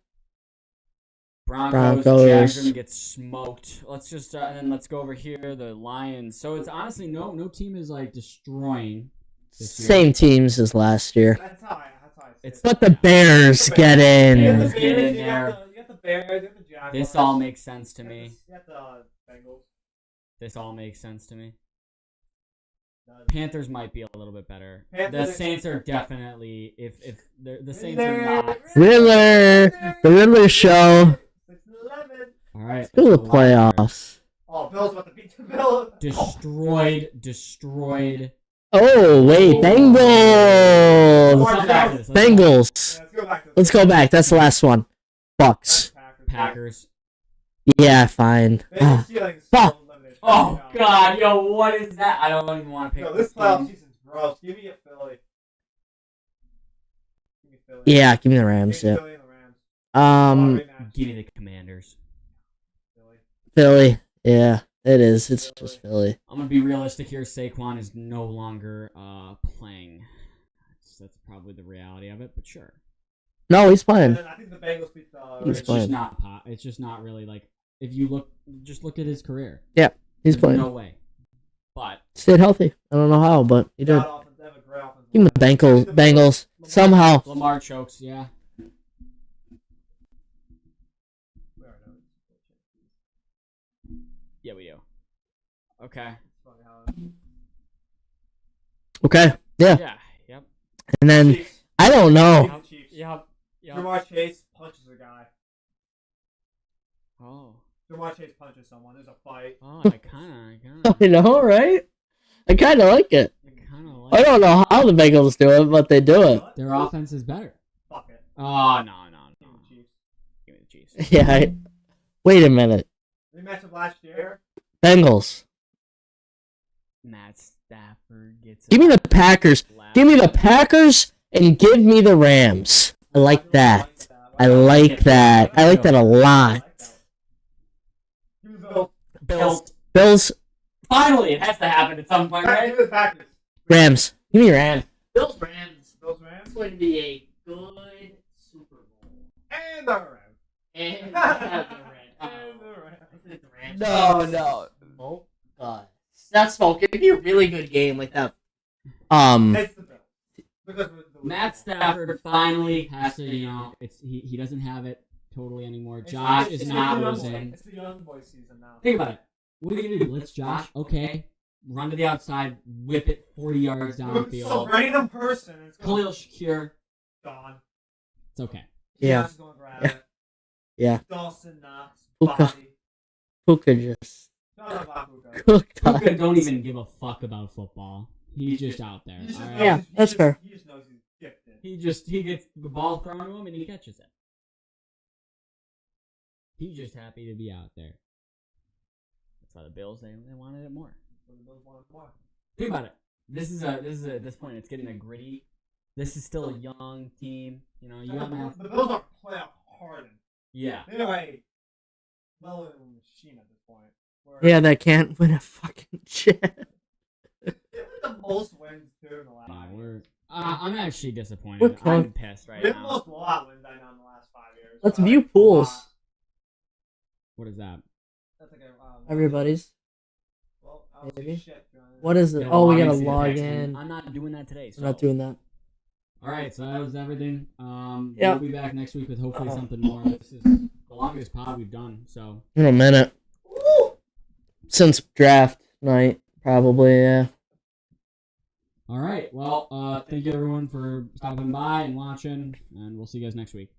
Broncos. Jags are gonna get smoked. Let's just and then let's go over here. The Lions. So it's honestly no team is like destroying. Same teams as last year. That's how I It's But the Bears get in. Bears get in there. You got the Bears. You got the Jaguars. This all makes sense to me. You got the Bengals. This all makes sense to me. Panthers might be a little bit better. The Saints are definitely if the Saints are not. The Riddler show. 6-11. All right. Let's go to the playoffs. Oh, Bill's about to beat the Bills. Destroyed. Oh, wait. Bengals. Let's go back. That's the last one. Bucks. Packers. Yeah, fine. Fuck. Oh God, yo, what is that? I don't even want to pick. Yo, this playoff season's gross. Give me a Philly. Yeah, give me the Rams. Yeah. Give me the Commanders. Philly. Yeah, it is. It's just Philly. I'm gonna be realistic here. Saquon is no longer playing. That's probably the reality of it, but sure. No, he's playing. I think the Bengals beat the. He's playing. It's just not really like if you look at his career. Yeah, he's playing. No way. But stayed healthy. I don't know how, but he did. Give him the Bengals. Somehow. Lamar chokes. Yeah. Yeah, we do. Okay. Okay. Yeah. Yeah. Yep. And then I don't know. Yep. Jamar Chase punches a guy. Oh. Jamar Chase punches someone. There's a fight. Oh, I kinda. I know, right? I kind of like it. I don't know how the Bengals do it, but they do it. Their offense is better. Fuck it. Oh, no. Give me the Chiefs. Yeah. Wait a minute. Rematch of last year. Bengals. Matt Stafford gets. Give me the Packers. Give me the Packers and give me the Rams. I like that. I like that. I like that a lot. Bills. Finally, it has to happen at some point, right? Rams. Give me Rams. Rams. It's going to be a good Super Bowl. And the Rams. And the Rams. No. Oh God. That's smoke. It'd be a really good game like that. It's the Bills. Matt Stafford finally has to, he doesn't have it totally anymore. Josh is not losing. It's the young boy season now. Think about it. What are you gonna do? Let's Josh. Okay. Run to the outside, whip it 40 yards down the field. Some random person. Khalil Shakir. Gone. It's okay. Yeah. Yeah. Dawson Knox. Puka just cooked us. Puka don't even give a fuck about football. He's just out there. All right? Yeah, that's fair. He just knows he's gifted. He gets the ball thrown to him and he catches it. He's just happy to be out there. That's why the Bills they wanted it more. Think about it. This is at this point it's getting a gritty This is still a young team. You know, you got The Bills are playoff hardened. Yeah. They're like well-oiled machine at this point. Yeah, they can't win a fucking shit. They have the most wins too in the last 5 years. I'm actually disappointed. We're close. I'm pissed right They have the now. most blowout wins I know in the last 5 years. Let's But, view like, pools. What is that? That's like Everybody's. Well, I don't see Maybe. shit, to be honest. What is it? Yeah, Oh, we well, gotta obviously the log text, in. I'm not doing that today. So. I'm not doing that. All right, so that was everything. Yeah. We'll be back next week with hopefully something more. This is the longest pod we've done. So. In a minute. Since draft night, probably, yeah. All right. Well, thank you everyone for stopping by and watching, and we'll see you guys next week.